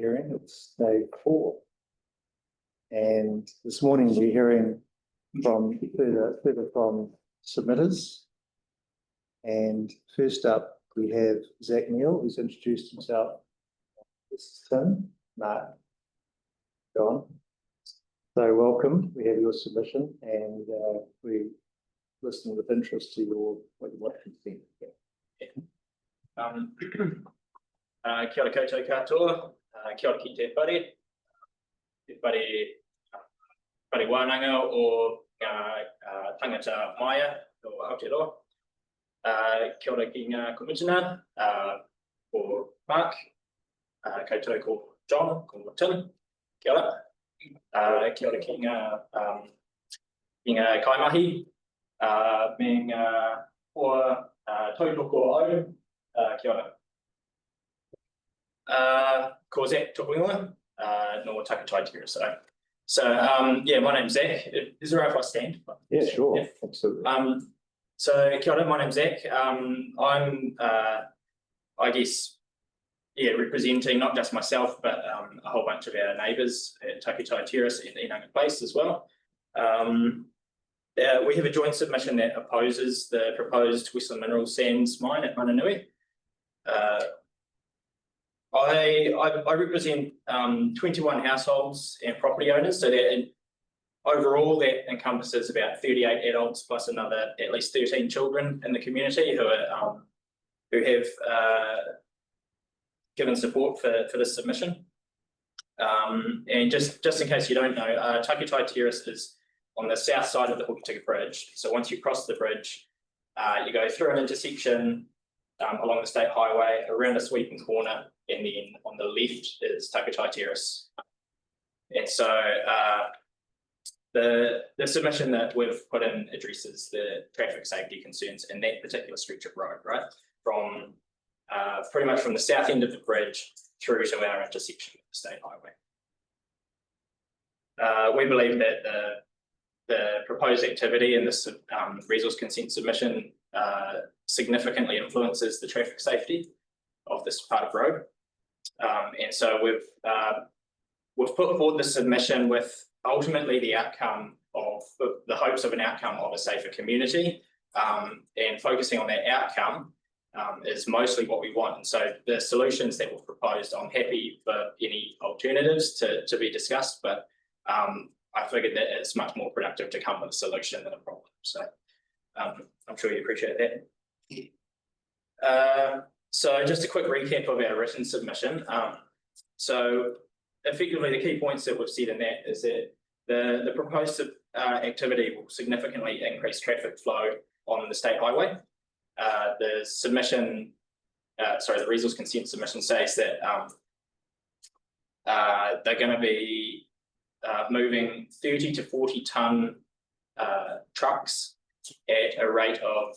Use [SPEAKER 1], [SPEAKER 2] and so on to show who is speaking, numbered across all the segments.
[SPEAKER 1] hearing. It's day 4. And this morning we're hearing from further from submitters. And first up we have Zach Neal, who's introduced himself. This is Tim, Mark, John. So welcome. We have your submission, and we listen with interest to what you think.
[SPEAKER 2] Kia ora koutou katoa, kia ora ki te whare wānanga o ngā tangata Maya o Aotearoa. Kia ora ki ngā commissioner, ko Mark, koutou ko John, ko Tim, kia ora. Kia ora ki ngā kaimahi, me ngā hoa tautoko au, kia ora. Ko Zach Tupuinga, no Takatai Terrace. So yeah, my name's Zach. Is it right if I stand?
[SPEAKER 1] Yeah, sure.
[SPEAKER 2] Yeah.
[SPEAKER 1] Absolutely.
[SPEAKER 2] So kia ora, my name's Zach. I'm I guess, yeah, representing not just myself, but a whole bunch of our neighbours at Takatai Terrace and Inanga Place as well. We have a joint submission that opposes the proposed Westland Mineral Sands mine at Mananui. I represent 21 households and property owners, so that overall that encompasses about 38 adults plus another at least 13 children in the community who have given support for this submission. And just in case you don't know, Takatai Terrace is on the south side of the Hokitika Bridge. So once you cross the bridge, you go through an intersection along the state highway, around a sweeping corner, and then on the left is Takatai Terrace. And so the submission that we've put in addresses the traffic safety concerns in that particular stretch of road, right? From pretty much from the south end of the bridge through to our intersection with the state highway. We believe that the proposed activity in this resource consent submission significantly influences the traffic safety of this part of road. And so we've put forward the submission with ultimately the outcome of the hopes of an outcome of a safer community, and focusing on that outcome is mostly what we want. And so the solutions that we've proposed, I'm happy for any alternatives to be discussed, but I figured that it's much more productive to come with a solution than a problem. So I'm sure you appreciate that. So just a quick recap of our written submission. So effectively the key points that we've said in that is that the proposed activity will significantly increase traffic flow on the state highway. The submission, the resource consent submission says that they're going to be moving 30 to 40 tonne trucks at a rate of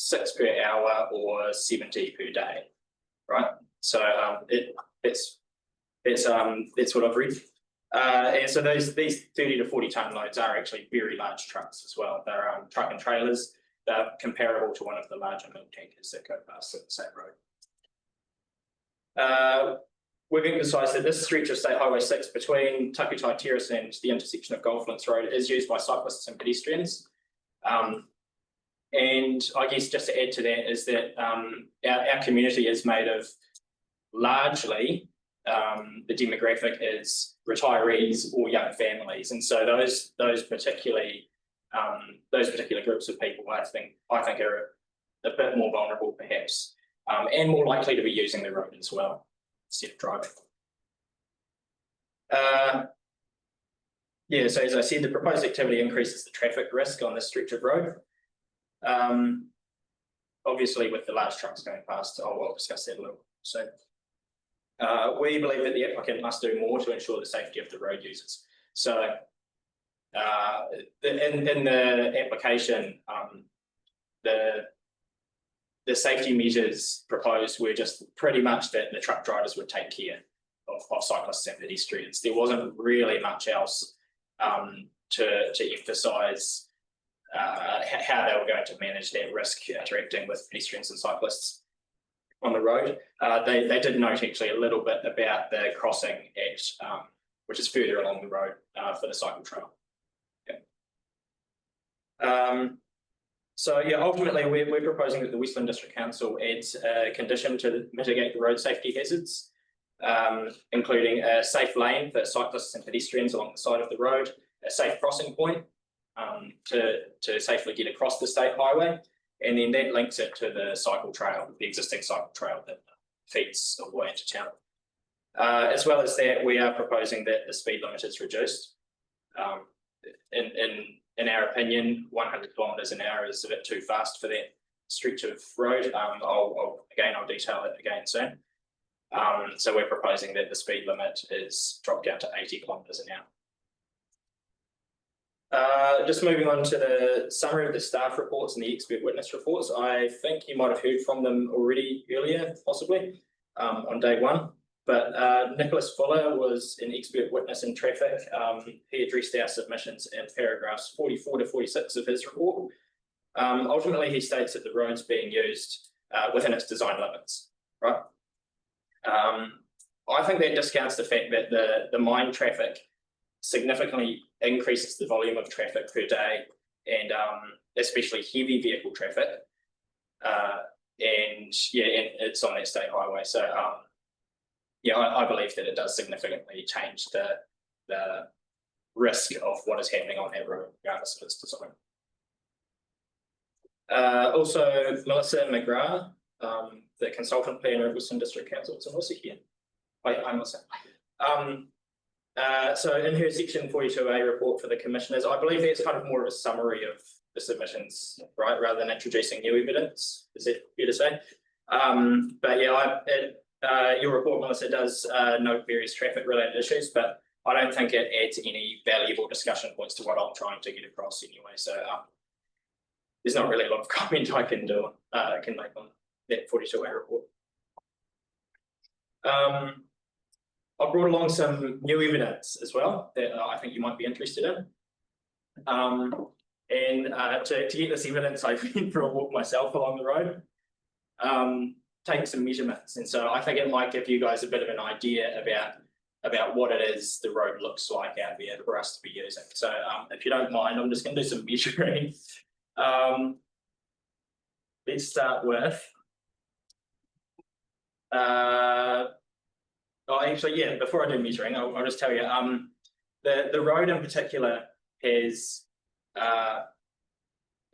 [SPEAKER 2] 6 per hour or 70 per day, right? So that's what I've read. And so these 30 to 40 tonne loads are actually very large trucks as well. They're truck and trailers. They're comparable to one of the larger milk tankers that go past the same road. We've emphasised that this stretch of State Highway 6 between Takatai Terrace and the intersection of Golflinks Road is used by cyclists and pedestrians. And I guess just to add to that is that our community is made of largely, the demographic is retirees or young families. And so those particular groups of people I think are a bit more vulnerable perhaps, and more likely to be using the road as well instead of driving. Yeah, so as I said, the proposed activity increases the traffic risk on this stretch of road. Obviously with the large trucks going past, I'll discuss that a little. So we believe that the applicant must do more to ensure the safety of the road users. So in the application, the safety measures proposed were just pretty much that the truck drivers would take care of cyclists and pedestrians. There wasn't really much else to emphasise how they were going to manage that risk interacting with pedestrians and cyclists. on the road. They did note actually a little bit about the crossing at which is further along the road for the cycle trail. So yeah, ultimately we're proposing that the Westland District Council adds a condition to mitigate the road safety hazards, including a safe lane for cyclists and pedestrians along the side of the road, a safe crossing point to safely get across the state highway, and then that links it to the cycle trail, the existing cycle trail that feeds all the way into town. As well as that, we are proposing that the speed limit is reduced. In our opinion, 100 kilometres an hour is a bit too fast for that stretch of road. I'll detail it again soon. So we're proposing that the speed limit is dropped down to 80 kilometres an hour. Just moving on to the summary of the staff reports and the expert witness reports. I think you might have heard from them already earlier, possibly on day one. But Nicholas Fuller was an expert witness in traffic. He addressed our submissions in paragraphs 44 to 46 of his report. Ultimately, he states that the road's being used within its design limits, right? I think that discounts the fact that the mine traffic significantly increases the volume of traffic per day, and especially heavy vehicle traffic. And it's on that state highway. So I believe that it does significantly change the risk of what is happening on that road, regardless of its design. Also, Melissa McGrath, the consultant planner of Westland District Council. It's Melissa here. Hi, Melissa. So in her section 42A report for the commissioners, I believe that's kind of more of a summary of the submissions, right, rather than introducing new evidence. Is that fair to say? But yeah, your report, Melissa, does note various traffic-related issues, but I don't think it adds any valuable discussion points to what I'm trying to get across anyway. So there's not really a lot of comment I can do, can make on that 42A report. I brought along some new evidence as well that I think you might be interested in. And to get this evidence, I went for a walk myself along the road, taking some measurements. And so I think it might give you guys a bit of an idea about what it is the road looks like out there for us to be using. So if you don't mind, I'm just going to do some measuring. Let's start with before I do measuring, I'll just tell you, the road in particular has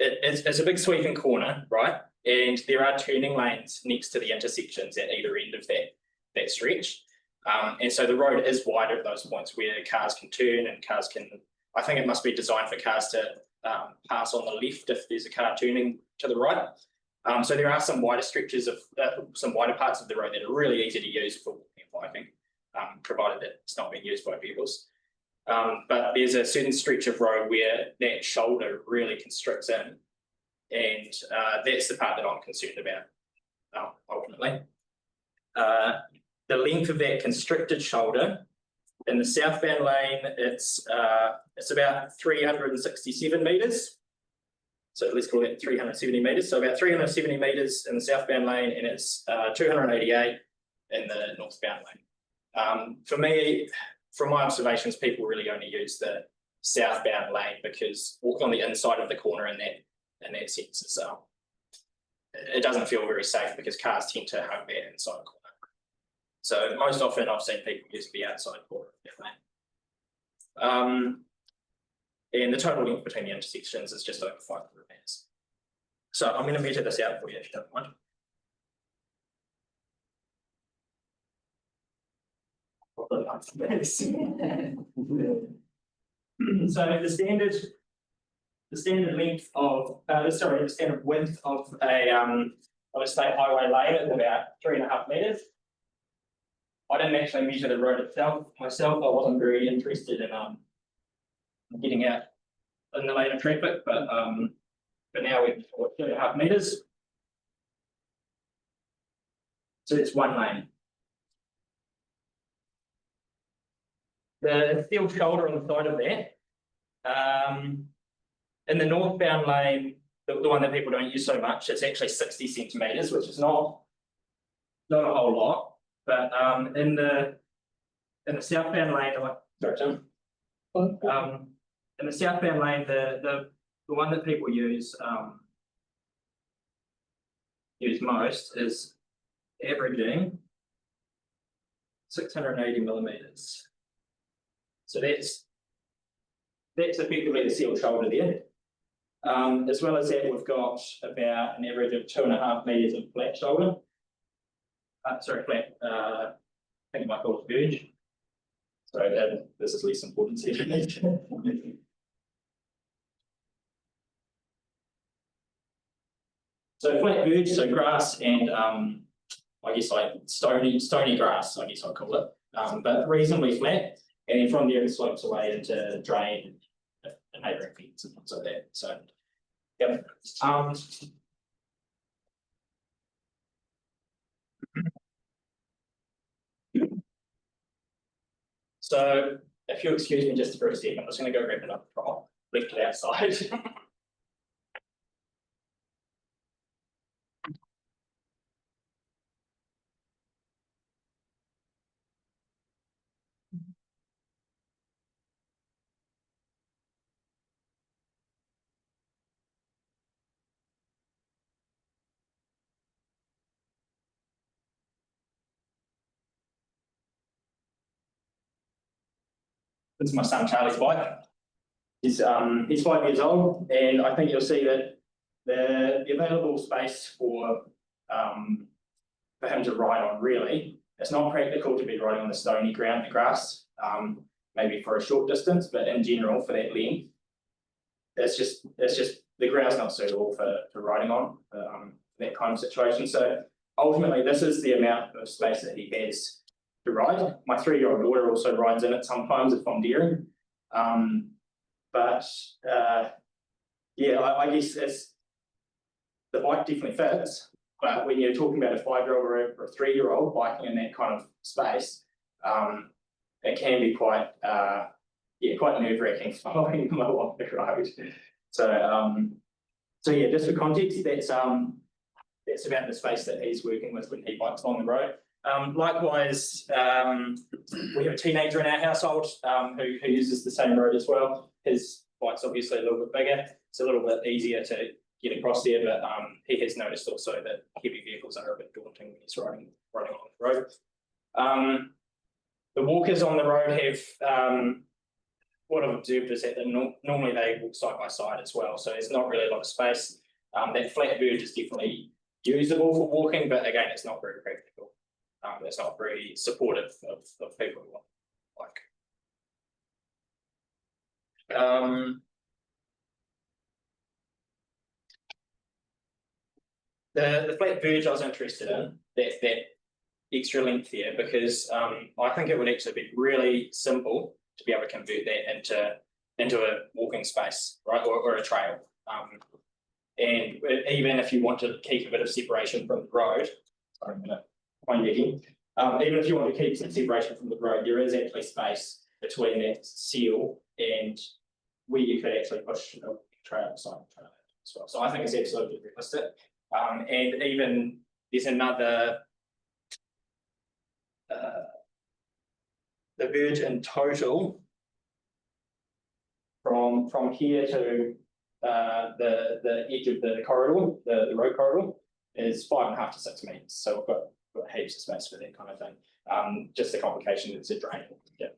[SPEAKER 2] it's a big sweeping corner, right? And there are turning lanes next to the intersections at either end of that stretch. And so the road is wider at those points where cars can turn and cars can, I think it must be designed for cars to pass on the left if there's a car turning to the right. So there are some wider stretches of some wider parts of the road that are really easy to use for walking and biking, provided that it's not being used by vehicles. But there's a certain stretch of road where that shoulder really constricts in, and that's the part that I'm concerned about ultimately. The length of that constricted shoulder in the southbound lane, it's about 367 metres. So let's call it 370 metres. So about 370 metres in the southbound lane, and it's 288 in the northbound lane. For me, from my observations, people really only use the southbound lane because walking on the inside of the corner in that sense is it doesn't feel very safe because cars tend to hug that inside corner. So most often I've seen people using the outside corner of that lane. And the total length between the intersections is just over 500 metres. So I'm going to measure this out for you if you don't mind. So the standard length of the standard width of a state highway lane is about 3.5 metres. I didn't actually measure the road itself myself. I wasn't very interested in getting out in the lane of traffic, but now we're 2.5 metres. So it's one lane. The steel shoulder on the side of that, in the northbound lane, the one that people don't use so much, it's actually 60 centimetres, which is not not a whole lot, but in the southbound lane, sorry, Tim. In the southbound lane, the one that people use most is averaging 680 millimeters. So that's effectively the sealed shoulder there. As well as that, we've got about an average of 2.5 meters of flat shoulder. Flat, I think it might call it verge. Sorry, this is less important. So flat verge, so grass and I guess like stony grass, I guess I'd call it, but reasonably flat. And then from there it slopes away into drain and neighbouring fields and things like that. So, yep. So if you excuse me just for a second, I'm just going to go grab another prop, left it outside. This is my son Charlie's bike. He's 5 years old, and I think you'll see that the available space for him to ride on, really, it's not practical to be riding on the stony ground, the grass, maybe for a short distance, but in general for that length, it's just the ground's not suitable for riding on that kind of situation. So ultimately, this is the amount of space that he has to ride. My 3-year-old daughter also rides in it sometimes if I'm daring. Yeah, I guess the bike definitely fits, but when you're talking about a 5-year-old or a 3-year-old biking in that kind of space, it can be quite nerve-wracking following them along the road. So yeah, just for context, that's about the space that he's working with when he bikes along the road. Likewise, we have a teenager in our household who uses the same road as well. His bike's obviously a little bit bigger. It's a little bit easier to get across there, but he has noticed also that heavy vehicles are a bit daunting when he's riding along the road. The walkers on the road have, what I've observed is that normally they walk side by side as well, so there's not really a lot of space. That flat verge is definitely usable for walking, but again, it's not very practical. It's not very supportive of people who want the flat verge I was interested in, that extra length there, because I think it would actually be really simple to be able to convert that into a walking space, right, or a trail. And even if you want to keep a bit of separation from the road, sorry, I'm going to point again. Even if you want to keep some separation from the road, there is actually space between that seal and where you could actually push a trail side as well. So I think it's absolutely realistic. And even there's another, the verge in total from here to the edge of the corridor, the road corridor, is 5.5 to 6 meters. So we've got heaps of space for that kind of thing. Just the complication is a drain. Yep.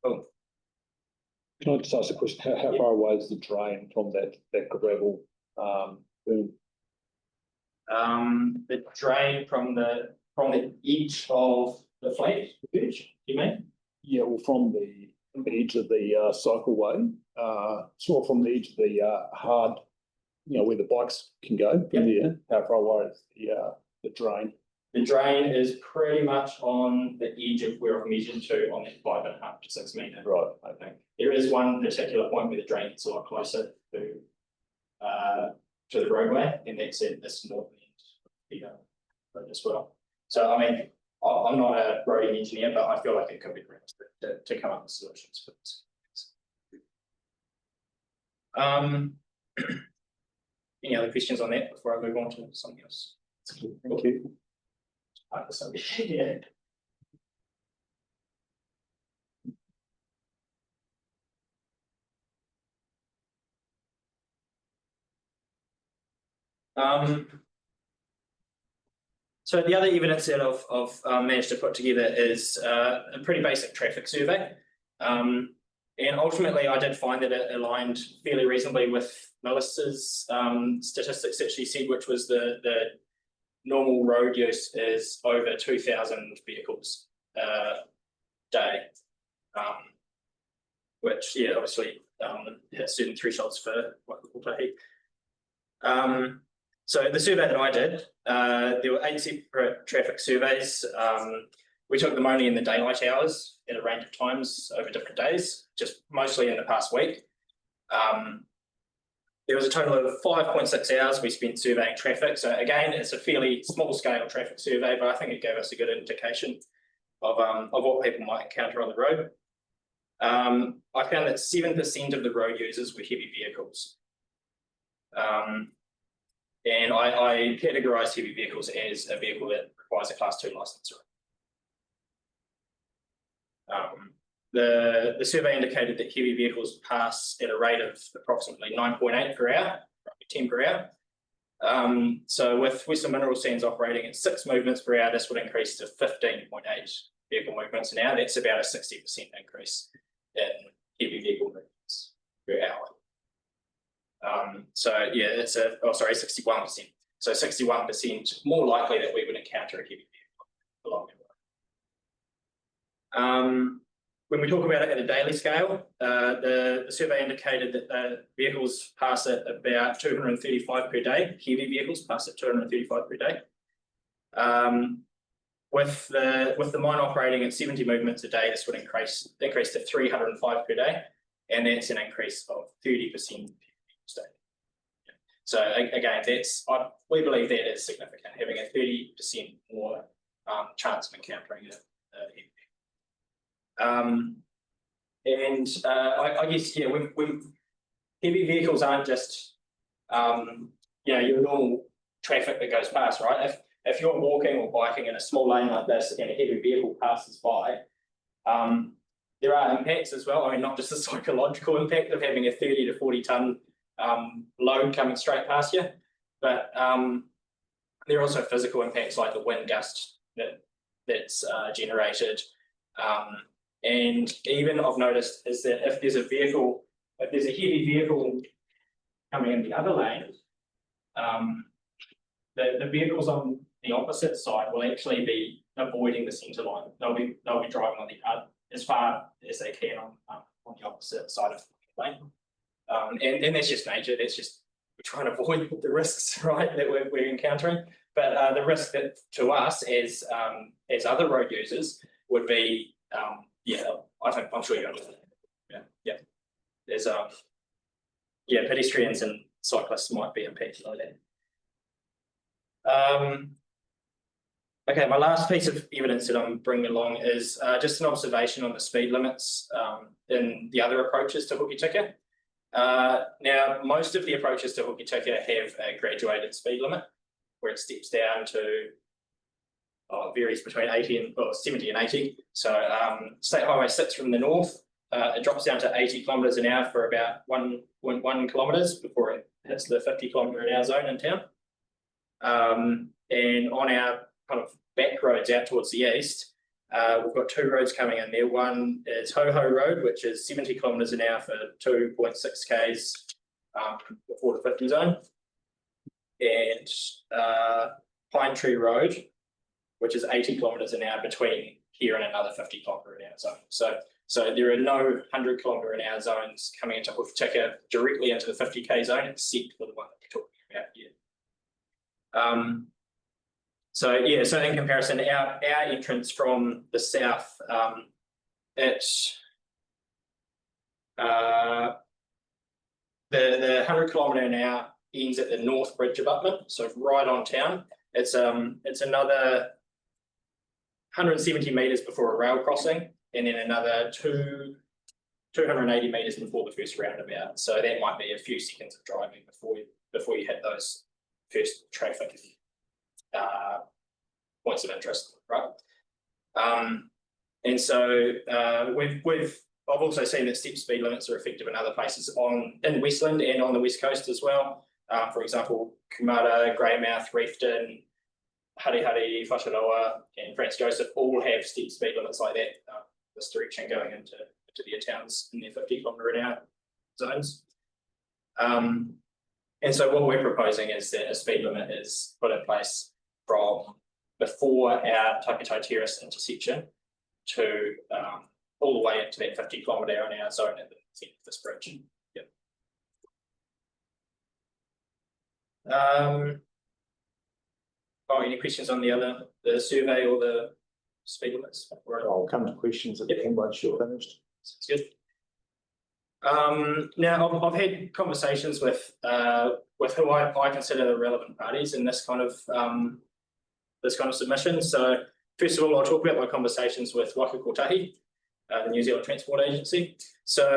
[SPEAKER 2] Cool.
[SPEAKER 3] Can I just ask a question? How far away is the drain from that gravel boom?
[SPEAKER 2] The drain from the edge of the flat verge, you mean?
[SPEAKER 3] Yeah, well, from the edge of the cycleway, sort of from the edge of the hard, where the bikes can go from there. How far away is the drain?
[SPEAKER 2] The drain is pretty much on the edge of where I've measured to on that 5.5 to 6 meter.
[SPEAKER 3] Right.
[SPEAKER 2] I think there is one particular point where the drain gets a lot closer to the roadway, and that's at this north end of the road as well. So I mean, I'm not a roading engineer, but I feel like it could be realistic to come up with solutions for this. any other questions on that before I move on to something else?
[SPEAKER 1] Thank you.
[SPEAKER 2] Yeah. So the other evidence that I've managed to put together is a pretty basic traffic survey. And ultimately, I did find that it aligned fairly reasonably with Melissa's statistics that she said, which was the normal road use is over 2,000 vehicles a day, which, yeah, obviously has certain thresholds for Ruatapu. So the survey that I did, there were 8 separate traffic surveys. We took them only in the daylight hours at a range of times over different days, just mostly in the past week. There was a total of 5.6 hours we spent surveying traffic. So again, it's a fairly small scale traffic survey, but I think it gave us a good indication of what people might encounter on the road. I found that 7% of the road users were heavy vehicles. And I categorised heavy vehicles as a vehicle that requires a Class 2 licence. The survey indicated that heavy vehicles pass at a rate of approximately 9.8 per hour, roughly 10 per hour. So with Westland Mineral Sands operating at 6 movements per hour, this would increase to 15.8 vehicle movements an hour. That's about a 60% increase in heavy vehicle movements per hour. So yeah, it's 61%. So 61% more likely that we would encounter a heavy vehicle along the road. When we talk about it at a daily scale, the survey indicated that vehicles pass at about 235 per day. Heavy vehicles pass at 235 per day. With the mine operating at 70 movements a day, this would increase to 305 per day, and that's an increase of 30%. So again, we believe that is significant, having a 30% more chance of encountering a heavy vehicle. I guess, yeah, when heavy vehicles aren't just your normal traffic that goes past, right? If you're walking or biking in a small lane like this and a heavy vehicle passes by, there are impacts as well. I mean, not just the psychological impact of having a 30 to 40 tonne load coming straight past you, but there are also physical impacts like the wind gust that's generated. And even I've noticed is that if there's a heavy vehicle coming in the other lane, the vehicles on the opposite side will actually be avoiding the centre line. They'll be driving on as far as they can on the opposite side of the lane. And that's just nature. That's just, we're trying to avoid the risks, right, that we're encountering. But the risk that to us as other road users would be, I'm sure you understand. Yeah. There's pedestrians and cyclists might be impacted by that. Okay, my last piece of evidence that I'm bringing along is just an observation on the speed limits in the other approaches to Hokitika. Now, most of the approaches to Hokitika have a graduated speed limit where it steps down to, it varies between 70 and 80. So State Highway 6 from the north, it drops down to 80 kilometres an hour for about 1.1 kilometres before it hits the 50 kilometre an hour zone in town. And on our kind of back roads out towards the east, we've got 2 roads coming in there. One is Ho Ho Road, which is 70 kilometres an hour for 2.6 k's before the 50 zone, and Pine Tree Road, which is 80 kilometres an hour between here and another 50 kilometre an hour zone. So there are no 100 kilometre an hour zones coming into Hokitika directly into the 50k zone, except for the one that we're talking about here. So in comparison, our entrance from the south, it's the 100 kilometre an hour ends at the North Bridge abutment, so right on town. It's another 170 metres before a rail crossing, and then another 280 metres before the first roundabout. So that might be a few seconds of driving before you hit those first traffic points of interest, right? And so I've also seen that step speed limits are effective in other places in Westland and on the West Coast as well. For example, Kumara, Greymouth, Reefton, Harihari, Whakanoa, and Franz Joseph all have step speed limits like that, this direction going into their towns in their 50km/h zones. And so what we're proposing is that a speed limit is put in place from before our Takatau Terrace intersection to all the way into that 50km/h zone at the end of this bridge. Yep. Any questions on the survey or the speed limits?
[SPEAKER 1] I'll come to questions at the end once you're finished.
[SPEAKER 2] Sounds good. Now I've had conversations with who I consider the relevant parties in this kind of submission. So first of all, I'll talk about my conversations with Waka Kotahi, the New Zealand Transport Agency. So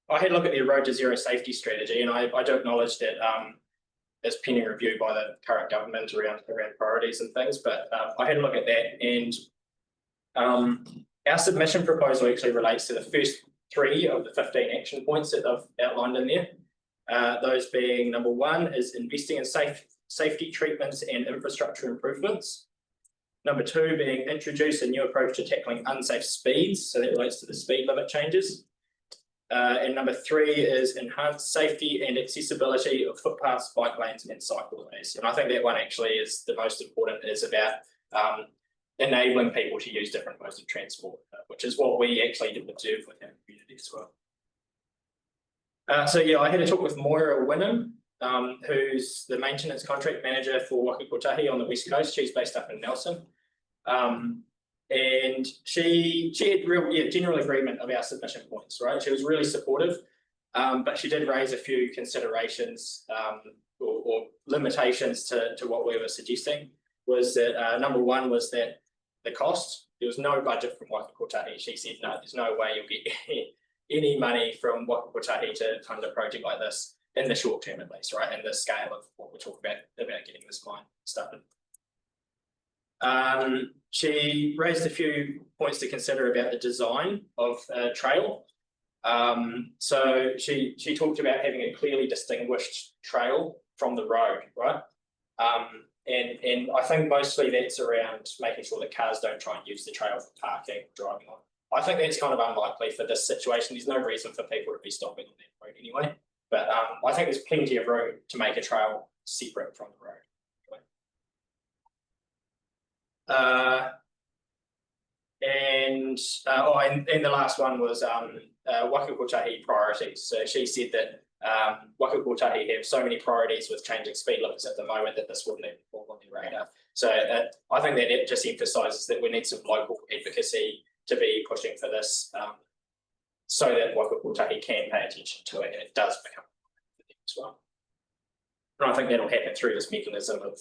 [SPEAKER 2] I had a look at their Road to Zero safety strategy, and I do acknowledge that it's pending review by the current government around priorities and things. But I had a look at that, and our submission proposal actually relates to the first 3 of the 15 action points that I've outlined in there. Those being, number 1 is investing in safety treatments and infrastructure improvements. Number 2 being introduce a new approach to tackling unsafe speeds. So that relates to the speed limit changes. And number 3 is enhance safety and accessibility of footpaths, bike lanes and cycleways. And I think that one actually is the most important, is about enabling people to use different modes of transport, which is what we actually do observe with our community as well. So yeah, I had a talk with Moira Wynnum, who's the maintenance contract manager for Waka Kotahi on the West Coast. She's based up in Nelson. And she had general agreement of our submission points, right? She was really supportive, but she did raise a few considerations or limitations to what we were suggesting. Was that number 1 was that the cost, there was no budget from Waka Kotahi. She said, no, there's no way you'll get any money from Waka Kotahi to fund a project like this in the short term at least, right? And the scale of what we're talking about getting this mine started. She raised a few points to consider about the design of a trail. So she talked about having a clearly distinguished trail from the road, right? And I think mostly that's around making sure that cars don't try and use the trail for parking or driving on. I think that's kind of unlikely for this situation. There's no reason for people to be stopping on that road anyway. But I think there's plenty of room to make a trail separate from the road. And the last one was Waka Kotahi priorities. So she said that Waka Kotahi have so many priorities with changing speed limits at the moment that this wouldn't even fall on their radar. So I think that it just emphasises that we need some local advocacy to be pushing for this, so that Waka Kotahi can pay attention to it and it does become as well. And I think that'll happen through this mechanism of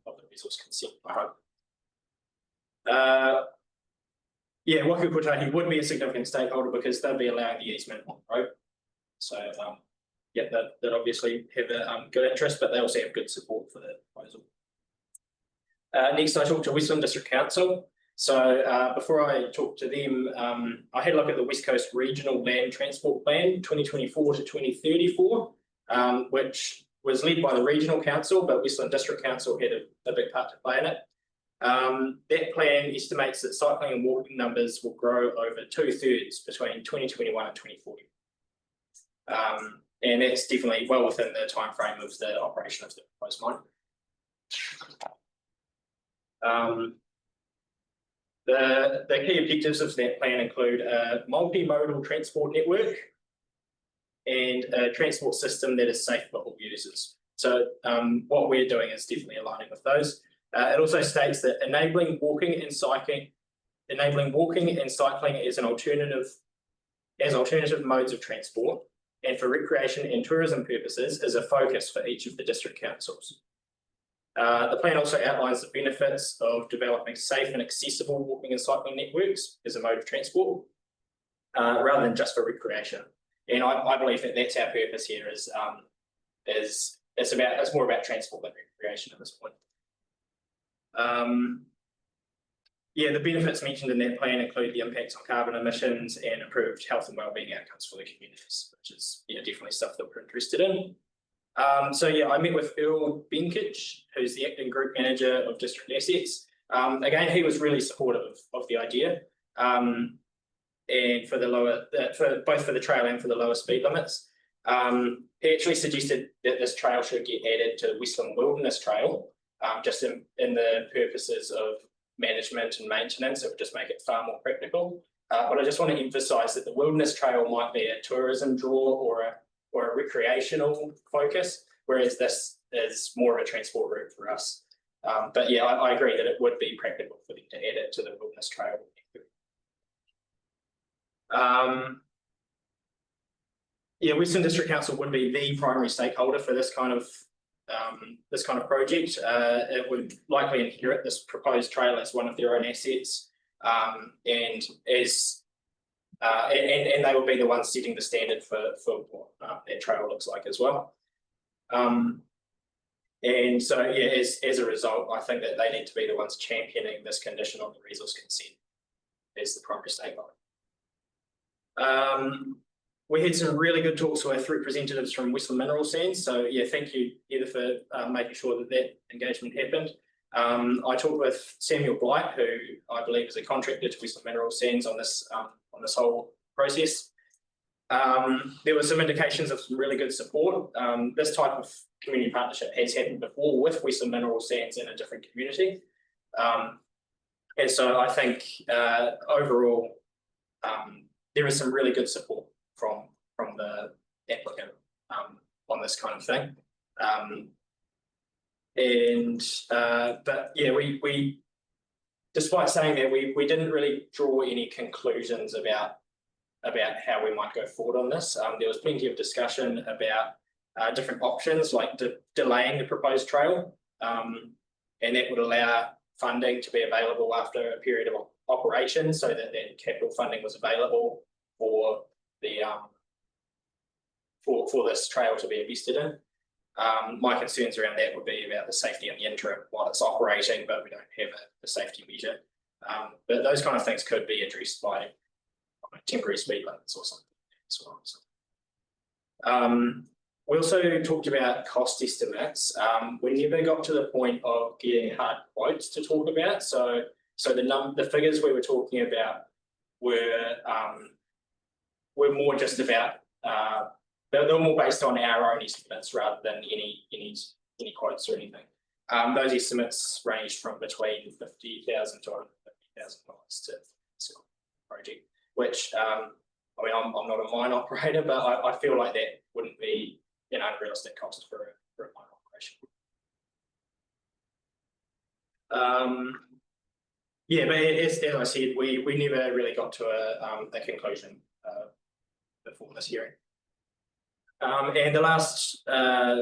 [SPEAKER 2] the resource consent, I hope. Yeah, Waka Kotahi would be a significant stakeholder because they'll be allowing the easement on the road. So yeah, that obviously have a good interest, but they also have good support for the proposal. Next, I talked to Westland District Council. So before I talk to them, I had a look at the West Coast Regional Land Transport Plan 2024 to 2034, which was led by the Regional Council, but Westland District Council had a big part to play in it. That plan estimates that cycling and walking numbers will grow over 2/3 between 2021 and 2040. And that's definitely well within the time frame of the operation of the proposed mine. The key objectives of that plan include a multimodal transport network and a transport system that is safe for all users. So what we're doing is definitely aligning with those. It also states that enabling walking and cycling as alternative modes of transport and for recreation and tourism purposes is a focus for each of the district councils. The plan also outlines the benefits of developing safe and accessible walking and cycling networks as a mode of transport, rather than just for recreation. And I believe that that's our purpose here, is it's more about transport than recreation at this point. Yeah, the benefits mentioned in that plan include the impacts on carbon emissions and improved health and wellbeing outcomes for the communities, which is definitely stuff that we're interested in. So yeah, I met with Earl Benkich, who's the acting group manager of district assets. Again, he was really supportive of the idea, and for the both for the trail and for the lower speed limits. He actually suggested that this trail should get added to the Westland Wilderness Trail, just in the purposes of management and maintenance. It would just make it far more practical. But I just want to emphasise that the Wilderness Trail might be a tourism draw or a recreational focus, whereas this is more of a transport route for us. But yeah, I agree that it would be practical for them to add it to the Wilderness Trail. Yeah, Westland District Council would be the primary stakeholder for this kind of project. It would likely inherit this proposed trail as one of their own assets, and they will be the ones setting the standard for what that trail looks like as well. And so yeah, as a result, I think that they need to be the ones championing this condition on the resource consent as the primary stakeholder. We had some really good talks with representatives from Westland Mineral Sands. So yeah, thank you, Heather, for making sure that engagement happened. I talked with Samuel Blight, who I believe is a contractor to Westland Mineral Sands on this whole process. There were some indications of some really good support. This type of community partnership has happened before with Westland Mineral Sands in a different community. And so I think overall, there is some really good support from the applicant on this kind of thing. But yeah, we despite saying that, we didn't really draw any conclusions about how we might go forward on this. There was plenty of discussion about different options, like delaying the proposed trail, and that would allow funding to be available after a period of operation, so that then capital funding was available for the for this trail to be invested in. My concerns around that would be about the safety in the interim while it's operating, but we don't have a safety measure. But those kind of things could be addressed by temporary speed limits or something as well. So, we also talked about cost estimates. We never got to the point of getting hard quotes to talk about. So the figures we were talking about were more just about they were more based on our own estimates rather than any quotes or anything. Those estimates ranged from between $50,000 to $150,000 to this project, which I mean, I'm not a mine operator, but I feel like that wouldn't be an unrealistic cost for a mine operation. Yeah, but as I said, we never really got to a conclusion before this hearing. And the last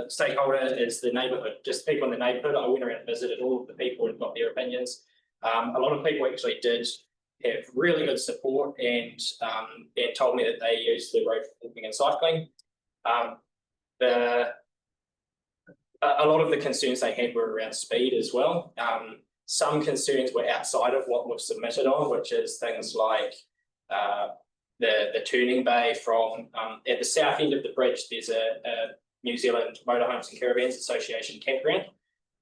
[SPEAKER 2] stakeholder is the neighbourhood, just people in the neighbourhood. I went around and visited all of the people and got their opinions. A lot of people actually did have really good support and told me that they use the road for walking and cycling. A lot of the concerns they had were around speed as well. Some concerns were outside of what we've submitted on, which is things like the turning bay from at the south end of the bridge. There's a New Zealand Motorhomes and Caravans Association campground,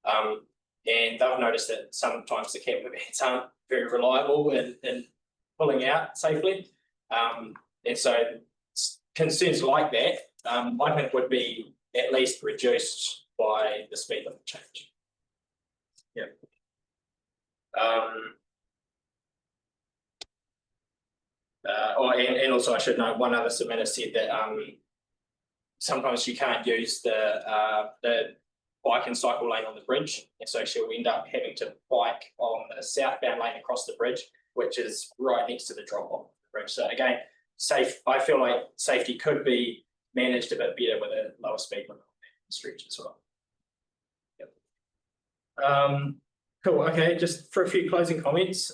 [SPEAKER 2] and they've noticed that sometimes the camper vans aren't very reliable in pulling out safely, and so concerns like that I think would be at least reduced by the speed limit change. Yeah. And also I should note, one other submitter said that sometimes you can't use the bike and cycle lane on the bridge, and so she'll end up having to bike on the southbound lane across the bridge, which is right next to the drop off the bridge. So again, I feel like safety could be managed a bit better with a lower speed limit on that stretch as well. Yep. Cool. Okay, just for a few closing comments.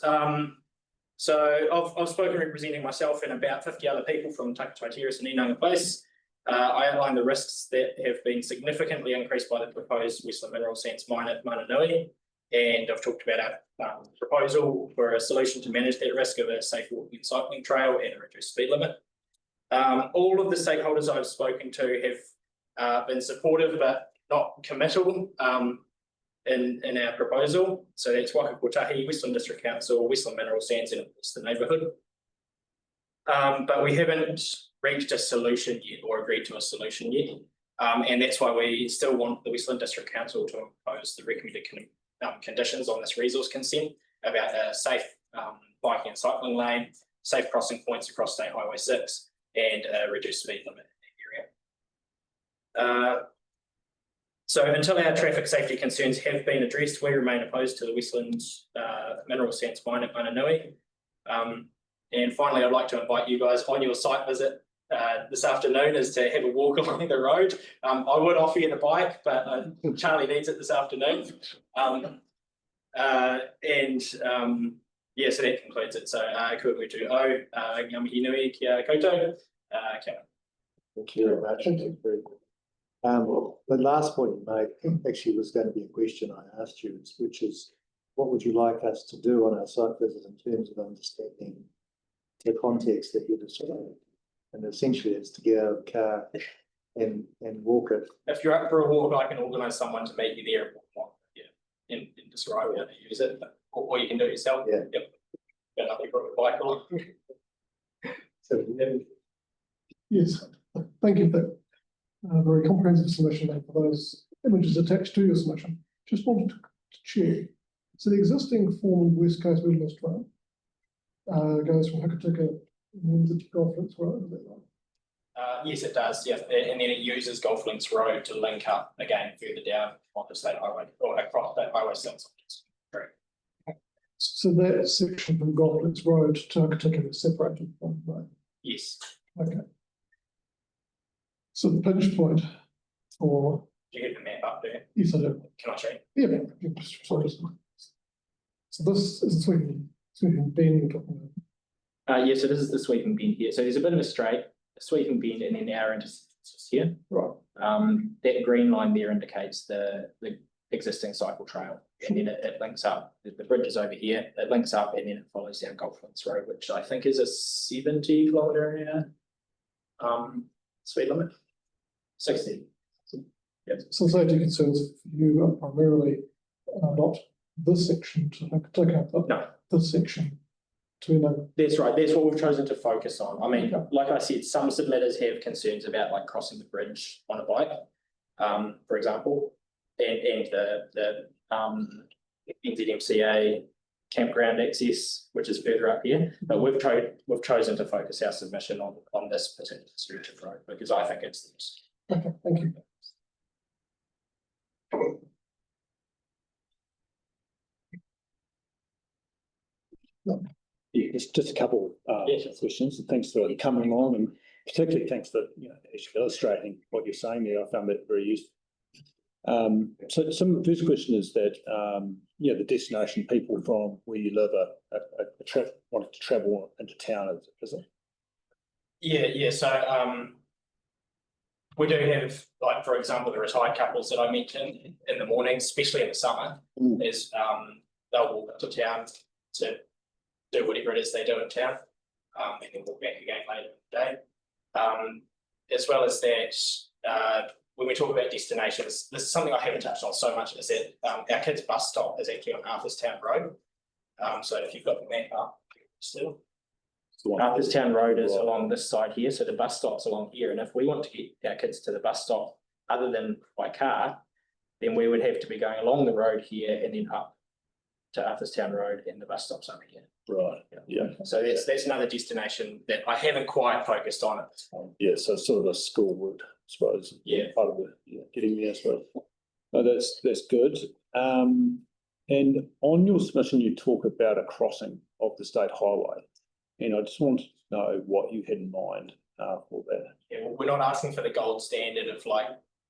[SPEAKER 2] So I've spoken representing myself and about 50 other people from Takatoa Terrace and Inanga Place. I outlined the risks that have been significantly increased by the proposed Westland Mineral Sands mine at Mananui, and I've talked about our proposal for a solution to manage that risk of a safe walking and cycling trail and a reduced speed limit. All of the stakeholders I've spoken to have been supportive but not committal in our proposal. So that's Ruatapu, Westland District Council, Westland Mineral Sands, and of course the neighbourhood. But we haven't reached a solution yet or agreed to a solution yet. And that's why we still want the Westland District Council to impose the recommended conditions on this resource consent about a safe biking and cycling lane, safe crossing points across State Highway 6, and a reduced speed limit in that area. So until our traffic safety concerns have been addressed, we remain opposed to the Westland Mineral Sands mine at Mananui. And finally, I'd like to invite you guys on your site visit this afternoon is to have a walk along the road. I would offer you the bike, but Charlie needs it this afternoon. Yeah, so that concludes it. So kua mutu o, ngamihi nui kia koutou, kia.
[SPEAKER 1] Thank you very much. Thank you. The last point you made actually was going to be a question I asked you, which is, what would you like us to do on our site visit in terms of understanding the context that you described? And essentially it's to get out of the car and walk it.
[SPEAKER 2] If you're up for a walk, I can organise someone to meet you there and describe how to use it, or you can do it yourself.
[SPEAKER 1] Yeah.
[SPEAKER 2] Yep. Got nothing from a bike or.
[SPEAKER 1] So,
[SPEAKER 4] Yes, thank you for that very comprehensive submission and for those images attached to your submission. Just wanted to check. So the existing form of West Coast Wilderness Trail goes from Hikateka to Golf Links Road, is that right?
[SPEAKER 2] Yes, it does. Yeah, and then it uses Golf Links Road to link up again further down onto State Highway or across State Highway 6.
[SPEAKER 4] So that section from Golf Links Road to Hikateka is separated from the road?
[SPEAKER 2] Yes.
[SPEAKER 4] Okay. So the pinch point for.
[SPEAKER 2] Do you get the map up there?
[SPEAKER 4] Yes, I do.
[SPEAKER 2] Can I show you?
[SPEAKER 4] Yeah, sorry. So this is the sweeping bend you're talking about.
[SPEAKER 2] Yeah, so this is the sweeping bend here. So there's a bit of a straight, a sweeping bend, and then our intersection here.
[SPEAKER 4] Right.
[SPEAKER 2] That green line there indicates the existing cycle trail, and then it links up. The bridge is over here. It links up, and then it follows down Golf Links Road, which I think is a 70 kilometre an hour speed limit. 60. Yep.
[SPEAKER 4] So safety concerns for you are primarily not this section to Hikateka, but
[SPEAKER 2] No.
[SPEAKER 4] this section to
[SPEAKER 2] That's right. That's what we've chosen to focus on. I mean,
[SPEAKER 4] Okay.
[SPEAKER 2] like I said, some submitters have concerns about like crossing the bridge on a bike, for example, and the NZMCA campground access, which is further up here. But we've chosen to focus our submission on this particular stretch of road because I think it's the best.
[SPEAKER 4] Okay, thank you.
[SPEAKER 3] Yeah, just a couple questions. And thanks for coming along, and particularly thanks for actually illustrating what you're saying there. I found that very useful. So some first question is that the destination people from where you live wanted to travel into town, is it?
[SPEAKER 2] Yeah. So we do have, like, for example, the retired couples that I mentioned in the morning, especially in the summer, is they'll walk up to town to do whatever it is they do in town, and then walk back again later in the day. As well as that, when we talk about destinations, this is something I haven't touched on so much, is that our kids' bus stop is actually on Arthurstown Road. So if you've got the map up still. Arthurstown Road is along this side here, so the bus stop's along here, and if we want to get our kids to the bus stop other than by car, then we would have to be going along the road here and then up to Arthurstown Road, and the bus stop's over here.
[SPEAKER 3] Right. Yeah.
[SPEAKER 2] So that's another destination that I haven't quite focused on at this point.
[SPEAKER 3] Yeah. So it's sort of a school route, I suppose.
[SPEAKER 2] Yeah.
[SPEAKER 3] Part of getting there. So that's good. And on your submission, you talk about a crossing of the state highway, and I just want to know what you had in mind for that.
[SPEAKER 2] Yeah, well, we're not asking for the gold standard of like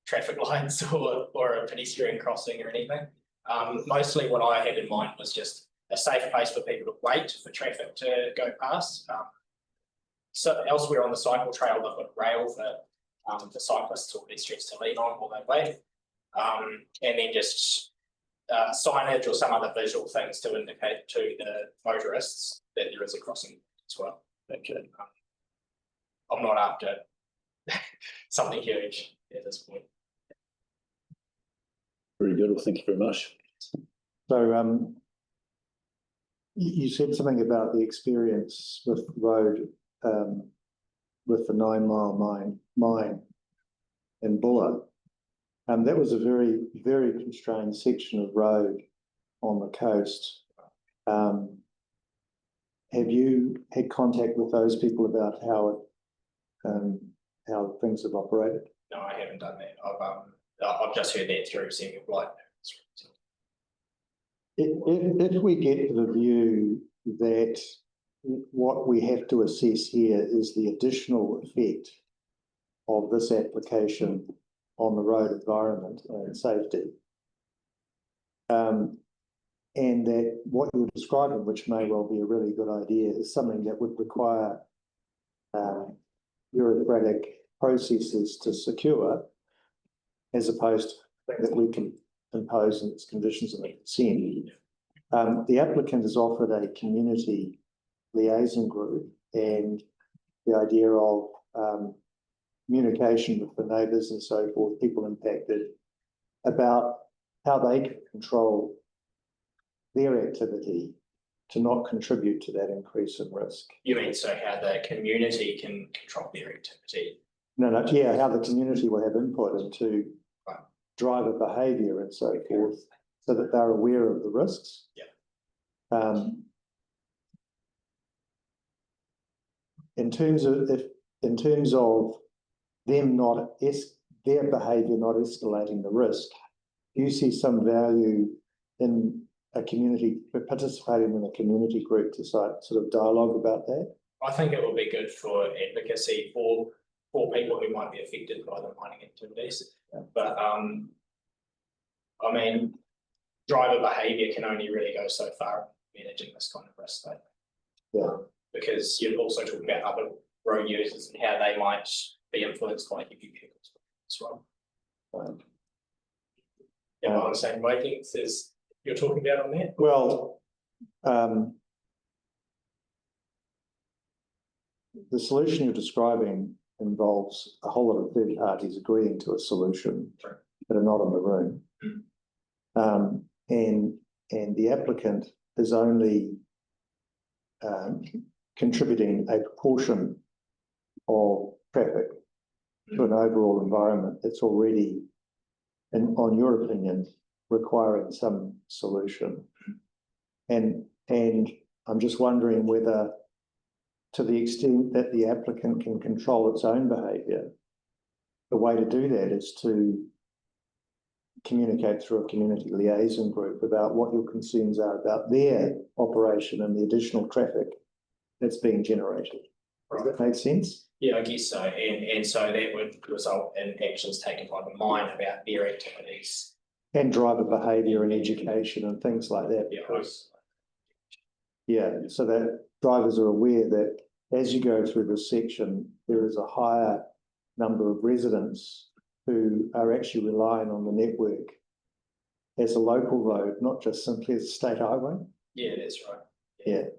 [SPEAKER 2] traffic lights or a pedestrian crossing or anything. Mostly what I had in mind was just a safe place for people to wait for traffic to go past. So elsewhere on the cycle trail, they've got rail for for cyclists or pedestrians to lean on while they wait. And then just signage or some other visual things to indicate to the motorists that there is a crossing as well.
[SPEAKER 3] Okay.
[SPEAKER 2] I'm not after something huge at this point.
[SPEAKER 3] Very good. Well, thank you very much.
[SPEAKER 1] So, you said something about the experience with the road, with the 9 Mile mine in Bulla. That was a very, very constrained section of road on the coast. Have you had contact with those people about how things have operated?
[SPEAKER 2] No, I haven't done that. I've just heard that through Samuel Blight.
[SPEAKER 1] If we get to the view that what we have to assess here is the additional effect of this application on the road environment and safety, and that what you're describing, which may well be a really good idea, is something that would require bureaucratic processes to secure, as opposed to that we can impose in its conditions of the consent. The applicant has offered a community liaison group, and the idea of communication with the neighbours and so forth, people impacted, about how they can control their activity to not contribute to that increase in risk.
[SPEAKER 2] You mean so how the community can control their activity?
[SPEAKER 1] No, yeah, how the community will have input into driver behaviour and so forth, so that they're aware of the risks.
[SPEAKER 2] Yeah.
[SPEAKER 1] In terms of them their behaviour not escalating the risk, do you see some value in a community participating in a community group to sort of dialogue about that?
[SPEAKER 2] I think it will be good for advocacy for people who might be affected by the mining activities.
[SPEAKER 1] Yeah.
[SPEAKER 2] But I mean, driver behaviour can only really go so far managing this kind of risk, though.
[SPEAKER 1] Yeah.
[SPEAKER 2] Because you're also talking about other road users and how they might be influenced by heavy vehicles as well.
[SPEAKER 1] Right.
[SPEAKER 2] Yeah, I'm saying wavelengths is you're talking about on that?
[SPEAKER 1] Well, the solution you're describing involves a whole lot of third parties agreeing to a solution that are not in the room. And the applicant is only contributing a proportion of traffic to an overall environment that's already, on your opinion, requiring some solution. And I'm just wondering whether, to the extent that the applicant can control its own behaviour, the way to do that is to communicate through a community liaison group about what your concerns are about their operation and the additional traffic that's being generated. Does that make sense?
[SPEAKER 2] Yeah, I guess so. And so that would result in actions taken by the mine about their activities.
[SPEAKER 1] And driver behaviour and education and things like that. Yeah, so that drivers are aware that as you go through this section, there is a higher number of residents who are actually relying on the network as a local road, not just simply as a state highway.
[SPEAKER 2] Yeah, that's right.
[SPEAKER 1] Yeah.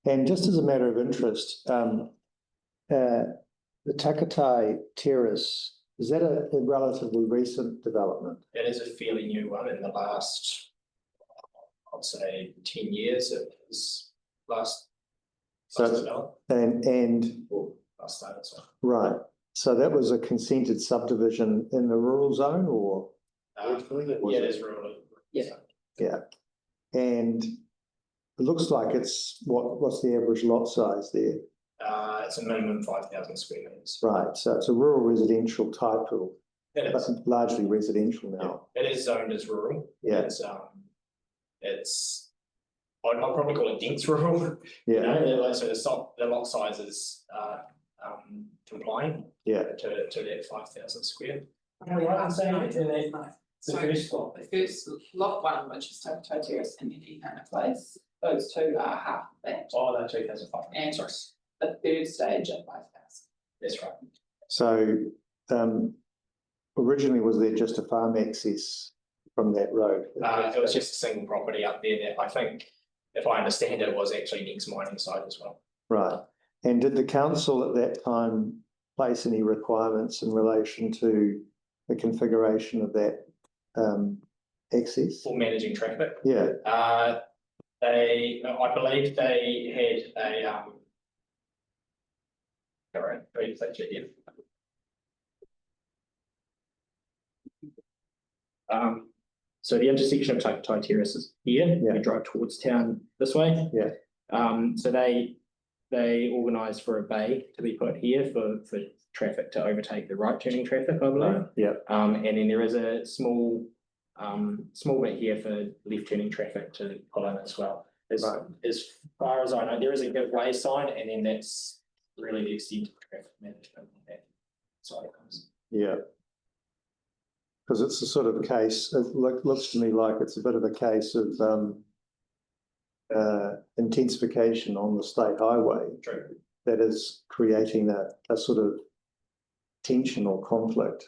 [SPEAKER 1] And just as a matter of interest, the Takatai Terrace, is that a relatively recent development?
[SPEAKER 2] It is a fairly new one in the last, I'd say 10 years it was last developed. Last started, so.
[SPEAKER 1] Right. So that was a consented subdivision in the rural zone, or?
[SPEAKER 2] Yeah, it is rural.
[SPEAKER 5] Yeah.
[SPEAKER 1] Yeah. And it looks like it's, what's the average lot size there?
[SPEAKER 2] It's a minimum 5,000 square metres.
[SPEAKER 1] Right. So it's a rural residential type of,
[SPEAKER 2] It is.
[SPEAKER 1] largely residential now.
[SPEAKER 2] It is zoned as rural.
[SPEAKER 1] Yeah.
[SPEAKER 2] I'd probably call it dense rural.
[SPEAKER 1] Yeah.
[SPEAKER 2] You know, so the lot size is complying.
[SPEAKER 1] Yeah.
[SPEAKER 2] To that 5,000 square.
[SPEAKER 5] The first lot one, which is Takatai Terrace and then Ehana Place, those two are half of that.
[SPEAKER 2] Oh, that's 2,500.
[SPEAKER 5] And
[SPEAKER 2] Sorry.
[SPEAKER 5] the third stage at 5,000.
[SPEAKER 2] That's right.
[SPEAKER 1] So originally, was there just a farm access from that road?
[SPEAKER 2] It was just a single property up there that I think, if I understand it, was actually next mining site as well.
[SPEAKER 1] Right. And did the council at that time place any requirements in relation to the configuration of that access?
[SPEAKER 2] For managing traffic.
[SPEAKER 1] Yeah,
[SPEAKER 2] I believe they had a, all right, so the intersection of Taikatai Terrace is here.
[SPEAKER 1] Yeah.
[SPEAKER 2] We drive towards town this way.
[SPEAKER 1] Yeah.
[SPEAKER 2] So they organised for a bay to be put here for traffic to overtake the right turning traffic, I believe.
[SPEAKER 1] yeah,
[SPEAKER 2] And then there is a small bit here for left turning traffic to pull in as well.
[SPEAKER 1] Right.
[SPEAKER 2] As far as I know, there is a give way sign, and then that's really the extent of traffic management on that side of things.
[SPEAKER 1] yeah. Because it's a sort of case, it looks to me like it's a bit of a case of intensification on the state highway.
[SPEAKER 2] True.
[SPEAKER 1] That is creating a sort of tension or conflict.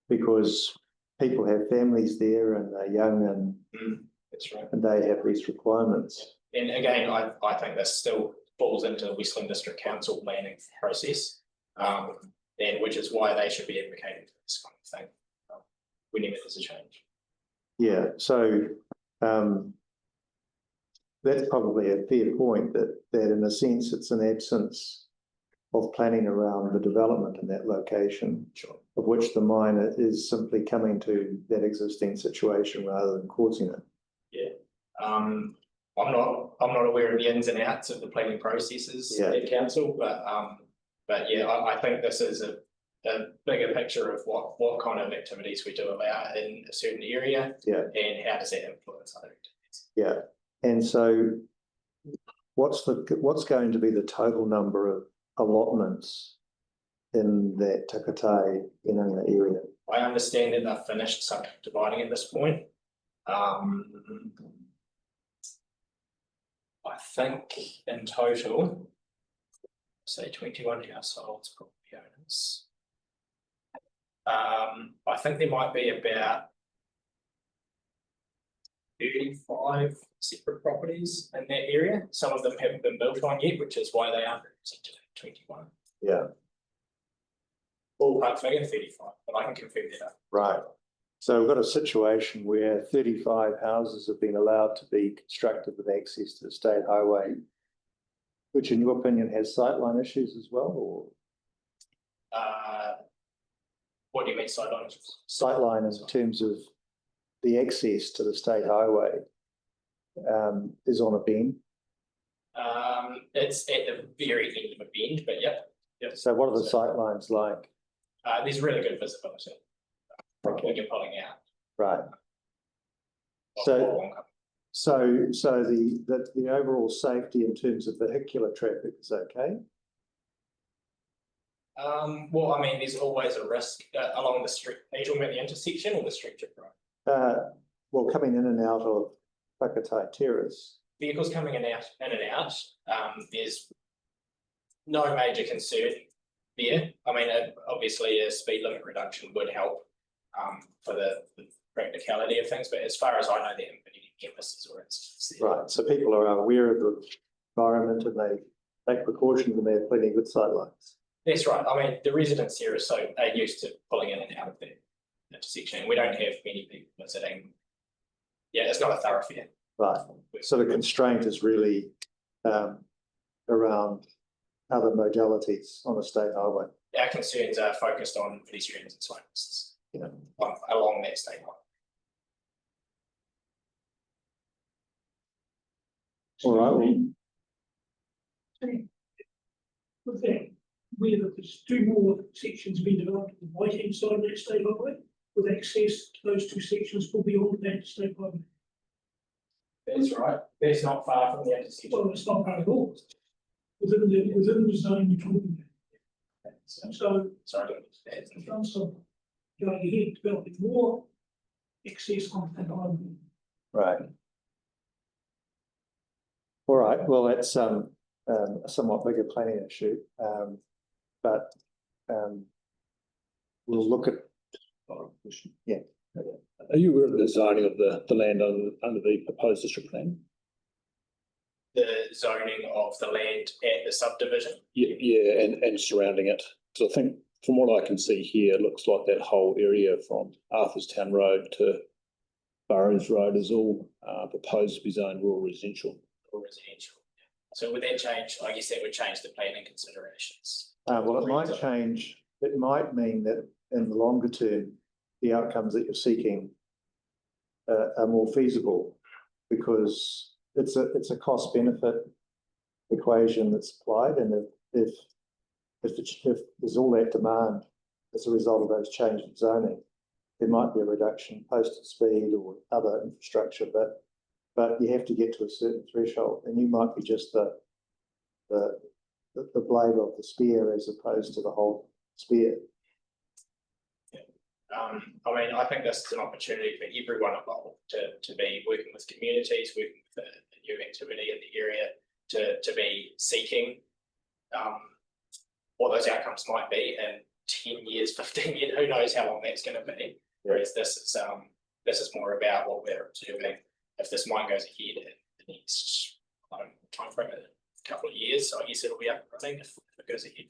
[SPEAKER 1] Because people have families there and they're young
[SPEAKER 2] That's right.
[SPEAKER 1] and they have these requirements.
[SPEAKER 2] And again, I think this still falls into the Westland District Council planning process, and which is why they should be advocating for this kind of thing whenever there's a change.
[SPEAKER 1] Yeah, so that's probably a fair point, that in a sense it's an absence of planning around the development in that location.
[SPEAKER 2] Sure.
[SPEAKER 1] Of which the mine is simply coming to that existing situation rather than causing it.
[SPEAKER 2] Yeah. I'm not aware of the ins and outs of the planning processes at council, but yeah, I think this is a bigger picture of what kind of activities we do allow in a certain area.
[SPEAKER 1] Yeah.
[SPEAKER 2] And how does that influence other activities?
[SPEAKER 1] Yeah, and so what's going to be the total number of allotments in that Takatai area?
[SPEAKER 2] I understand that they've finished subdividing at this point. I think in total, say 21 households, property owners. I think there might be about 35 separate properties in that area. Some of them haven't been built on yet, which is why they aren't represented at 21.
[SPEAKER 1] Yeah.
[SPEAKER 2] Ballpark figure 35, but I can confirm that up.
[SPEAKER 1] Right. So we've got a situation where 35 houses have been allowed to be constructed with access to the state highway, which in your opinion has sightline issues as well, or?
[SPEAKER 2] What do you mean sightline issues?
[SPEAKER 1] Sightline in terms of the access to the state highway is on a bend.
[SPEAKER 2] It's at the very end of a bend, but yep.
[SPEAKER 1] So what are the sightlines like?
[SPEAKER 2] There's really good visibility when you're pulling out.
[SPEAKER 1] Right. So the overall safety in terms of vehicular traffic is okay?
[SPEAKER 2] Well, I mean, there's always a risk along the street. Are you talking about the intersection or the street trip road?
[SPEAKER 1] Well, coming in and out of Whakatai Terrace.
[SPEAKER 2] Vehicles coming in and out, there's no major concern there. I mean, obviously a speed limit reduction would help for the practicality of things, but as far as I know, there haven't been any chemists or incidents there. Right,
[SPEAKER 1] so people are aware of the environment and they take precautions and they have plenty of good sightlines.
[SPEAKER 2] That's right. I mean, the residents here are used to pulling in and out of the intersection. We don't have many people visiting. Yeah, it's not a thoroughfare.
[SPEAKER 1] Right. So the constraint is really around other modalities on the state highway.
[SPEAKER 2] Our concerns are focused on pedestrians and cyclists, along that state highway.
[SPEAKER 1] All right.
[SPEAKER 6] With that, where there's two more sections being developed on the right-hand side of that state highway, with access to those two sections will be on that state highway.
[SPEAKER 2] That's right. That's not far from the intersection.
[SPEAKER 6] Well, it's not far at all. Within the zone you're talking about. So,
[SPEAKER 2] sorry,
[SPEAKER 6] in terms of going ahead, developing more access on that highway.
[SPEAKER 1] Right. All right. Well, that's a somewhat bigger planning issue, but we'll look at, yeah.
[SPEAKER 3] Are you aware of the zoning of the land under the proposed district plan?
[SPEAKER 2] The zoning of the land at the subdivision.
[SPEAKER 3] Yeah, and surrounding it. So I think from what I can see here, it looks like that whole area from Arthurstown Road to Burrows Road is all proposed to be zoned rural residential.
[SPEAKER 2] Or residential. So would that change? I guess that would change the planning considerations.
[SPEAKER 1] Well, it might change, it might mean that in the longer term, the outcomes that you're seeking are more feasible, because it's a cost benefit equation that's applied, and if there's all that demand as a result of those changes in zoning, there might be a reduction in posted speed or other infrastructure, but you have to get to a certain threshold, and you might be just the blade of the spear as opposed to the whole spear.
[SPEAKER 2] I mean, I think this is an opportunity for everyone involved to be working with communities, working with the new activity in the area, to be seeking what those outcomes might be in 10 years, 15 years, who knows how long that's going to be. Whereas this is more about what we're observing. If this mine goes ahead in the next time frame of a couple of years, so I guess it'll be up and running if it goes ahead.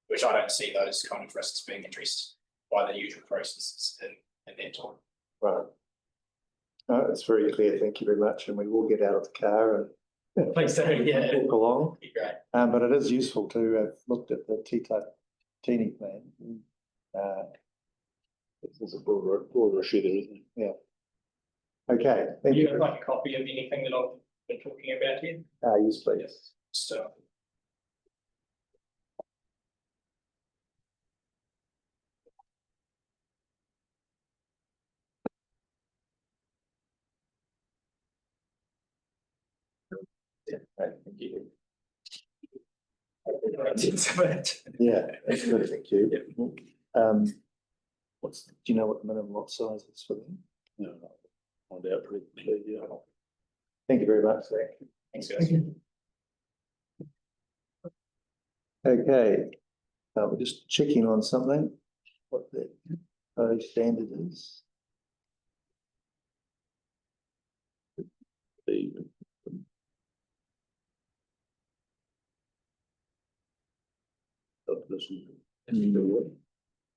[SPEAKER 2] Which I don't see those kind of risks being addressed by the usual processes in that time.
[SPEAKER 1] Right. It's very clear. Thank you very much. And we will get out of the car and
[SPEAKER 2] Please do, yeah.
[SPEAKER 1] walk along.
[SPEAKER 2] Be great.
[SPEAKER 1] But it is useful to have looked at the Teeny plan.
[SPEAKER 3] There's a broader issue there, isn't it?
[SPEAKER 1] Yeah. Okay. Thank
[SPEAKER 2] You
[SPEAKER 1] you.
[SPEAKER 2] would like a copy of anything that I've been talking about here?
[SPEAKER 1] Yes, please.
[SPEAKER 2] So.
[SPEAKER 1] Thank you.
[SPEAKER 2] Yeah.
[SPEAKER 1] Yeah, that's good. Thank you. Do you know what the minimum lot size is for them?
[SPEAKER 3] No, find out pretty clearly. Yeah.
[SPEAKER 1] Thank you very much.
[SPEAKER 2] Thanks, guys.
[SPEAKER 1] Okay, we're just checking on something, what the standard is.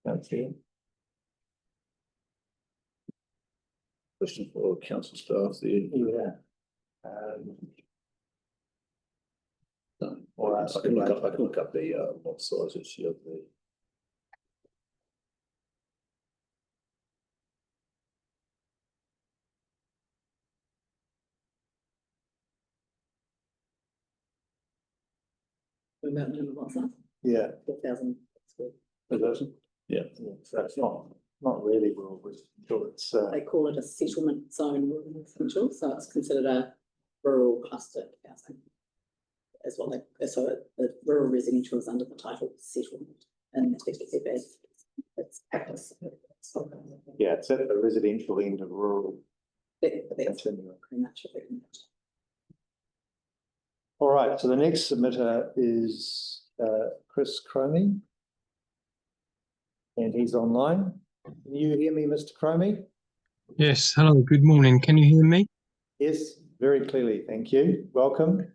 [SPEAKER 1] Can't see it.
[SPEAKER 3] Question for council staff there.
[SPEAKER 1] Yeah.
[SPEAKER 3] No, I can look up the lot size actually of the.
[SPEAKER 7] About minimum lot size,
[SPEAKER 1] Yeah.
[SPEAKER 7] 4,000 square.
[SPEAKER 3] Yeah.
[SPEAKER 1] So it's not really rural residential. It's
[SPEAKER 7] They call it a settlement zone rural residential, so it's considered a rural cluster housing. As well, so the rural residential is under the title settlement, and it's practice.
[SPEAKER 1] yeah, it's at the residential end of rural.
[SPEAKER 7] That's
[SPEAKER 1] Continuing.
[SPEAKER 7] pretty much it.
[SPEAKER 1] All right, so the next submitter is Chris Cromie, and he's online. Can you hear me, Mr. Cromie?
[SPEAKER 8] Yes, hello, good morning. Can you hear me?
[SPEAKER 1] Yes, very clearly, thank you. Welcome.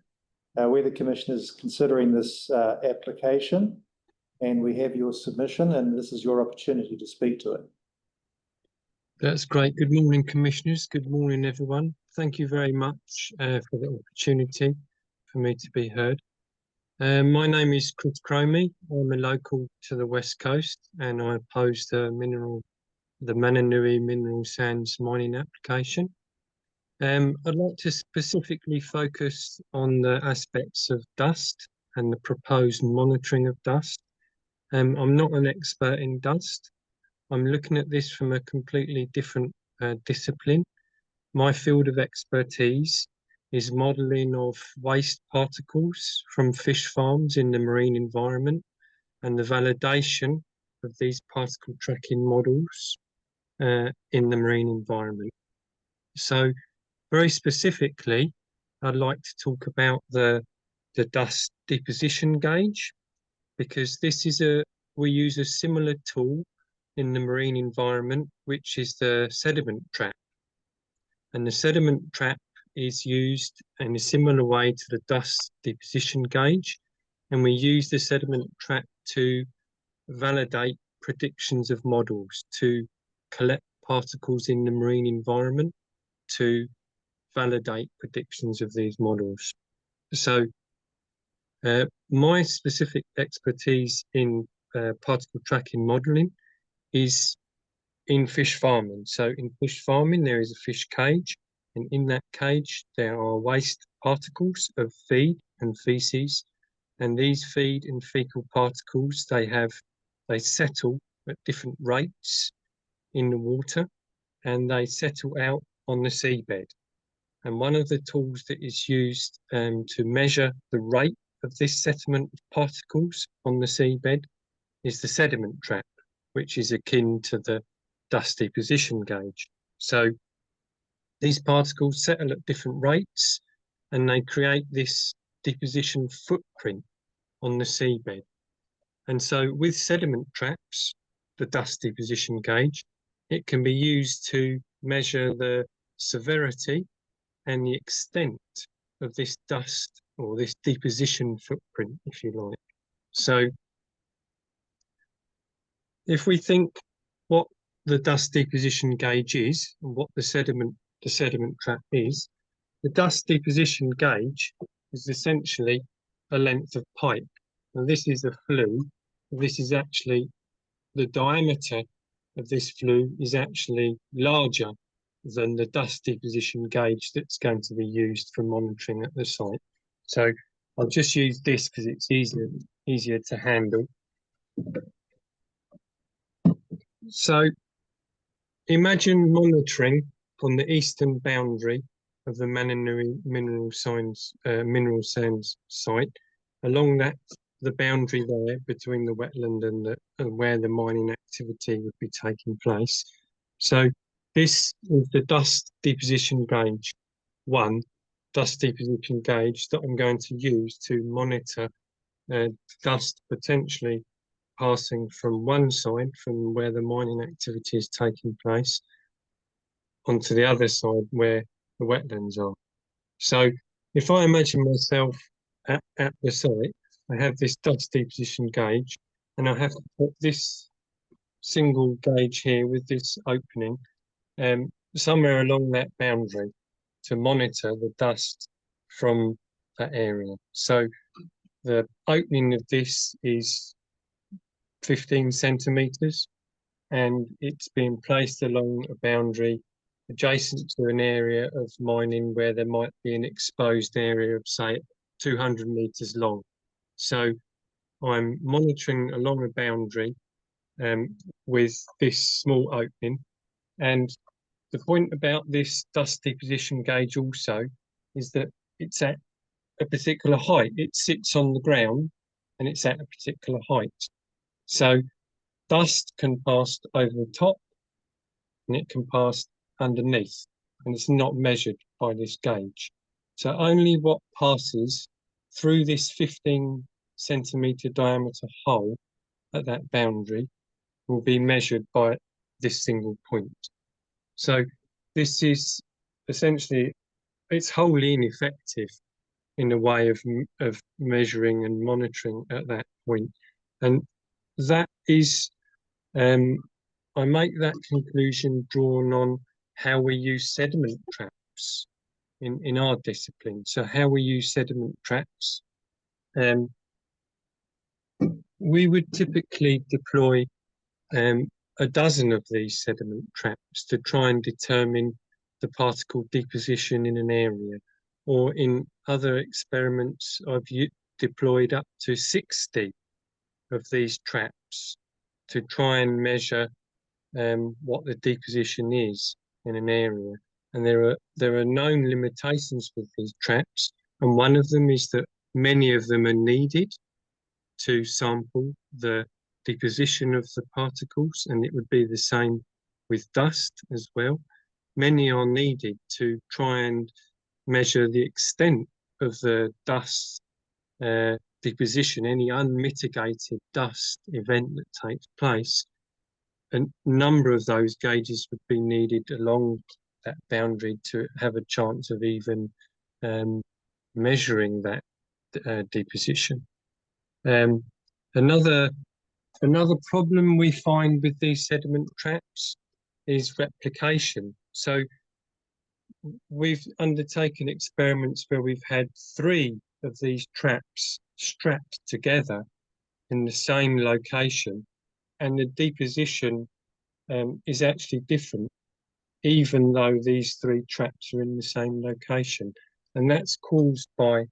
[SPEAKER 1] We're the commissioners considering this application, and we have your submission, and this is your opportunity to speak to it.
[SPEAKER 8] That's great. Good morning, commissioners. Good morning, everyone. Thank you very much for the opportunity for me to be heard. My name is Chris Cromie. I'm a local to the West Coast, and I oppose the Mananui Mineral Sands mining application. I'd like to specifically focus on the aspects of dust and the proposed monitoring of dust. I'm not an expert in dust. I'm looking at this from a completely different discipline. My field of expertise is modelling of waste particles from fish farms in the marine environment and the validation of these particle tracking models in the marine environment. So very specifically, I'd like to talk about the dust deposition gauge, because this is a we use a similar tool in the marine environment, which is the sediment trap. And the sediment trap is used in a similar way to the dust deposition gauge. And we use the sediment trap to validate predictions of models, to collect particles in the marine environment, to validate predictions of these models. So my specific expertise in particle tracking modelling is in fish farming. So in fish farming, there is a fish cage, and in that cage, there are waste particles of feed and feces. And these feed and fecal particles, they settle at different rates in the water, and they settle out on the seabed. And one of the tools that is used to measure the rate of this settlement of particles on the seabed is the sediment trap, which is akin to the dust deposition gauge. So these particles settle at different rates, and they create this deposition footprint on the seabed. And so with sediment traps, the dust deposition gauge, it can be used to measure the severity and the extent of this dust or this deposition footprint, if you like. So if we think what the dust deposition gauge is and what the sediment trap is, the dust deposition gauge is essentially a length of pipe. And this is a flue. This is actually, the diameter of this flue is actually larger than the dust deposition gauge that's going to be used for monitoring at the site. So I'll just use this because it's easier to handle. So imagine monitoring on the eastern boundary of the Mananui Mineral Sands site. Along the boundary there between the wetland and where the mining activity would be taking place. So this is the dust deposition gauge 1, dust deposition gauge that I'm going to use to monitor dust potentially passing from one side, from where the mining activity is taking place, onto the other side where the wetlands are. So if I imagine myself at the site, I have this dust deposition gauge, and I have to put this single gauge here with this opening somewhere along that boundary to monitor the dust from that area. So the opening of this is 15 centimetres, and it's being placed along a boundary adjacent to an area of mining where there might be an exposed area of, say, 200 metres long. So I'm monitoring along a boundary with this small opening. And the point about this dust deposition gauge also is that it's at a particular height. It sits on the ground and it's at a particular height. So dust can pass over the top and it can pass underneath, and it's not measured by this gauge. So only what passes through this 15 centimetre diameter hole at that boundary will be measured by this single point. So this is essentially, it's wholly ineffective in a way of measuring and monitoring at that point. And that is, I make that conclusion drawn on how we use sediment traps in our discipline. So how we use sediment traps, we would typically deploy a dozen of these sediment traps to try and determine the particle deposition in an area. Or in other experiments, I've deployed up to 60 of these traps to try and measure what the deposition is in an area. And there are known limitations with these traps, and one of them is that many of them are needed to sample the deposition of the particles, and it would be the same with dust as well. Many are needed to try and measure the extent of the dust deposition, any unmitigated dust event that takes place, a number of those gauges would be needed along that boundary to have a chance of even measuring that deposition. Another problem we find with these sediment traps is replication. So we've undertaken experiments where we've had 3 of these traps strapped together in the same location, and the deposition is actually different, even though these 3 traps are in the same location. And that's caused by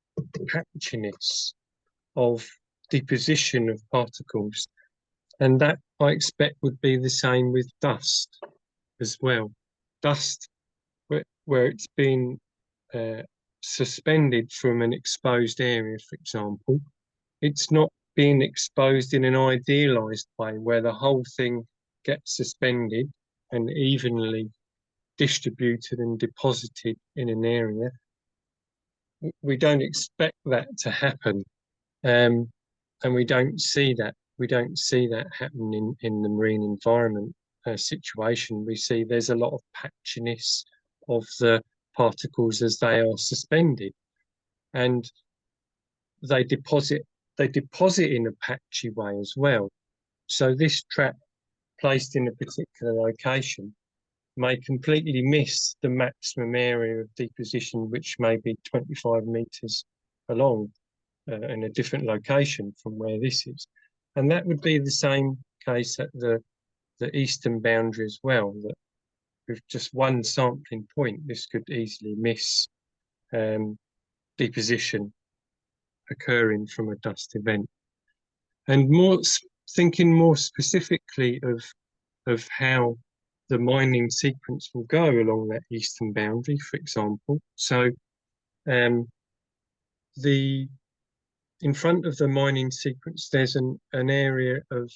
[SPEAKER 8] patchiness of deposition of particles. And that, I expect, would be the same with dust as well. Dust, where it's been suspended from an exposed area, for example, it's not being exposed in an idealized way where the whole thing gets suspended and evenly distributed and deposited in an area. We don't expect that to happen, and we don't see that. We don't see that happen in the marine environment situation. We see there's a lot of patchiness of the particles as they are suspended, and they deposit in a patchy way as well. So this trap placed in a particular location may completely miss the maximum area of deposition, which may be 25 meters along in a different location from where this is. And that would be the same case at the eastern boundary as well, that with just one sampling point, this could easily miss deposition occurring from a dust event. And thinking more specifically of how the mining sequence will go along that eastern boundary, for example. So in front of the mining sequence, there's an area of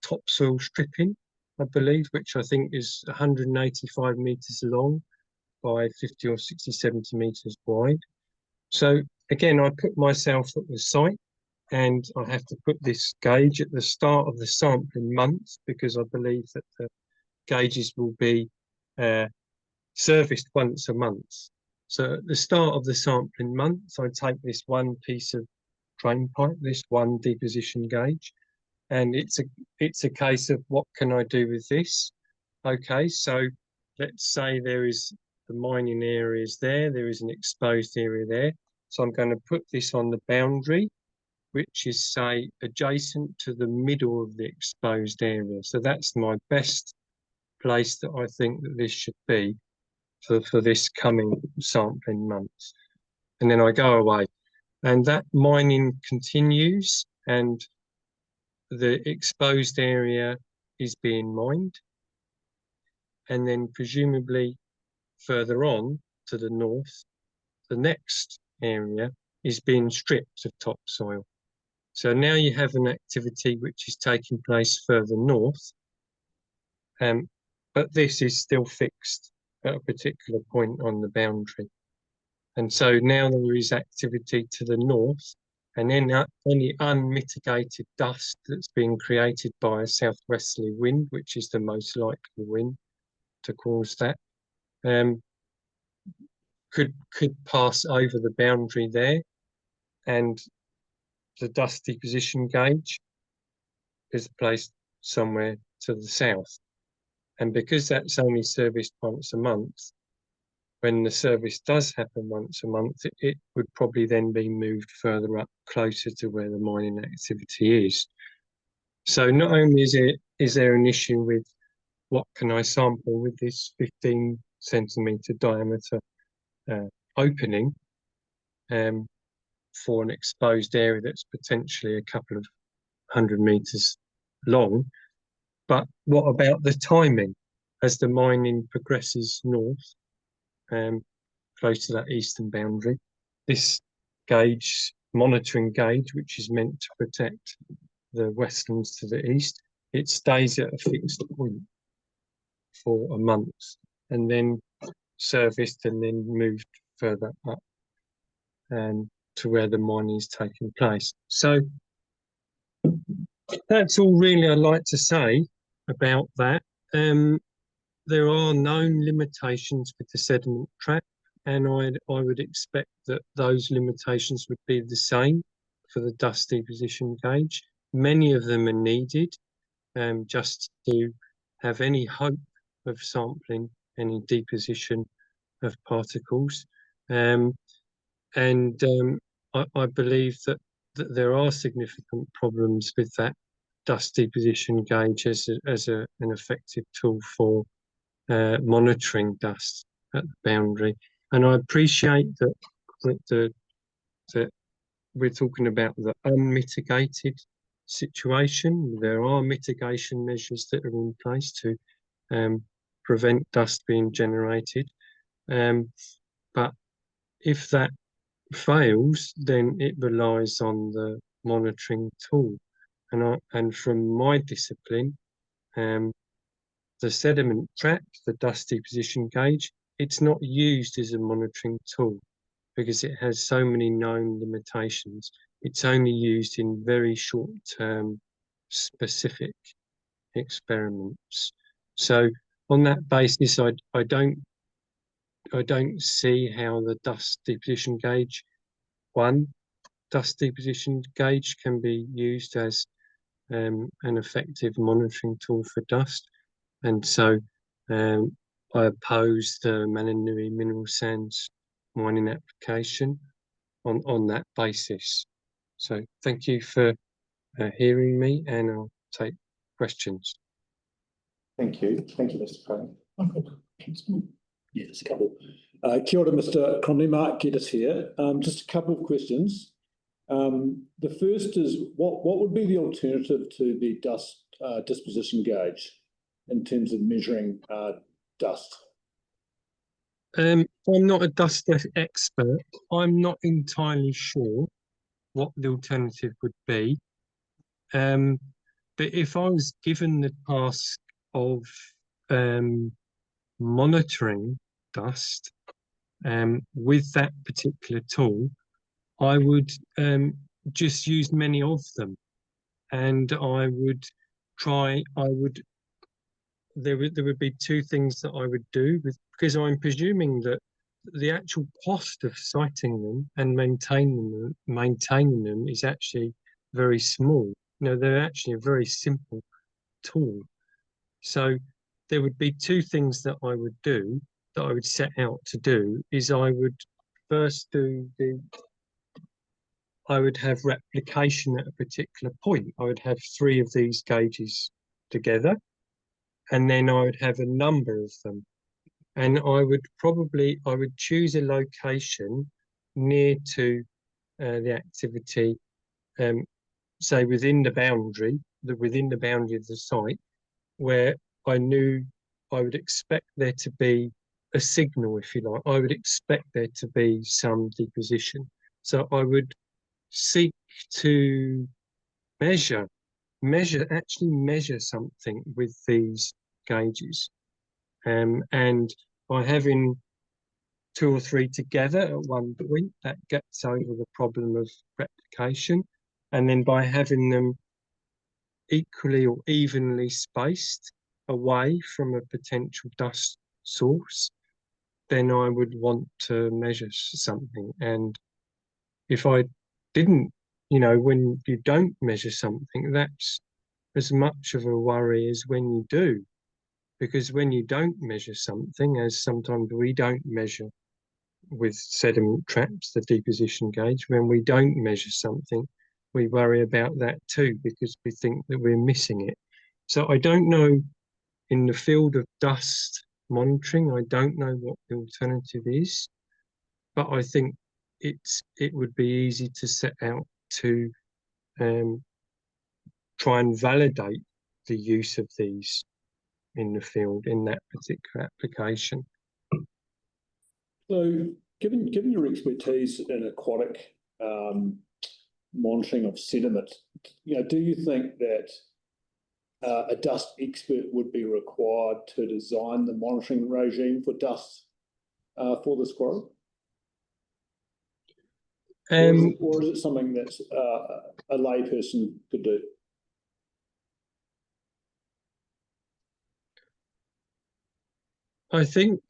[SPEAKER 8] topsoil stripping, I believe, which I think is 185 meters long by 50 or 60, 70 meters wide. So again, I put myself at the site, and I have to put this gauge at the start of the sampling month, because I believe that the gauges will be serviced once a month. So at the start of the sampling month, I take this one piece of drain pipe, this one deposition gauge, and it's a case of what can I do with this? Okay, so let's say there is the mining areas there is an exposed area there. So I'm going to put this on the boundary, which is, say, adjacent to the middle of the exposed area. So that's my best place that I think that this should be for this coming sampling month. And then I go away, and that mining continues, and the exposed area is being mined. And then presumably further on to the north, the next area is being stripped of topsoil. So now you have an activity which is taking place further north, but this is still fixed at a particular point on the boundary. And so now there is activity to the north, and then any unmitigated dust that's being created by a southwesterly wind, which is the most likely wind to cause that, could pass over the boundary there, and the dust deposition gauge is placed somewhere to the south. And because that's only serviced once a month, when the service does happen once a month, it would probably then be moved further up, closer to where the mining activity is. So not only is there an issue with what can I sample with this 15 centimetre diameter opening for an exposed area that's potentially a couple of 100 meters long, but what about the timing as the mining progresses north, close to that eastern boundary? This gauge, monitoring gauge, which is meant to protect the wetlands to the east, it stays at a fixed point for a month and then serviced and then moved further up. to where the mining is taking place. So that's all really I'd like to say about that. There are known limitations with the sediment trap, and I would expect that those limitations would be the same for the dust deposition gauge. Many of them are needed just to have any hope of sampling any deposition of particles. I believe that there are significant problems with that dust deposition gauge as an effective tool for monitoring dust at the boundary. And I appreciate that we're talking about the unmitigated situation. There are mitigation measures that are in place to prevent dust being generated. But if that fails, then it relies on the monitoring tool. And from my discipline, the sediment trap, the dust deposition gauge, it's not used as a monitoring tool because it has so many known limitations. It's only used in very short-term specific experiments. So on that basis, I don't see how the dust deposition gauge, dust deposition gauge can be used as an effective monitoring tool for dust. And so I oppose the Mananui Mineral Sands mining application on that basis. So thank you for hearing me, and I'll take questions.
[SPEAKER 1] Thank you, Mr. Crane.
[SPEAKER 3] Yeah, there's a couple. Kia ora, Mr. Cromley. Mark Geddes here. Just a couple of questions. The first is, what would be the alternative to the dust disposition gauge in terms of measuring dust?
[SPEAKER 8] I'm not a dust expert. I'm not entirely sure what the alternative would be. But if I was given the task of monitoring dust with that particular tool, I would just use many of them, and there would be two things that I would do because I'm presuming that the actual cost of siting them and maintaining them is actually very small. They're actually a very simple tool. So there would be two things that I would do, that I would set out to do, is I would first I would have replication at a particular point. I would have 3 of these gauges together, and then I would have a number of them. And I would choose a location near to the activity, say within the boundary of the site, where I knew I would expect there to be a signal, if you like. I would expect there to be some deposition. So I would seek to measure something with these gauges. And by having 2 or 3 together at one point, that gets over the problem of replication. And then by having them equally or evenly spaced away from a potential dust source, then I would want to measure something. And if I didn't, when you don't measure something, that's as much of a worry as when you do. Because when you don't measure something, as sometimes we don't measure with sediment traps, the deposition gauge, when we don't measure something, we worry about that too, because we think that we're missing it. So I don't know, in the field of dust monitoring, I don't know what the alternative is, but I think it would be easy to set out to try and validate the use of these in the field in that particular application.
[SPEAKER 3] So, given your expertise in aquatic monitoring of sediment, do you think that a dust expert would be required to design the monitoring regime for dust for this quarry? Or is it something that a layperson could do?
[SPEAKER 8] I think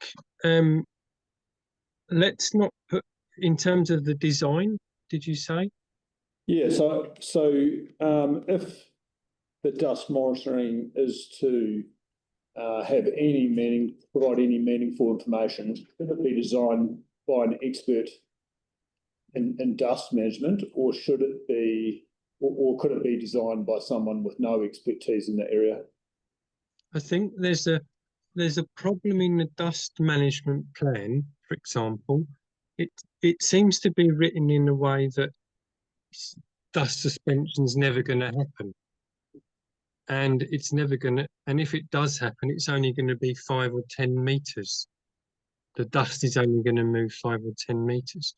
[SPEAKER 8] let's not put in terms of the design. Did you say?
[SPEAKER 3] Yeah. So if the dust monitoring is to have any meaning, provide any meaningful information, should it be designed by an expert in dust management, or should it be, or could it be designed by someone with no expertise in the area?
[SPEAKER 8] I think there's a problem in the dust management plan, for example. It seems to be written in a way that dust suspension's never going to happen. And it's never going to, and if it does happen, it's only going to be 5 or 10 meters. The dust is only going to move 5 or 10 meters.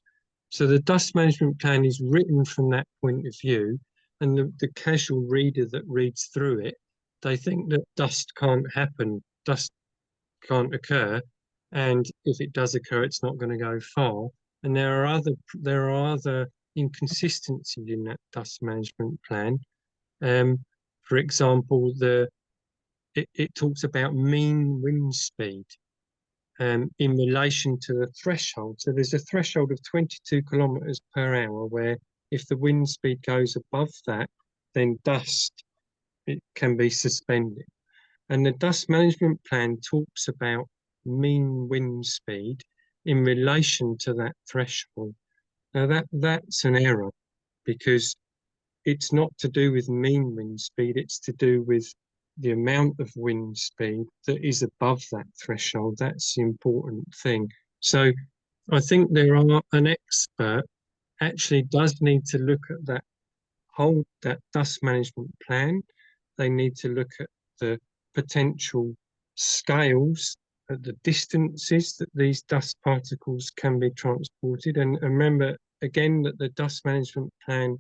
[SPEAKER 8] So the dust management plan is written from that point of view, and the casual reader that reads through it, they think that dust can't happen, dust can't occur, and if it does occur, it's not going to go far. And there are other inconsistencies in that dust management plan. For example, it talks about mean wind speed in relation to the threshold. So there's a threshold of 22 kilometers per hour where if the wind speed goes above that, then it can be suspended. And the dust management plan talks about mean wind speed in relation to that threshold. Now that's an error, because it's not to do with mean wind speed, it's to do with the amount of wind speed that is above that threshold. That's the important thing. So I think an expert actually does need to look at that dust management plan. They need to look at the potential scales, at the distances that these dust particles can be transported. And remember again that the dust management plan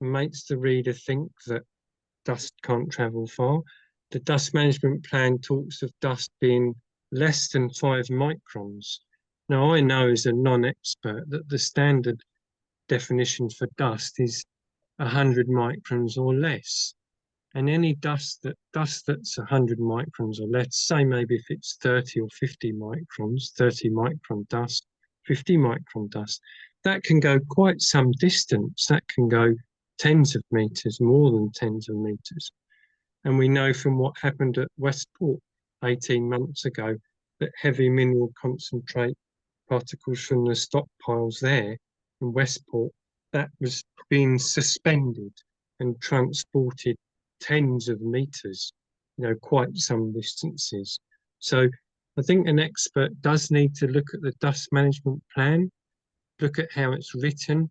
[SPEAKER 8] makes the reader think that dust can't travel far. The dust management plan talks of dust being less than 5 microns. Now, I know as a non-expert that the standard definition for dust is 100 microns or less. And any dust that's 100 microns or less, say maybe if it's 30 or 50 microns, 30 micron dust, 50 micron dust, that can go quite some distance. That can go tens of meters, more than tens of meters. And we know from what happened at Westport 18 months ago that heavy mineral concentrate particles from the stockpiles there in Westport, that was being suspended and transported tens of meters, quite some distances. So I think an expert does need to look at the dust management plan, look at how it's written,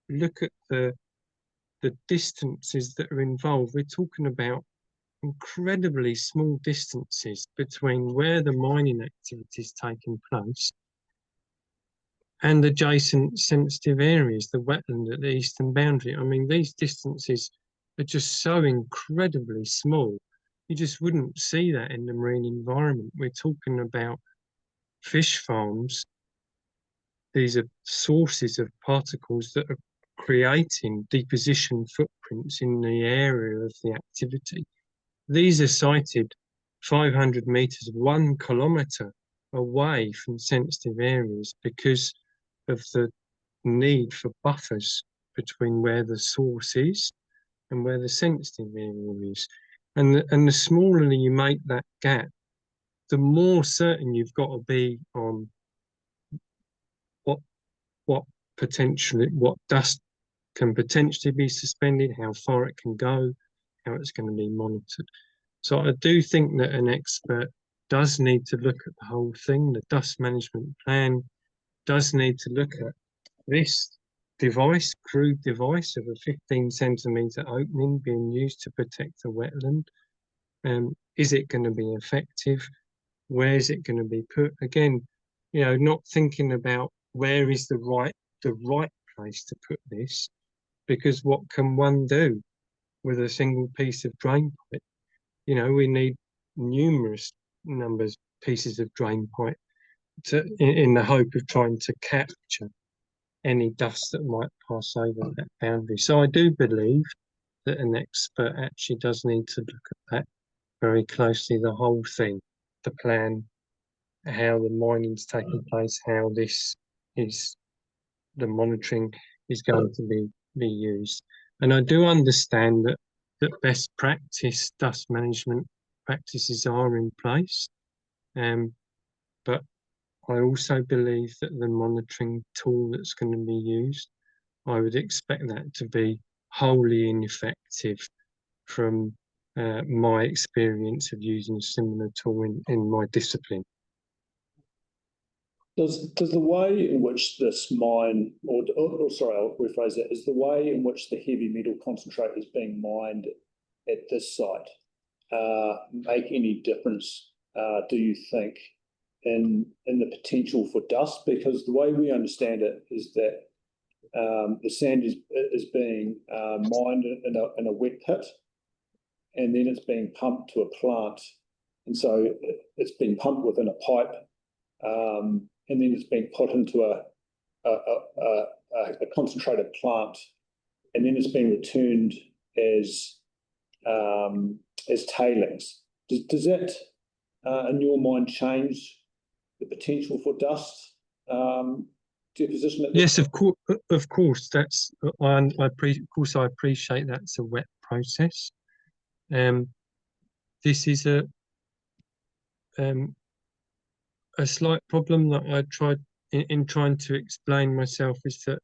[SPEAKER 8] look at the distances that are involved. We're talking about incredibly small distances between where the mining activity is taking place and adjacent sensitive areas, the wetland at the eastern boundary. I mean, these distances are just so incredibly small. You just wouldn't see that in the marine environment. We're talking about fish farms. These are sources of particles that are creating deposition footprints in the area of the activity. These are sited 500 meters, 1 kilometer away from sensitive areas because of the need for buffers between where the source is and where the sensitive area is. And the smaller you make that gap, the more certain you've got to be on what dust can potentially be suspended, how far it can go, how it's going to be monitored. So I do think that an expert does need to look at the whole thing. The dust management plan does need to look at this crude device of a 15 centimetre opening being used to protect the wetland. Is it going to be effective? Where is it going to be put? Again, not thinking about where is the right place to put this, because what can one do with a single piece of drain pipe? We need numerous pieces of drain pipe in the hope of trying to capture any dust that might pass over that boundary. So I do believe that an expert actually does need to look at that very closely, the whole thing, the plan, how the mining's taking place, how this is, the monitoring is going to be used. And I do understand that best practice dust management practices are in place. But I also believe that the monitoring tool that's going to be used, I would expect that to be wholly ineffective from my experience of using a similar tool in my discipline.
[SPEAKER 3] Does the way in which this mine, or sorry, I'll rephrase that, is the way in which the heavy metal concentrate is being mined at this site make any difference, do you think, in the potential for dust? Because the way we understand it is that the sand is being mined in a wet pit, and then it's being pumped to a plant, and so it's being pumped within a pipe, and then it's being put into a concentrated plant, and then it's being returned as tailings. Does that, in your mind, change the potential for dust deposition?
[SPEAKER 8] Yes, of course. That's I appreciate that's a wet process. This is a slight problem that I tried in trying to explain myself is that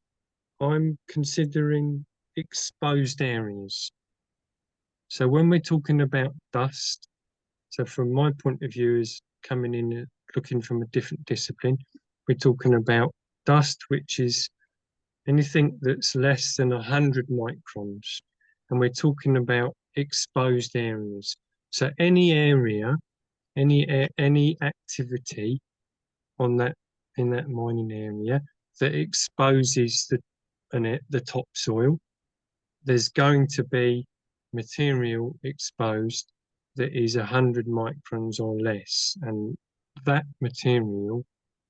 [SPEAKER 8] I'm considering exposed areas. So when we're talking about dust, so from my point of view is coming in looking from a different discipline, we're talking about dust which is anything that's less than 100 microns, and we're talking about exposed areas. So any area, any activity on that in that mining area that exposes the topsoil, there's going to be material exposed that is 100 microns or less, and that material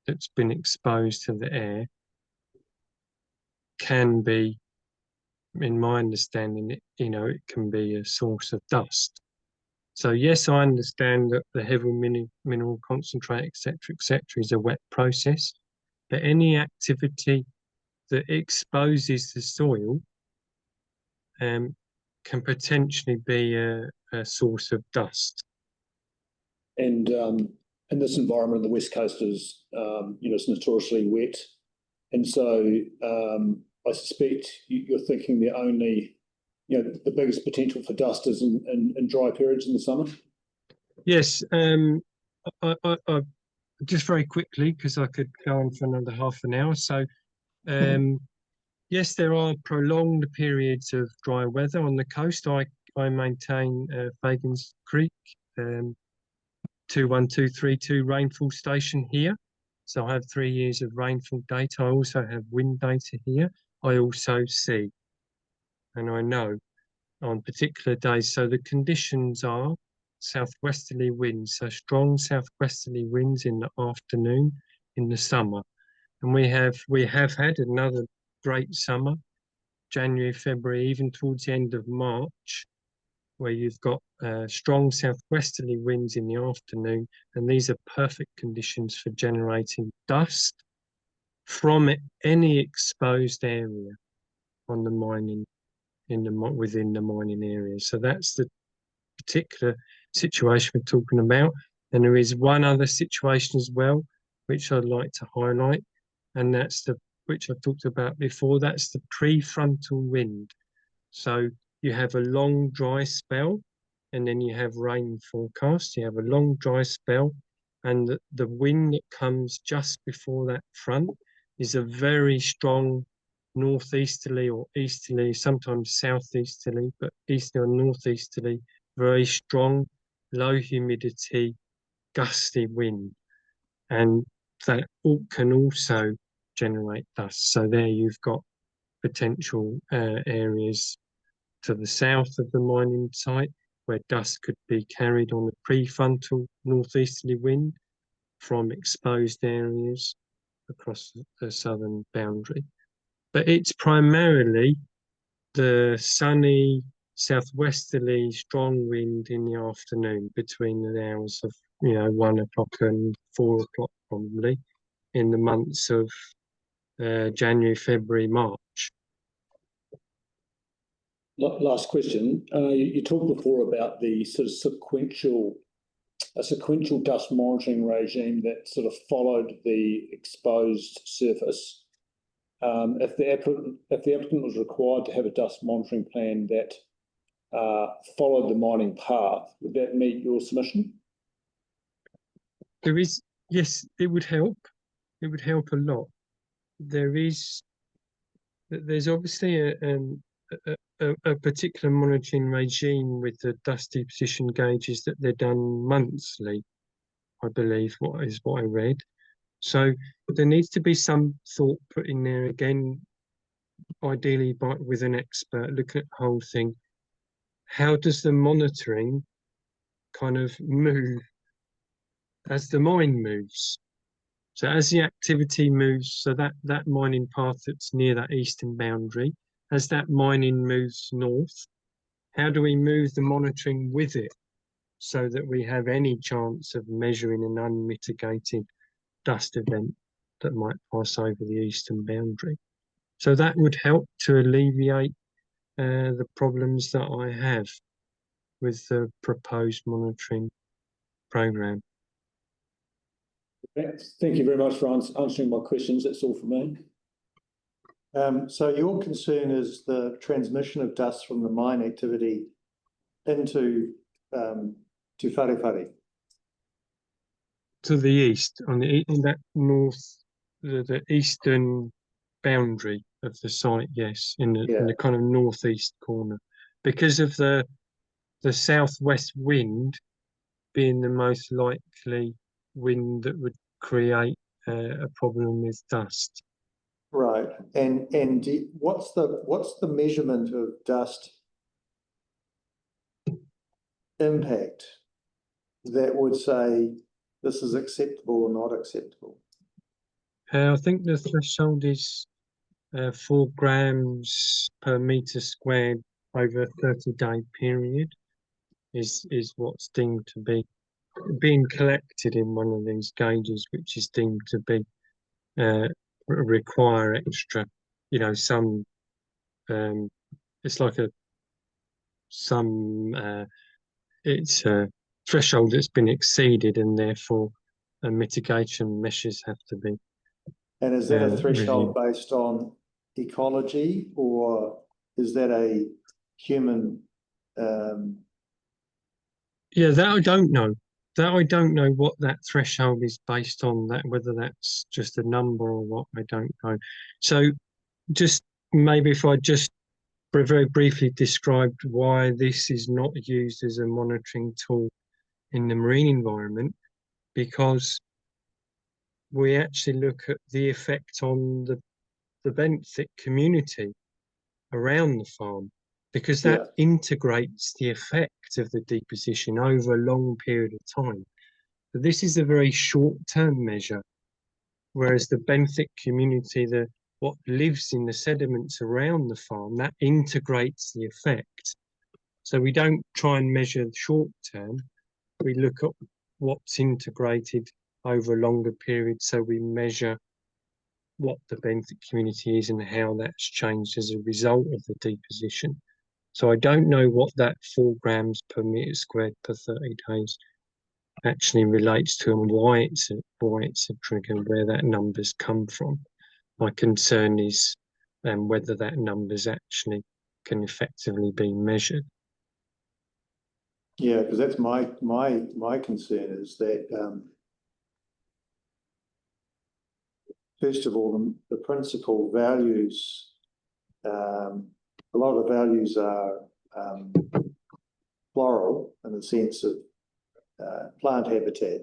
[SPEAKER 8] that's been exposed to the air can be, in my understanding, it can be a source of dust. So yes, I understand that the heavy mineral concentrate, etc., is a wet process, but any activity that exposes the soil can potentially be a source of dust.
[SPEAKER 3] And in this environment, the West Coast is, it's notoriously wet, and so I suspect you're thinking the only, the biggest potential for dust is in dry periods in the summer.
[SPEAKER 8] Yes, I just very quickly, because I could go on for another half an hour. So, yes, there are prolonged periods of dry weather on the coast. I maintain Fagan's Creek 21232 rainfall station here. So I have 3 years of rainfall data. I also have wind data here. I also see, and I know on particular days. So the conditions are southwesterly winds, so strong southwesterly winds in the afternoon in the summer. And we have had another great summer, January, February, even towards the end of March, where you've got strong southwesterly winds in the afternoon, and these are perfect conditions for generating dust from any exposed area on the mining within the mining area. So that's the particular situation we're talking about. And there is one other situation as well, which I'd like to highlight, and that's which I talked about before, that's the prefrontal wind. So you have a long dry spell, and then you have rain forecast. You have a long dry spell, and the wind that comes just before that front is a very strong northeasterly or easterly, sometimes southeasterly, but easterly or northeasterly, very strong, low humidity, gusty wind. And that can also generate dust. So there you've got potential areas to the south of the mining site where dust could be carried on a prefrontal northeasterly wind from exposed areas across the southern boundary. but it's primarily the sunny southwesterly strong wind in the afternoon between the hours of 1 o'clock and 4 o'clock, probably in the months of January, February, March.
[SPEAKER 3] Last question. You talked before about the sort of sequential dust monitoring regime that sort of followed the exposed surface. If the applicant was required to have a dust monitoring plan that followed the mining path, would that meet your submission?
[SPEAKER 8] Yes, it would help. It would help a lot. There's obviously a particular monitoring regime with the dust deposition gauges that they're done monthly, I believe, what I read. So there needs to be some thought put in there again, ideally with an expert looking at the whole thing. How does the monitoring kind of move as the mine moves? So as the activity moves, so that mining path that's near that eastern boundary, as that mining moves north, how do we move the monitoring with it so that we have any chance of measuring an unmitigated dust event that might pass over the eastern boundary? So that would help to alleviate the problems that I have with the proposed monitoring programme.
[SPEAKER 3] Thank you very much for answering my questions. That's all from me.
[SPEAKER 1] So your concern is the transmission of dust from the mine activity into to Wharewhare?
[SPEAKER 8] To the east, in that north, the eastern boundary of the site, yes, in the kind of northeast corner, because of the southwest wind being the most likely wind that would create a problem with dust.
[SPEAKER 1] Right, and what's the measurement of dust impact that would say this is acceptable or not acceptable?
[SPEAKER 8] I think the threshold is 4 grams per metre squared over a 30-day period is what's deemed to be being collected in one of these gauges, which is deemed to be require extra, some it's like it's a threshold that's been exceeded, and therefore mitigation measures have to be.
[SPEAKER 1] And is that a threshold
[SPEAKER 8] reviewed.
[SPEAKER 1] based on ecology, or is that a human?
[SPEAKER 8] Yeah, that I don't know. That I don't know what that threshold is based on. That whether that's just a number or what, I don't know. So, just maybe if I just very briefly described why this is not used as a monitoring tool in the marine environment, because we actually look at the effect on the benthic community around the farm, because that integrates the effect of the deposition over a long period of time. But this is a very short-term measure, whereas the benthic community, what lives in the sediments around the farm, that integrates the effect. So we don't try and measure short-term, we look at what's integrated over a longer period, so we measure what the benthic community is and how that's changed as a result of the deposition. So I don't know what that 4 grams per metre squared per 30 days actually relates to, and why it's a trigger, where that number's come from. My concern is whether that number's actually can effectively be measured.
[SPEAKER 1] Yeah, because that's my concern is that first of all, the principal values, a lot of the values are floral in the sense of plant habitat,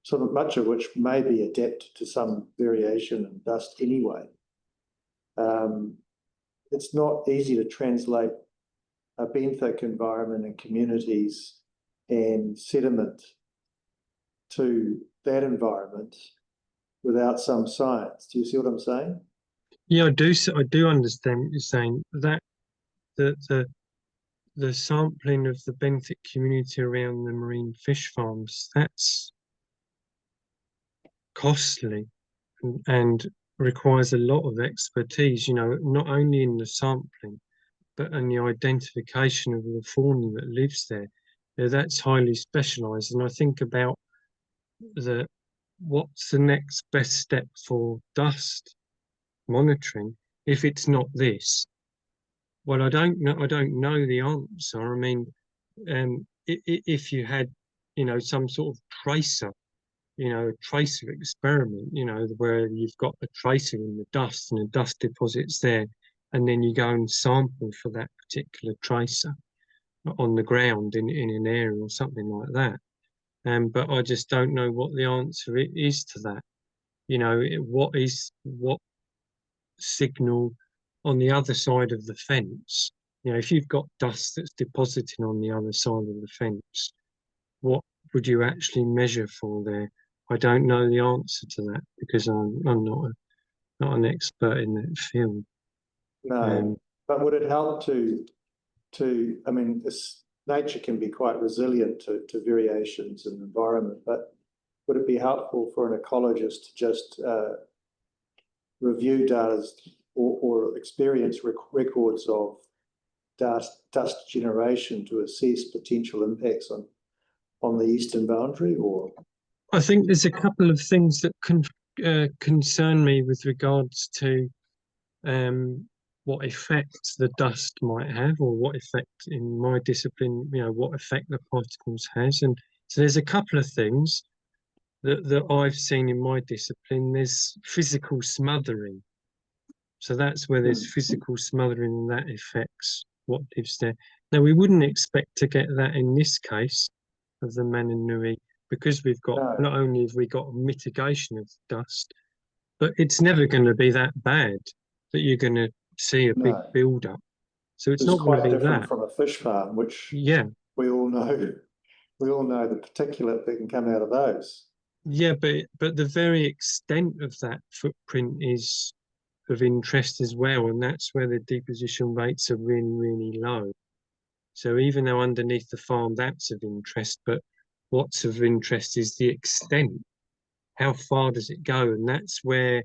[SPEAKER 1] sort of much of which may be adapted to some variation in dust anyway. It's not easy to translate a benthic environment and communities and sediment to that environment without some science. Do you see what I'm saying?
[SPEAKER 8] Yeah, I do. I do understand what you're saying. That the sampling of the benthic community around the marine fish farms, that's costly and requires a lot of expertise. You know, not only in the sampling, but in the identification of the fauna that lives there. That's highly specialised. And I think about what's the next best step for dust monitoring if it's not this? Well, I don't know. I don't know the answer. I mean, if you had, you know, some sort of tracer, you know, a tracer experiment, you know, where you've got a tracer in the dust and a dust deposit's there, and then you go and sample for that particular tracer on the ground in an area or something like that. But I just don't know what the answer is to that. You know, what signal on the other side of the fence? You know, if you've got dust that's depositing on the other side of the fence, what would you actually measure for there? I don't know the answer to that because I'm not an expert in that field.
[SPEAKER 1] No, but would it help I mean, nature can be quite resilient to variations in the environment, but would it be helpful for an ecologist to just review data or experience records of dust generation to assess potential impacts on the eastern boundary? Or
[SPEAKER 8] I think there's a couple of things that concern me with regards to what effect the dust might have, or what effect in my discipline, you know, what effect the particles has. And so there's a couple of things that I've seen in my discipline. There's physical smothering. So that's where there's physical smothering and that affects what lives there. Now, we wouldn't expect to get that in this case of the Mananui, because we've got, not only have we got a mitigation of dust, but it's never going to be that bad that you're going to see a big build-up. So it's not going to be
[SPEAKER 1] different
[SPEAKER 8] that.
[SPEAKER 1] from a fish farm, which we all know the particulate that can come out of those.
[SPEAKER 8] Yeah, but the very extent of that footprint is of interest as well, and that's where the deposition rates are really, really low. So even though underneath the farm that's of interest, but what's of interest is the extent. How far does it go? And that's where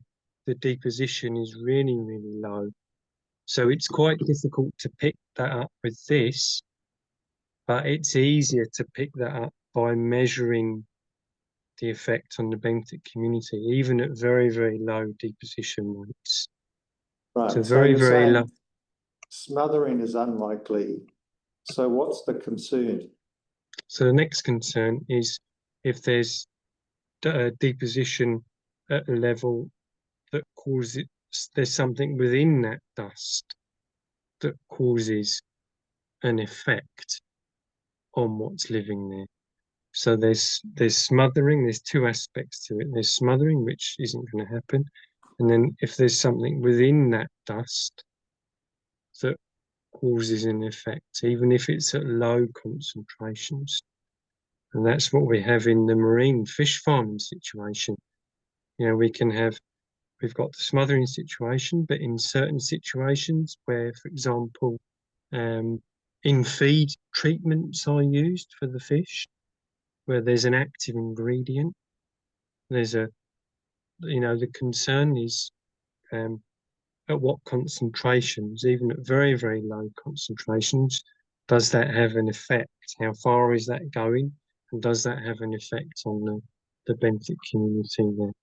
[SPEAKER 8] the deposition is really, really low. So it's quite difficult to pick that up with this, but it's easier to pick that up by measuring the effect on the benthic community, even at very, very low deposition rates.
[SPEAKER 1] Right.
[SPEAKER 8] So very, very low.
[SPEAKER 1] Smothering is unlikely. So what's the concern?
[SPEAKER 8] So the next concern is if there's deposition at a level that causes, there's something within that dust that causes an effect on what's living there. So there's smothering, there's two aspects to it. There's smothering, which isn't going to happen. And then if there's something within that dust that causes an effect, even if it's at low concentrations. And that's what we have in the marine fish farming situation. You know, we've got the smothering situation, but in certain situations where, for example, in feed treatments are used for the fish, where there's an active ingredient, the concern is at what concentrations, even at very, very low concentrations, does that have an effect? How far is that going? And does that have an effect on the benthic community there?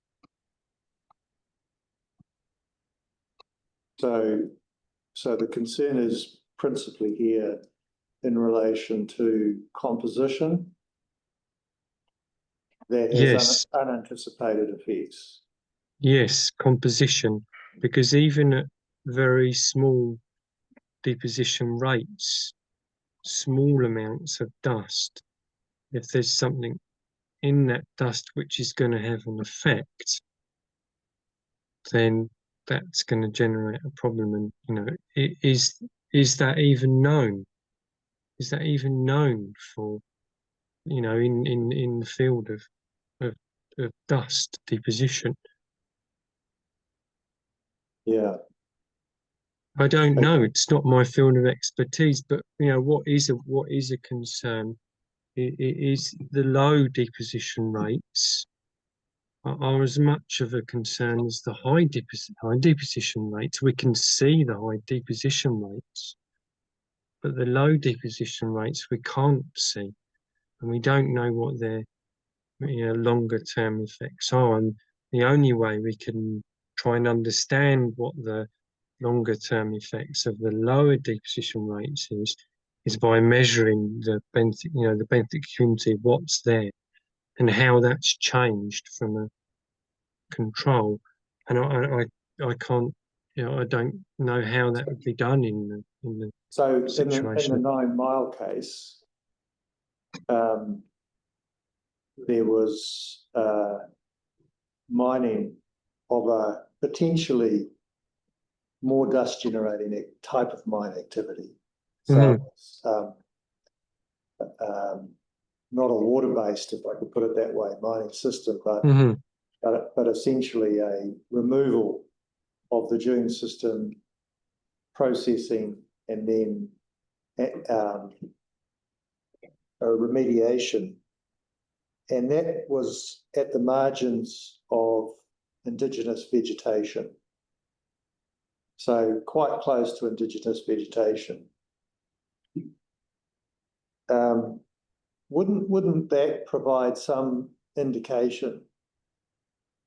[SPEAKER 1] So the concern is principally here in relation to composition that has unanticipated effects.
[SPEAKER 8] Yes, composition, because even at very small deposition rates, small amounts of dust, if there's something in that dust which is going to have an effect, then that's going to generate a problem. And, you know, is that even known? Is that even known for, you know, in the field of dust deposition?
[SPEAKER 1] Yeah,
[SPEAKER 8] I don't know. It's not my field of expertise, but what is a concern is the low deposition rates are as much of a concern as the high deposition rates. We can see the high deposition rates, but the low deposition rates we can't see, and we don't know what their longer term effects are. And the only way we can try and understand what the longer term effects of the lower deposition rates is by measuring the benthic community, what's there and how that's changed from a control. And I can't, I don't know how that would be done in the
[SPEAKER 1] so in the
[SPEAKER 8] situation.
[SPEAKER 1] 9 Mile case, there was mining of a potentially more dust generating type of mine activity. So it's, not a water-based, if I could put it that way, mining system, but essentially a removal of the dune system, processing, and then a remediation. And that was at the margins of indigenous vegetation. So quite close to indigenous vegetation. Wouldn't that provide some indication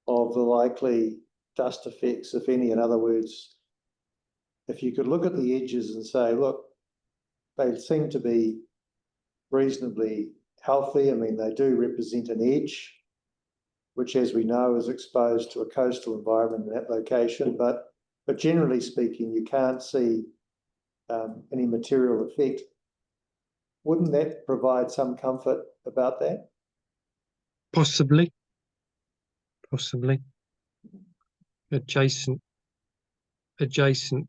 [SPEAKER 1] of the likely dust effects, if any? In other words, if you could look at the edges and say, look, they seem to be reasonably healthy. I mean, they do represent an edge, which, as we know, is exposed to a coastal environment in that location. But generally speaking, you can't see any material effect. Wouldn't that provide some comfort about that?
[SPEAKER 8] Possibly. Adjacent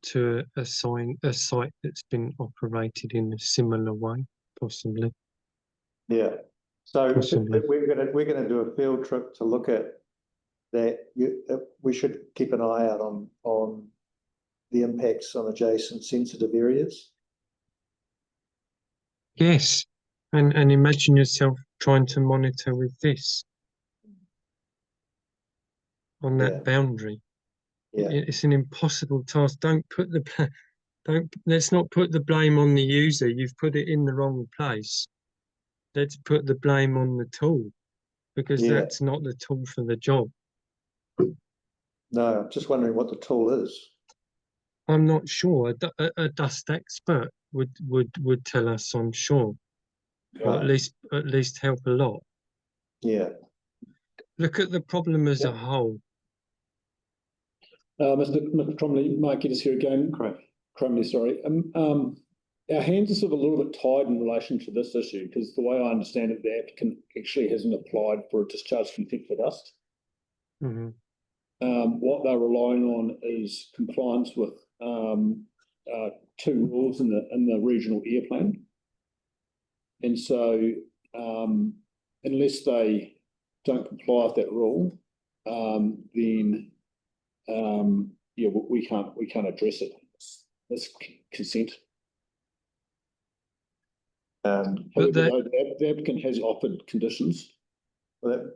[SPEAKER 8] to a site that's been operated in a similar way, possibly.
[SPEAKER 1] Yeah. So
[SPEAKER 8] Possibly.
[SPEAKER 1] we're gonna do a field trip to look at that. We should keep an eye out on the impacts on adjacent sensitive areas.
[SPEAKER 8] Yes, and imagine yourself trying to monitor with this on that boundary.
[SPEAKER 1] Yeah.
[SPEAKER 8] It's an impossible task. Let's not put the blame on the user. You've put it in the wrong place. Let's put the blame on the tool, because that's not the tool for the job.
[SPEAKER 1] No, I'm just wondering what the tool is.
[SPEAKER 8] I'm not sure. A dust expert would tell us, I'm sure, or at least help a lot.
[SPEAKER 1] Yeah.
[SPEAKER 8] Look at the problem as a whole.
[SPEAKER 3] Mr. Cromley, Mark Gidders here again. Cromley, sorry. Our hands are sort of a little bit tied in relation to this issue, because the way I understand it, the applicant actually hasn't applied for a discharge consent for dust. What they're relying on is compliance with 2 rules in the regional air plan. And so unless they don't comply with that rule, then we can't address it. That's consent. However, the applicant has offered conditions.
[SPEAKER 1] Well,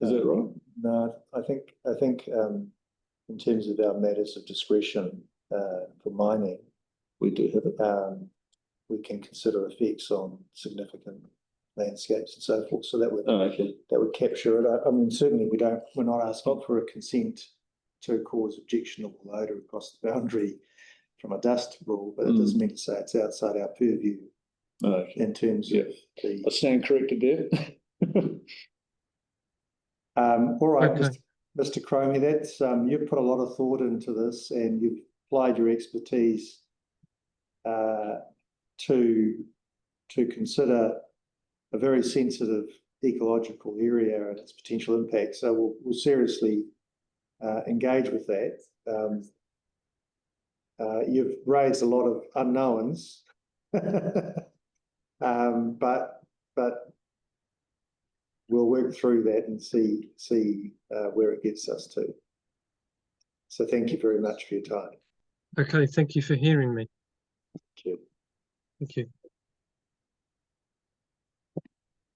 [SPEAKER 3] Is that right?
[SPEAKER 1] No, I think in terms of our matters of discretion for mining,
[SPEAKER 3] we do have it.
[SPEAKER 1] We can consider effects on significant landscapes and so forth. So that would that would capture it. I mean, certainly we're not asking for a consent to cause objectionable odour across the boundary from a dust rule, but it doesn't mean to say it's outside our purview in terms of the.
[SPEAKER 3] I stand corrected there.
[SPEAKER 1] All right, Mr. Cromie, that's you've put a lot of thought into this, and you've applied your expertise to consider a very sensitive ecological area and its potential impact. So we'll seriously engage with that. You've raised a lot of unknowns, but we'll work through that and see where it gets us to. So thank you very much for your time.
[SPEAKER 8] Okay, thank you for hearing me.
[SPEAKER 1] Thank you.
[SPEAKER 8] Thank you.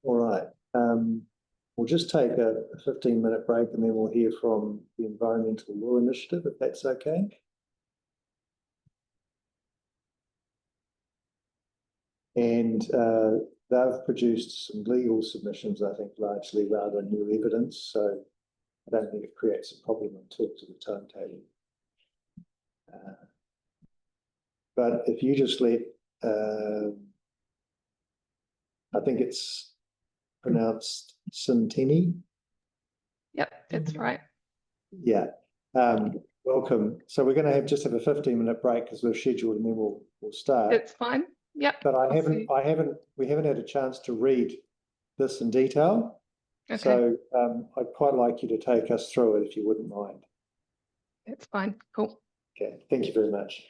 [SPEAKER 1] All right. We'll just take a 15-minute break and then we'll hear from the Environmental Law Initiative, if that's okay. And they've produced some legal submissions, I think, largely rather than new evidence. So I don't think it creates a problem in terms of the timetable. But if you just let, I think it's pronounced Santini.
[SPEAKER 9] Yep, that's right.
[SPEAKER 1] Yeah. Welcome. So we're going to just have a 15-minute break because we're scheduled, and then we'll start.
[SPEAKER 9] That's fine. Yep.
[SPEAKER 1] But we haven't had a chance to read this in detail.
[SPEAKER 9] Okay.
[SPEAKER 1] So I'd quite like you to take us through it if you wouldn't mind.
[SPEAKER 9] That's fine. Cool.
[SPEAKER 1] Okay. Thank you very much.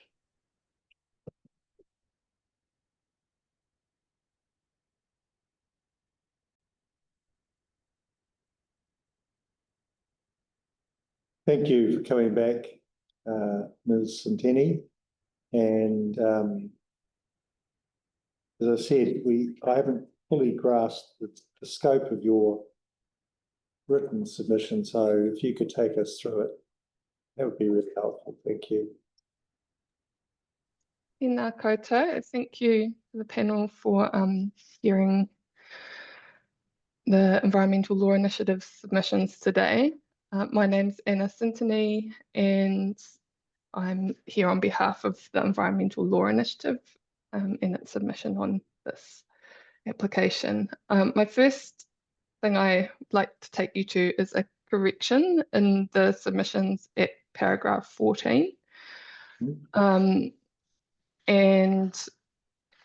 [SPEAKER 1] Thank you for coming back, Ms. Santini. And as I said, I haven't fully grasped the scope of your written submission. So if you could take us through it, that would be really helpful. Thank you.
[SPEAKER 9] Tēnā koutou. Thank you to the panel for hearing the Environmental Law Initiative submissions today. My name's Anna Sintony, and I'm here on behalf of the Environmental Law Initiative in its submission on this application. My first thing I'd like to take you to is a correction in the submissions at paragraph 14. And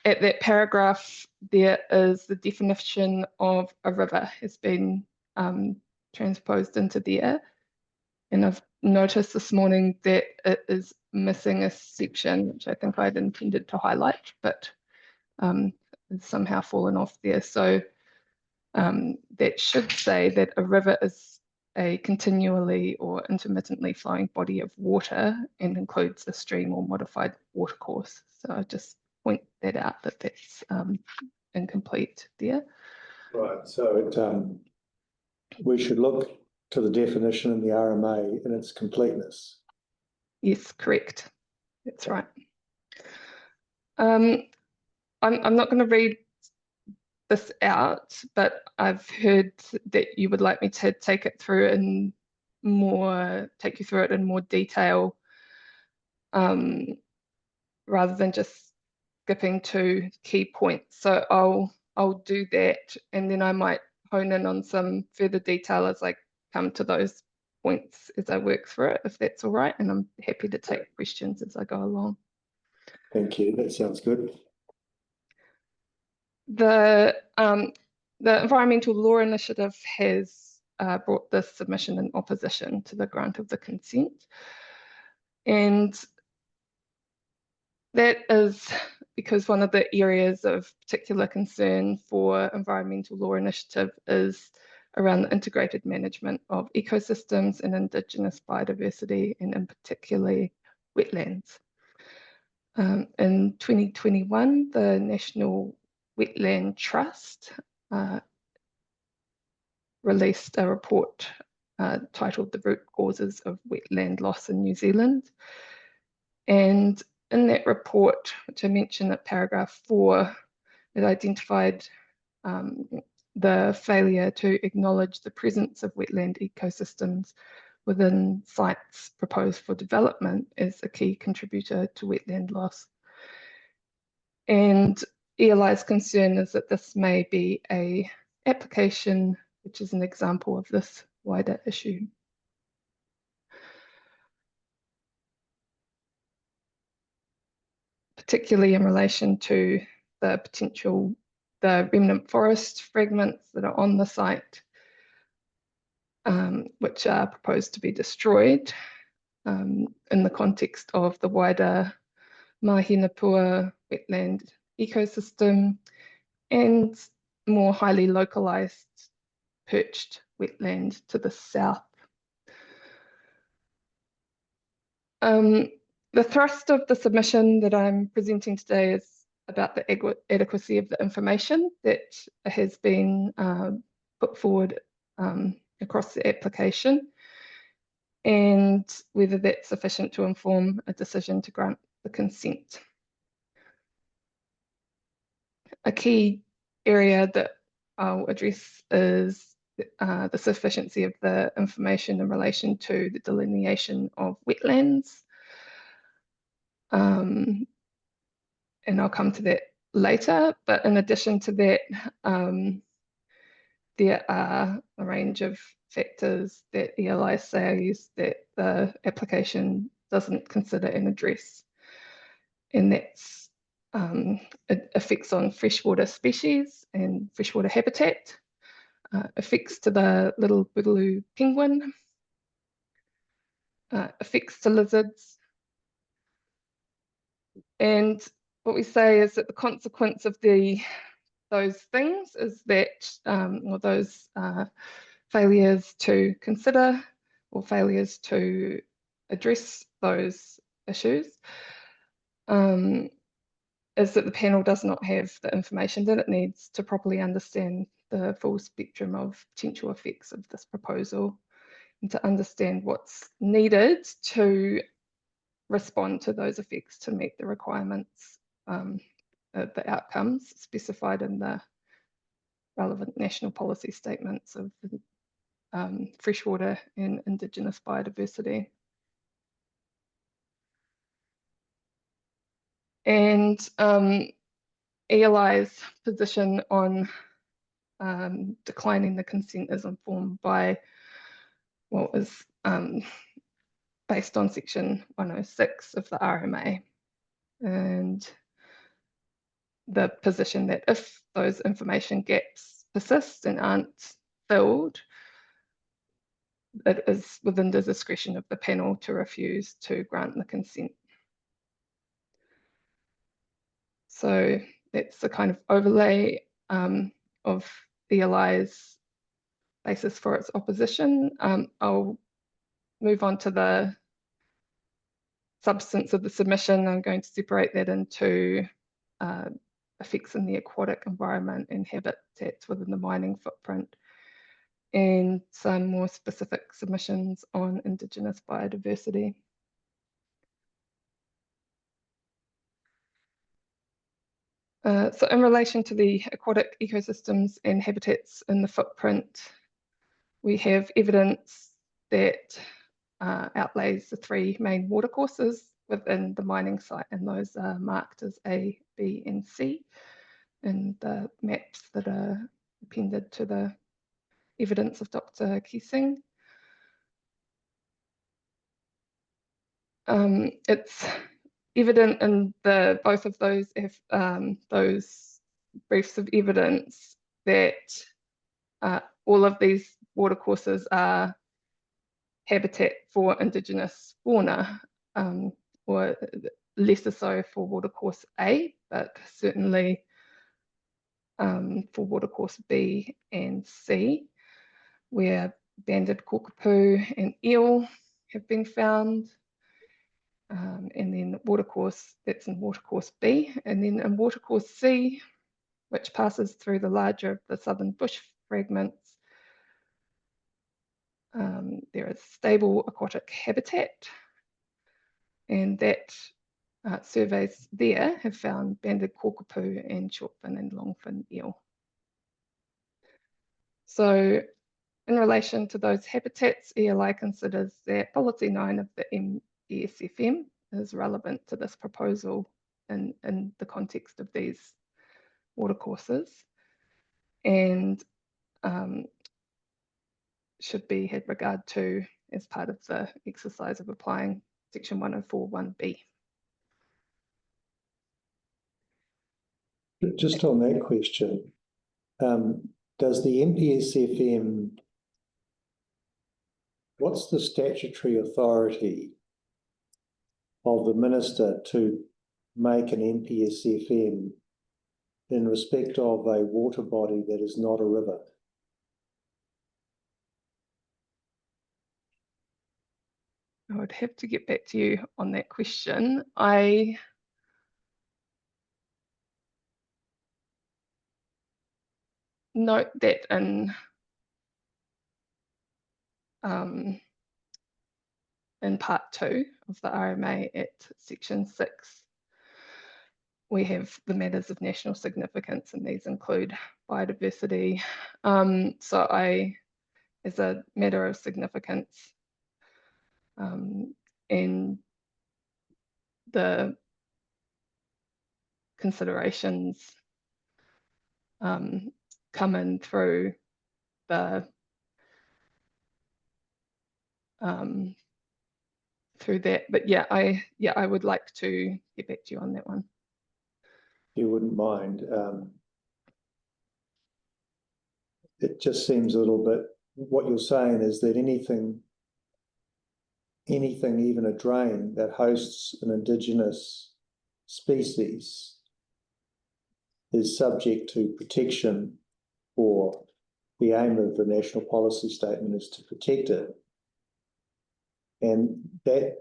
[SPEAKER 9] at that paragraph, there is the definition of a river has been transposed into there. And I've noticed this morning that it is missing a section, which I think I'd intended to highlight, but it's somehow fallen off there. So that should say that a river is a continually or intermittently flowing body of water and includes a stream or modified watercourse. So I just point that out that that's incomplete there.
[SPEAKER 1] Right. So we should look to the definition in the RMA in its completeness.
[SPEAKER 9] Yes, correct. That's right. I'm not going to read this out, but I've heard that you would like me to take you through it in more detail, rather than just skipping to key points. So I'll do that, and then I might hone in on some further detail as I come to those points as I work through it, if that's all right. And I'm happy to take questions as I go along.
[SPEAKER 1] Thank you. That sounds good.
[SPEAKER 9] The Environmental Law Initiative has brought this submission in opposition to the grant of the consent. And that is because one of the areas of particular concern for Environmental Law Initiative is around the integrated management of ecosystems and Indigenous biodiversity, and in particular wetlands. In 2021, the National Wetland Trust released a report titled The Root Causes of Wetland Loss in New Zealand. And in that report, which I mentioned at paragraph 4, it identified the failure to acknowledge the presence of wetland ecosystems within sites proposed for development as a key contributor to wetland loss. And ELI's concern is that this may be an application which is an example of this wider issue. Particularly in relation to the remnant forest fragments that are on the site, which are proposed to be destroyed in the context of the wider Mahinapua wetland ecosystem and more highly localized perched wetland to the south. The thrust of the submission that I'm presenting today is about the adequacy of the information that has been put forward across the application, and whether that's sufficient to inform a decision to grant the consent. A key area that I'll address is the sufficiency of the information in relation to the delineation of wetlands. And I'll come to that later, but in addition to that, there are a range of factors that ELI says that the application doesn't consider and address, and that's effects on freshwater species and freshwater habitat, effects to the little Bootaloo penguin, effects to lizards. And what we say is that the consequence of those things is that, or those failures to consider or failures to address those issues, is that the panel does not have the information that it needs to properly understand the full spectrum of potential effects of this proposal, and to understand what's needed to respond to those effects to meet the requirements, the outcomes specified in the relevant national policy statements of freshwater and Indigenous biodiversity. And ELI's position on declining the consent is informed by what was based on section 106 of the RMA, and the position that if those information gaps persist and aren't filled, it is within the discretion of the panel to refuse to grant the consent. So that's the kind of overlay of ELI's basis for its opposition. I'll move on to the substance of the submission. I'm going to separate that into effects in the aquatic environment and habitats within the mining footprint, and some more specific submissions on Indigenous biodiversity. So in relation to the aquatic ecosystems and habitats in the footprint, we have evidence that outlays the three main watercourses within the mining site, and those are marked as A, B, and C in the maps that are appended to the evidence of Dr. Keesing. It's evident in both of those briefs of evidence that all of these watercourses are habitat for Indigenous fauna, or lesser so for watercourse A, but certainly for watercourse B and C, where banded kakapo and eel have been found. And then watercourse, that's in watercourse B, and then in watercourse C, which passes through the larger of the southern bush fragments, there is stable aquatic habitat, and that surveys there have found banded kakapo and shortfin and longfin eel. So in relation to those habitats, ELI considers that policy 9 of the MDSFM is relevant to this proposal in the context of these watercourses, and should be had regard to as part of the exercise of applying section 104(1)(b).
[SPEAKER 1] Just on that question, does the MPSFM, what's the statutory authority of the minister to make an MPSFM in respect of a water body that is not a river?
[SPEAKER 9] I would have to get back to you on that question. I note that in part 2 of the RMA at section 6, we have the matters of national significance, and these include biodiversity. So as a matter of significance, and the considerations come in through the through that. But yeah, I would like to get back to you on that one.
[SPEAKER 1] You wouldn't mind. It just seems a little bit, what you're saying is that anything, even a drain that hosts an indigenous species is subject to protection, or the aim of the national policy statement is to protect it. And that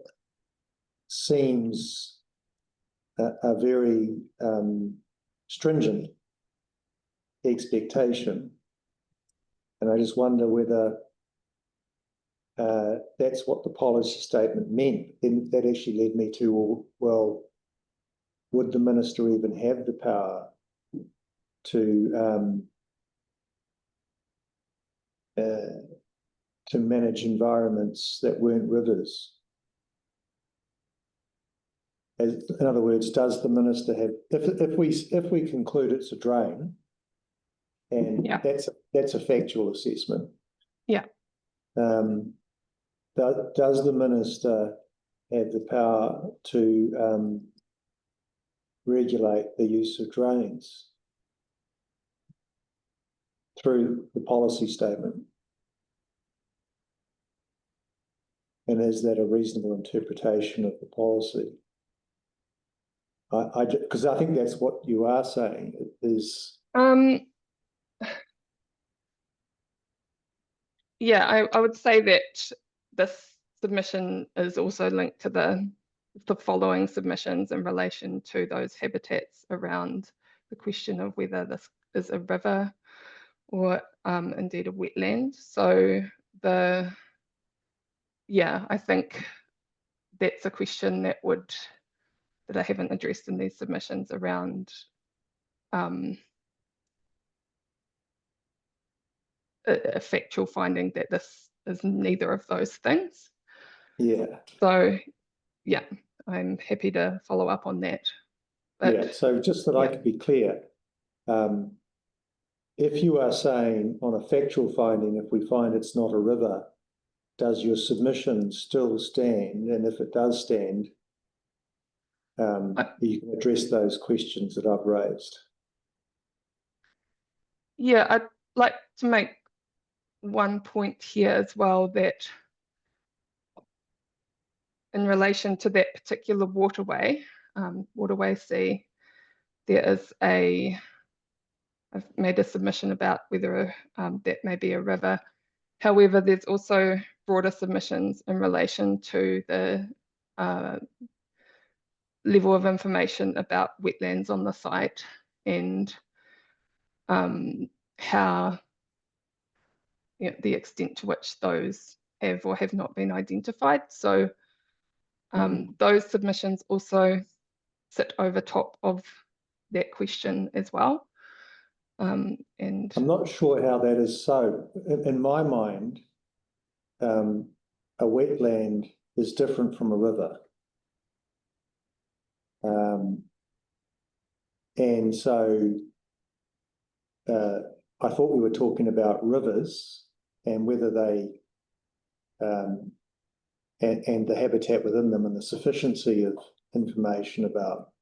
[SPEAKER 1] seems a very stringent expectation. And I just wonder whether that's what the policy statement meant. And that actually led me to, well, would the minister even have the power to manage environments that weren't rivers? In other words, does the minister have, if we conclude it's a drain, and
[SPEAKER 9] yeah,
[SPEAKER 1] that's a factual assessment.
[SPEAKER 9] Yeah.
[SPEAKER 1] Does the minister have the power to regulate the use of drains through the policy statement? And is that a reasonable interpretation of the policy? Because I think that's what you are saying is.
[SPEAKER 9] Yeah, I would say that this submission is also linked to the following submissions in relation to those habitats around the question of whether this is a river or indeed a wetland. So I think that's a question that I haven't addressed in these submissions around a factual finding that this is neither of those things.
[SPEAKER 1] Yeah.
[SPEAKER 9] So yeah, I'm happy to follow up on that. But,
[SPEAKER 1] yeah, so just that I could be clear, if you are saying on a factual finding, if we find it's not a river, does your submission still stand? And if it does stand, you can address those questions that I've raised.
[SPEAKER 9] Yeah, I'd like to make one point here as well, that in relation to that particular waterway, waterway C, I've made a submission about whether that may be a river. However, there's also broader submissions in relation to the level of information about wetlands on the site, and how, the extent to which those have or have not been identified. So those submissions also sit over top of that question as well. And
[SPEAKER 1] I'm not sure how that is so. In my mind, a wetland is different from a river. And so I thought we were talking about rivers and whether they, and the habitat within them and the sufficiency of information about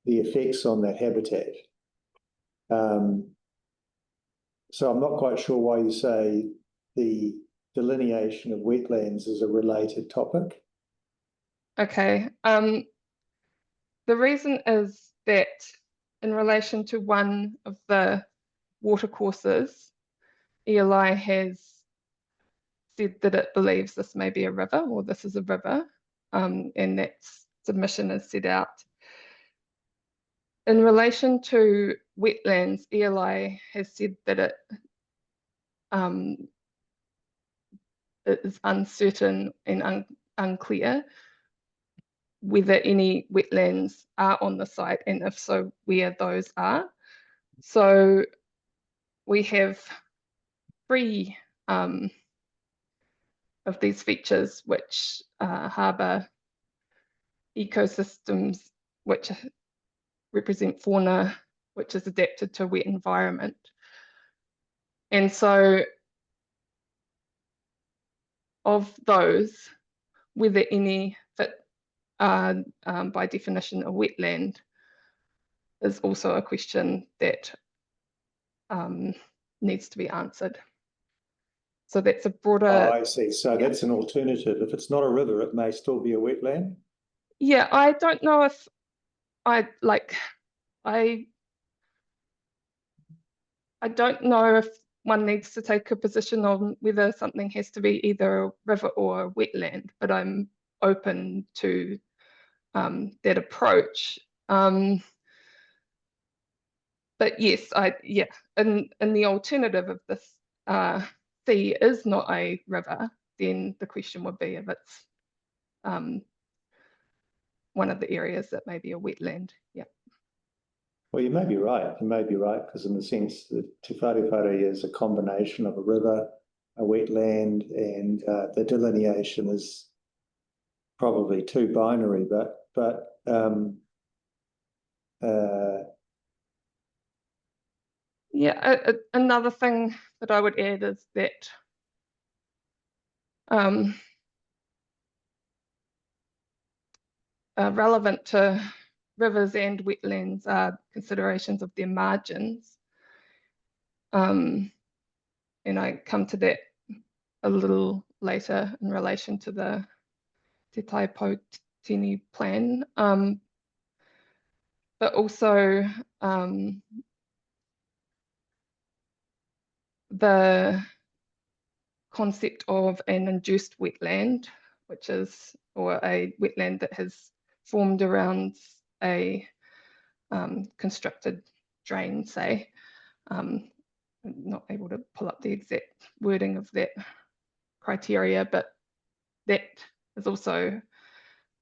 [SPEAKER 1] the effects on that habitat. So I'm not quite sure why you say the delineation of wetlands is a related topic.
[SPEAKER 9] okay, the reason is that in relation to one of the watercourses, ELI has said that it believes this may be a river or this is a river, and that submission is set out. In relation to wetlands, ELI has said that it is uncertain and unclear whether any wetlands are on the site, and if so, where those are. So we have 3 of these features which harbour ecosystems which represent fauna which is adapted to a wet environment. And so of those, whether any fit by definition a wetland is also a question that needs to be answered. So that's a broader.
[SPEAKER 1] Oh, I see. So that's an alternative. If it's not a river, it may still be a wetland.
[SPEAKER 9] Yeah, I don't know if I don't know if one needs to take a position on whether something has to be either a river or a wetland, but I'm open to that approach. But yes, in the alternative of this sea is not a river, then the question would be if it's one of the areas that may be a wetland. Yeah.
[SPEAKER 1] Well, you may be right. You may be right, because in the sense that Te Wharewhare is a combination of a river, a wetland, and the delineation is probably too binary. But
[SPEAKER 9] yeah, another thing that I would add is that relevant to rivers and wetlands are considerations of their margins. And I come to that a little later in relation to the Te Taipōtini plan, but also the concept of an induced wetland, which is, or a wetland that has formed around a constructed drain, say. I'm not able to pull up the exact wording of that criteria, but that is also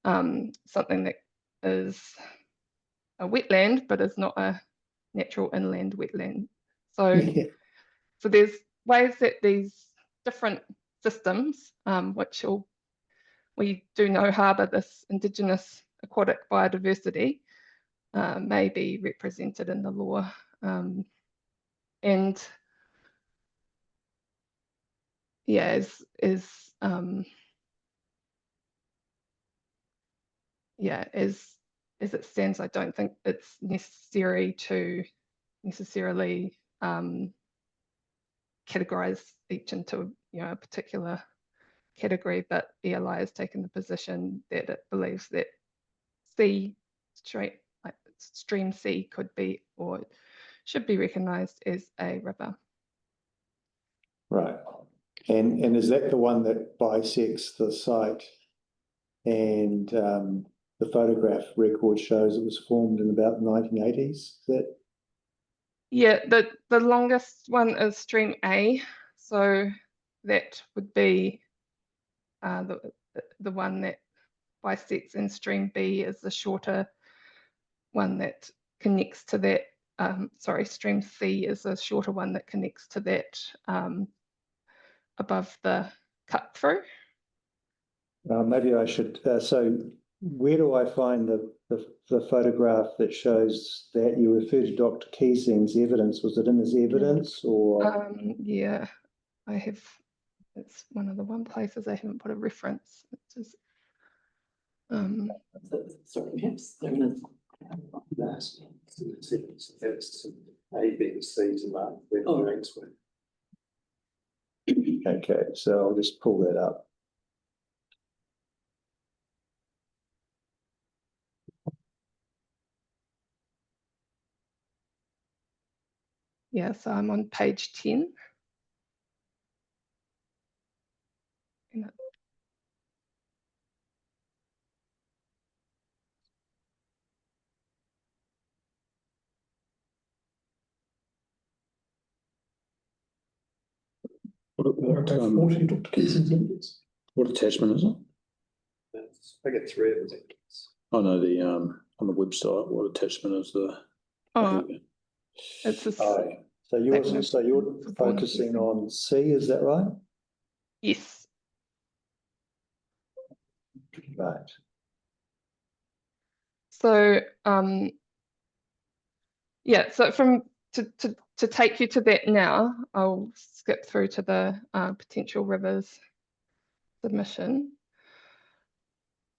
[SPEAKER 9] something that is a wetland, but is not a natural inland wetland. So, so there's ways that these different systems, which we do know harbour this Indigenous aquatic biodiversity, may be represented in the law. And yeah, as it stands, I don't think it's necessary to necessarily categorize each into a particular category, but ELI has taken the position that it believes that stream C could be or should be recognised as a river.
[SPEAKER 1] right. And is that the one that bisects the site? And the photograph record shows it was formed in about the 1980s. Is that?
[SPEAKER 9] Yeah, the longest one is stream A, so that would be the one that bisects, and stream B is the shorter one that connects to that. Sorry, stream C is a shorter one that connects to that above the cut through.
[SPEAKER 1] Maybe I should. So where do I find the photograph that shows that? You refer to Dr. Keesing's evidence. Was it in his evidence or?
[SPEAKER 9] Yeah, I have. It's one of the places I haven't put a reference. It's just,
[SPEAKER 7] sorry, perhaps they're in
[SPEAKER 3] That's A, B, and C to mark where the ranks were.
[SPEAKER 1] Okay, so I'll just pull that up.
[SPEAKER 9] yeah, so I'm on page 10.
[SPEAKER 4] Paragraph 40, Dr. Keating's evidence.
[SPEAKER 3] what attachment is it?
[SPEAKER 1] Figure 3 of the
[SPEAKER 3] I know the, on the website, what attachment is the?
[SPEAKER 9] Oh, it's a,
[SPEAKER 1] So you're focusing on C, is that right?
[SPEAKER 9] yes.
[SPEAKER 1] Right.
[SPEAKER 9] So, yeah, so to take you to that now, I'll skip through to the potential rivers submission.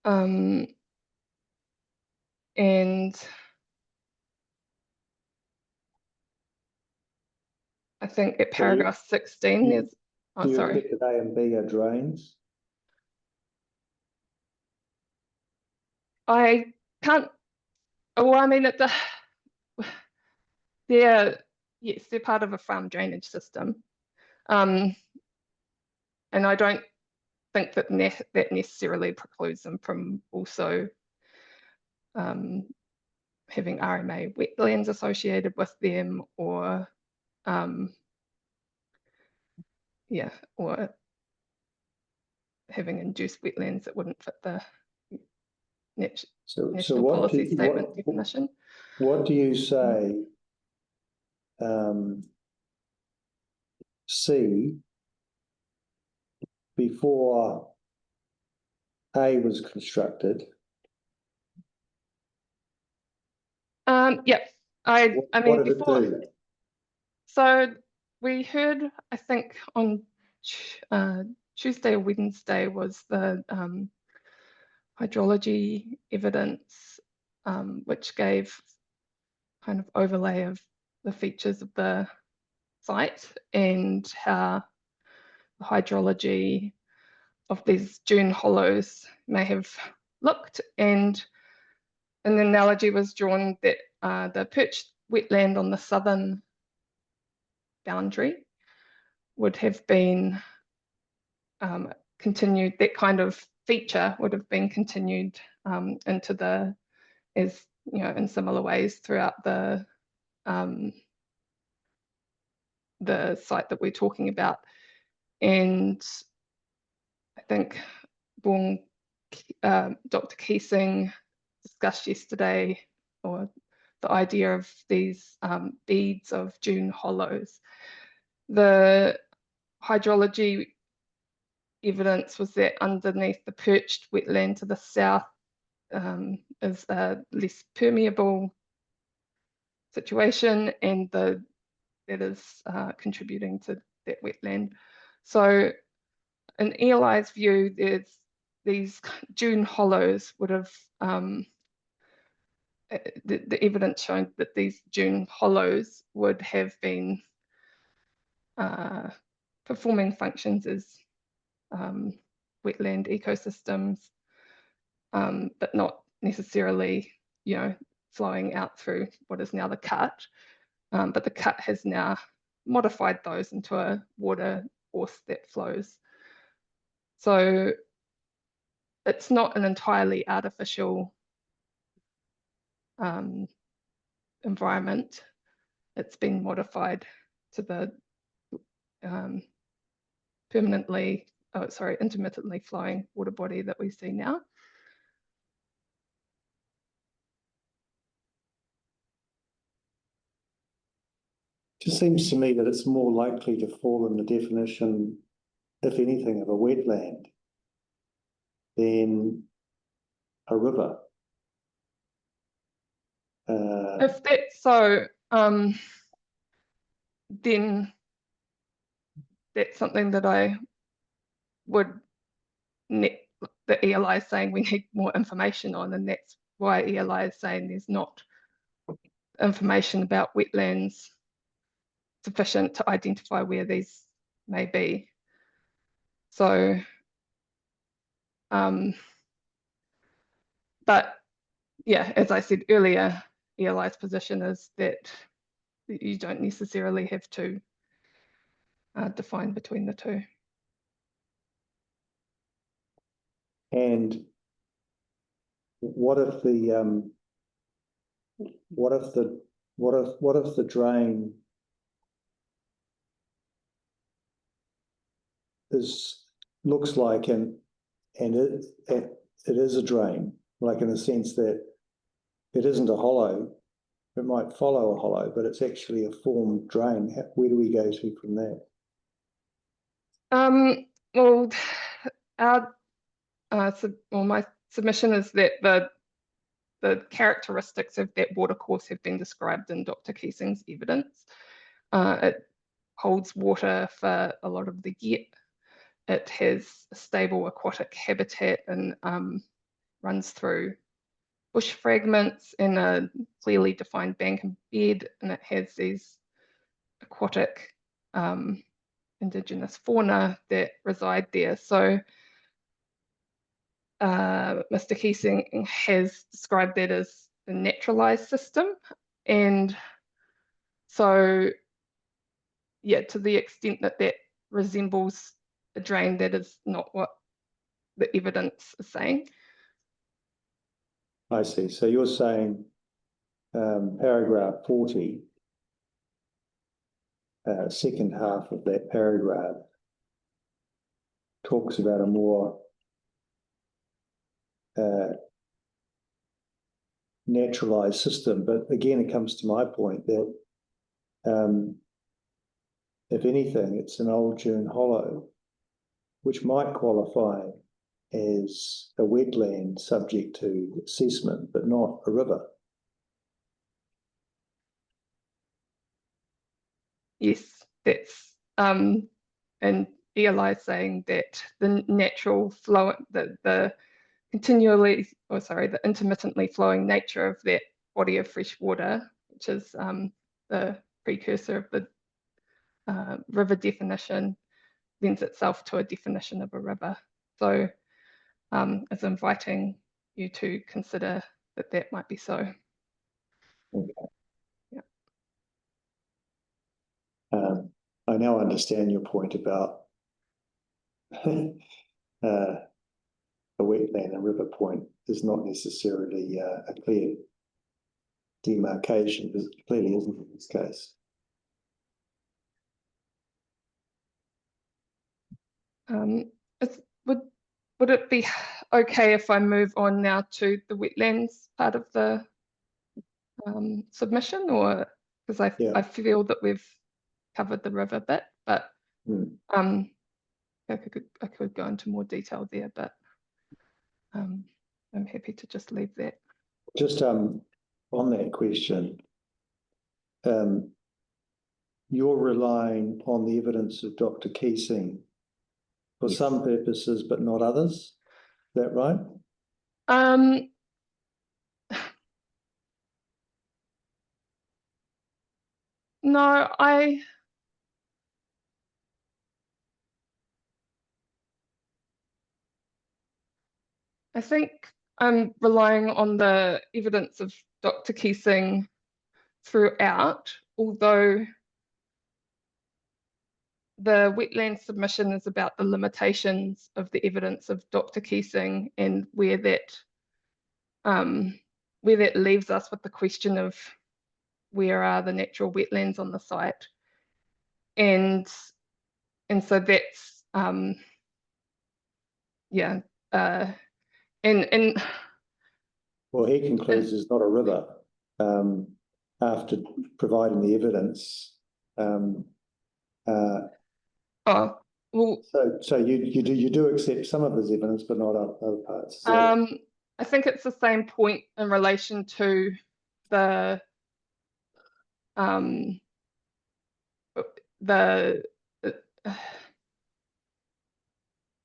[SPEAKER 9] And I think at paragraph 16, there's,
[SPEAKER 1] Do you
[SPEAKER 9] sorry.
[SPEAKER 1] think that A and B are drains?
[SPEAKER 9] I can't, well, I mean, they're, yes, they're part of a farm drainage system. And I don't think that that necessarily precludes them from also having RMA wetlands associated with them, or yeah, or having induced wetlands that wouldn't fit the national policy statement definition.
[SPEAKER 1] What do you say C before A was constructed?
[SPEAKER 9] Yeah, I mean,
[SPEAKER 1] what did
[SPEAKER 9] before,
[SPEAKER 1] it do?
[SPEAKER 9] so we heard, I think on Tuesday or Wednesday was the hydrology evidence, which gave kind of overlay of the features of the site and how the hydrology of these dune hollows may have looked, and an analogy was drawn that the perched wetland on the southern boundary would have been continued, that kind of feature would have been continued into the, as you know, in similar ways throughout the site that we're talking about. And I think Dr. Keating discussed yesterday, or the idea of these beads of dune hollows. The hydrology evidence was that underneath the perched wetland to the south is a less permeable situation, and that is contributing to that wetland. So in ELI's view, there's these dune hollows would have, the evidence showing that these dune hollows would have been performing functions as wetland ecosystems, but not necessarily, you know, flowing out through what is now the cut. But the cut has now modified those into a water course that flows. So it's not an entirely artificial environment. It's been modified to the intermittently flowing water body that we see now.
[SPEAKER 1] It just seems to me that it's more likely to fall in the definition, if anything, of a wetland than a river.
[SPEAKER 9] If that's so, then that's something that I would, the ELI is saying we need more information on, and that's why ELI is saying there's not information about wetlands sufficient to identify where these may be. So, but yeah, as I said earlier, ELI's position is that you don't necessarily have to define between the two.
[SPEAKER 1] And what if the drain looks like and it is a drain, like in the sense that it isn't a hollow. It might follow a hollow, but it's actually a formed drain. Where do we go to from there?
[SPEAKER 9] Well, our my submission is that the characteristics of that watercourse have been described in Dr. Keesing's evidence. It holds water for a lot of the year. It has a stable aquatic habitat and runs through bush fragments in a clearly defined bank and bed, and it has these aquatic indigenous fauna that reside there. So Mr. Keesing has described that as a naturalized system, and so yeah, to the extent that that resembles a drain, that is not what the evidence is saying.
[SPEAKER 1] I see. So you're saying paragraph 40, second half of that paragraph talks about a more naturalized system. But again, it comes to my point that if anything, it's an old dune hollow, which might qualify as a wetland subject to assessment, but not a river.
[SPEAKER 9] Yes, that's and ELI is saying that the natural flow, the intermittently flowing nature of that body of fresh water, which is the precursor of the river definition, lends itself to a definition of a river. So it's inviting you to consider that that might be so.
[SPEAKER 1] Okay.
[SPEAKER 9] Yeah.
[SPEAKER 1] I now understand your point about a wetland and river point is not necessarily a clear demarcation. It clearly isn't in this case.
[SPEAKER 9] Would it be okay if I move on now to the wetlands part of the submission, or because I feel that we've covered the river bit, but I could go into more detail there, but I'm happy to just leave that.
[SPEAKER 1] Just on that question, you're relying on the evidence of Dr. Keesing for some purposes, but not others. Is that right?
[SPEAKER 9] No, I think I'm relying on the evidence of Dr. Keesing throughout, although the wetland submission is about the limitations of the evidence of Dr. Keesing and where that leaves us with the question of where are the natural wetlands on the site, and so that's and
[SPEAKER 1] well, he concludes it's not a river after providing the evidence.
[SPEAKER 9] Well,
[SPEAKER 1] so you do accept some of his evidence, but not other parts.
[SPEAKER 9] I think it's the same point in relation to the the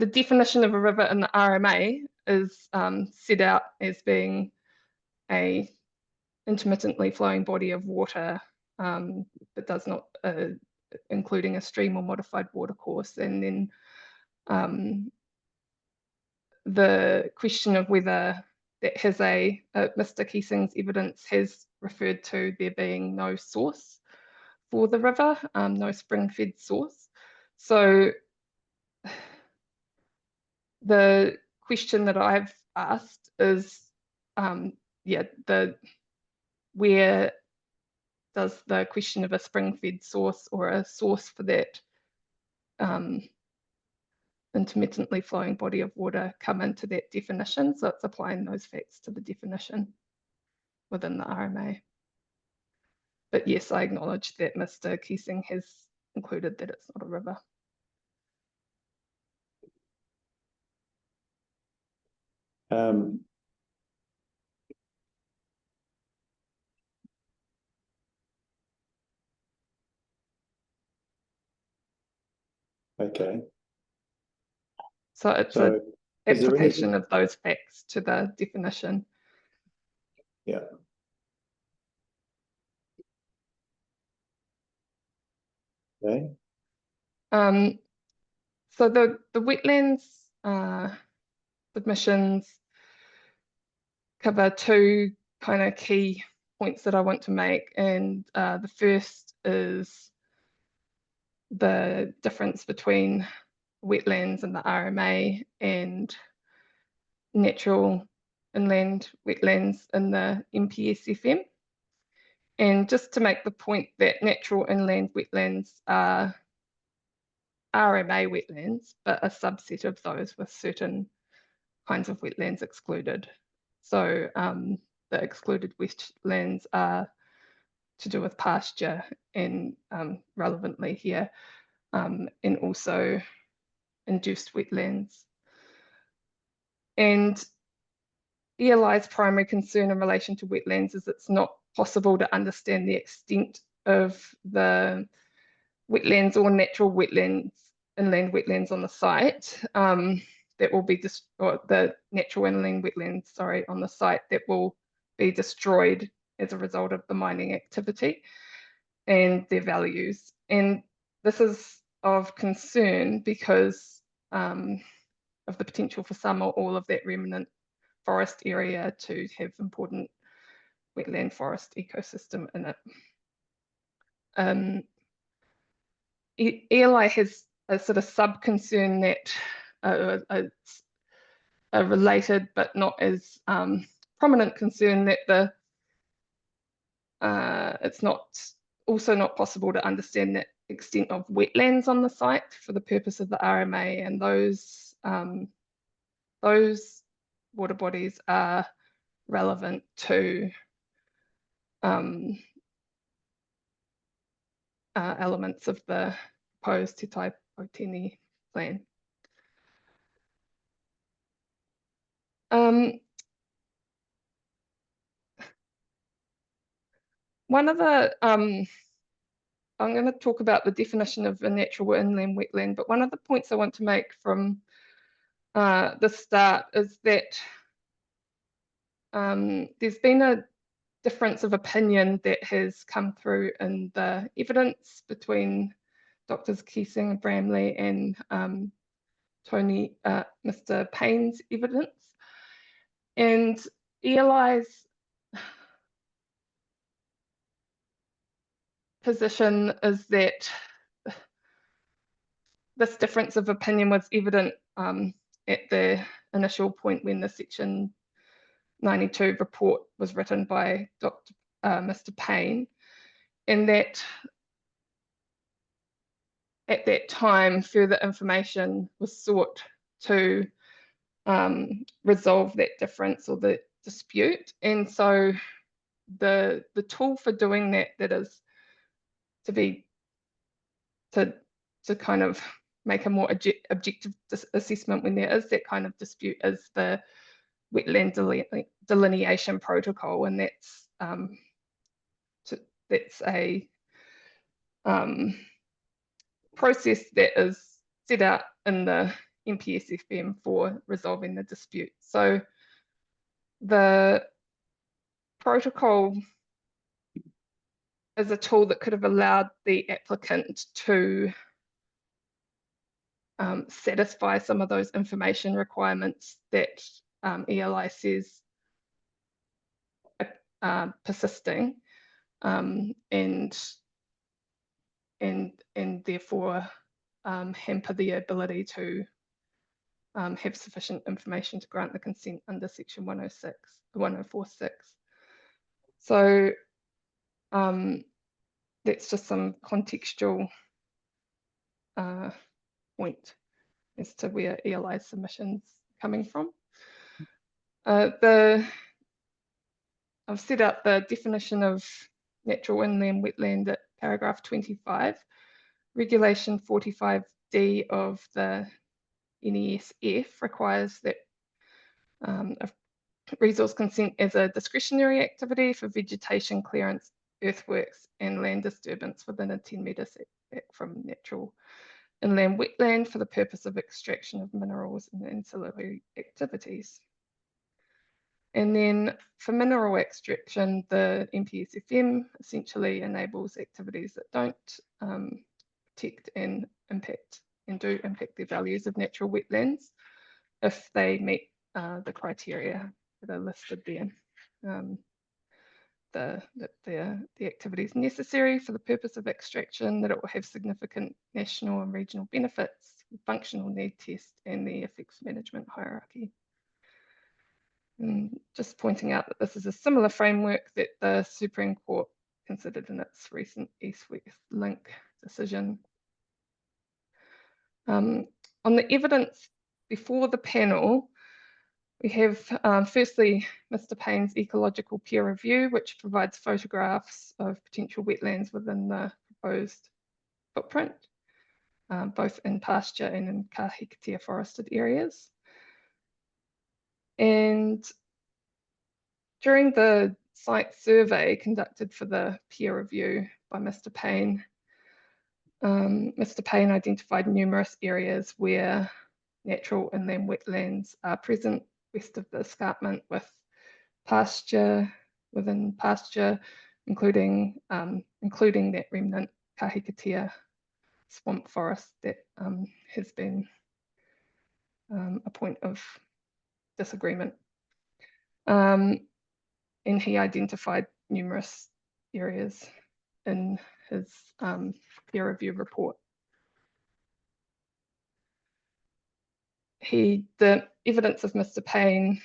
[SPEAKER 9] definition of a river in the RMA is set out as being a intermittently flowing body of water that does not including a stream or modified watercourse, and then the question of whether that has Mr. Keesing's evidence has referred to there being no source for the river, no spring-fed source. So the question that I've asked is, where does the question of a spring-fed source or a source for that intermittently flowing body of water come into that definition? So it's applying those facts to the definition within the RMA. But yes, I acknowledge that Mr. Keesing has included that it's not a river.
[SPEAKER 3] Okay.
[SPEAKER 9] So it's
[SPEAKER 3] So
[SPEAKER 9] an
[SPEAKER 3] is there
[SPEAKER 9] application of those facts to the definition.
[SPEAKER 3] Yeah. Okay.
[SPEAKER 9] So the wetlands submissions cover two kind of key points that I want to make, and the first is the difference between wetlands and the RMA and natural inland wetlands in the MPSFM. And just to make the point that natural inland wetlands are RMA wetlands, but a subset of those with certain kinds of wetlands excluded. So the excluded wetlands are to do with pasture and relevantly here, and also induced wetlands. And ELI's primary concern in relation to wetlands is it's not possible to understand the extent of the wetlands or natural wetlands, inland wetlands on the site that will be or the natural inland wetlands, sorry, on the site that will be destroyed as a result of the mining activity and their values. And this is of concern because of the potential for some or all of that remnant forest area to have important wetland forest ecosystem in it. ELI has a sort of sub-concern that it's a related but not as prominent concern that it's also not possible to understand the extent of wetlands on the site for the purpose of the RMA, and those water bodies are relevant to elements of the proposed Te Tai Potini plan. One of the, I'm going to talk about the definition of a natural inland wetland, but one of the points I want to make from the start is that there's been a difference of opinion that has come through in the evidence between Drs. Keesing and Bramley and Mr. Payne's evidence. And ELI's position is that this difference of opinion was evident at the initial point when the Section 92 report was written by Mr. Payne, and that at that time further information was sought to resolve that difference or the dispute. And so the tool for doing that is to kind of make a more objective assessment when there is that kind of dispute is the wetland delineation protocol, and that's a process that is set out in the MPSFM for resolving the dispute. So the protocol is a tool that could have allowed the applicant to satisfy some of those information requirements that ELI says are persisting, and therefore hamper the ability to have sufficient information to grant the consent under Section 1046. So that's just some contextual point as to where ELI's submission's coming from. I've set out the definition of natural inland wetland at paragraph 25. Regulation 45D of the NESF requires that a resource consent as a discretionary activity for vegetation clearance, earthworks and land disturbance within a 10-metre setback from natural inland wetland for the purpose of extraction of minerals and ancillary activities. And then for mineral extraction, the NPSFM essentially enables activities that don't protect and do impact the values of natural wetlands if they meet the criteria that are listed there. The activity is necessary for the purpose of extraction, that it will have significant national and regional benefits, functional need test, and the effects management hierarchy. And just pointing out that this is a similar framework that the Supreme Court considered in its recent East-West Link decision. On the evidence before the panel, we have firstly Mr. Payne's ecological peer review, which provides photographs of potential wetlands within the proposed footprint, both in pasture and in kahikatea forested areas. And during the site survey conducted for the peer review by Mr. Payne, Mr. Payne identified numerous areas where natural inland wetlands are present west of the escarpment, with pasture within pasture, including that remnant kahikatea swamp forest that has been a point of disagreement. And he identified numerous areas in his peer review report. The evidence of Mr. Payne's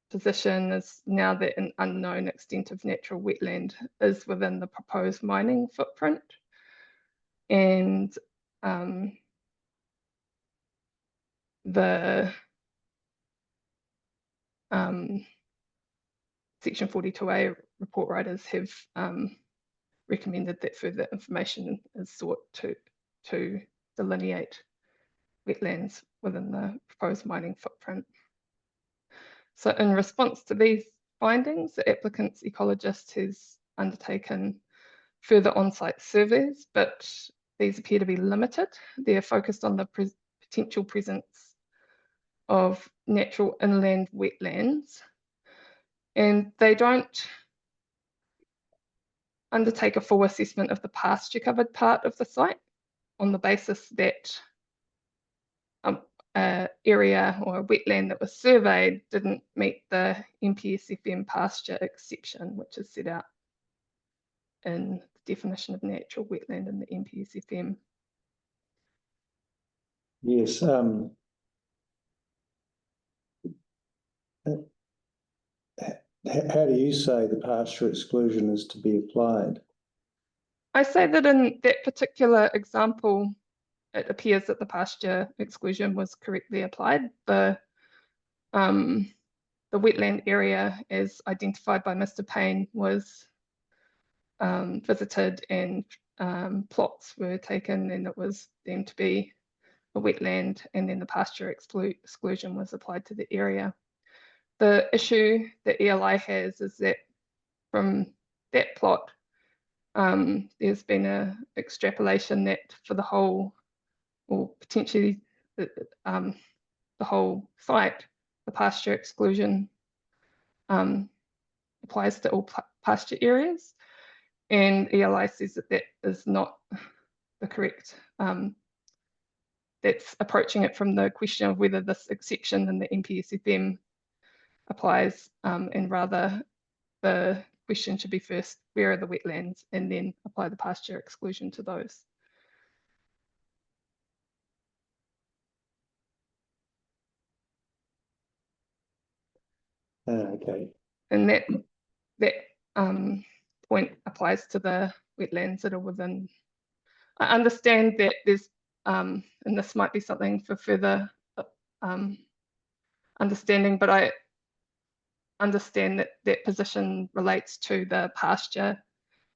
[SPEAKER 9] position is now that an unknown extent of natural wetland is within the proposed mining footprint. And the Section 42A report writers have recommended that further information is sought to delineate wetlands within the proposed mining footprint. So in response to these findings, the applicant's ecologist has undertaken further on-site surveys, but these appear to be limited. They're focused on the potential presence of natural inland wetlands, and they don't undertake a full assessment of the pasture covered part of the site on the basis that area or a wetland that was surveyed didn't meet the NPSFM pasture exception, which is set out in the definition of natural wetland in the NPSFM.
[SPEAKER 1] Yes. How do you say the pasture exclusion is to be applied?
[SPEAKER 9] I say that in that particular example, it appears that the pasture exclusion was correctly applied. The wetland area, as identified by Mr. Payne, was visited and plots were taken, and it was deemed to be a wetland, and then the pasture exclusion was applied to the area. The issue that ELI has is that from that plot, there's been an extrapolation that for the whole, or potentially the whole site, the pasture exclusion applies to all pasture areas, and ELI says that that is not the correct. That's approaching it from the question of whether this exception in the NPSFM applies, and rather the question should be first, where are the wetlands, and then apply the pasture exclusion to those.
[SPEAKER 1] Okay.
[SPEAKER 9] And that point applies to the wetlands that are within. I understand that there's, and this might be something for further understanding, but I understand that that position relates to the pasture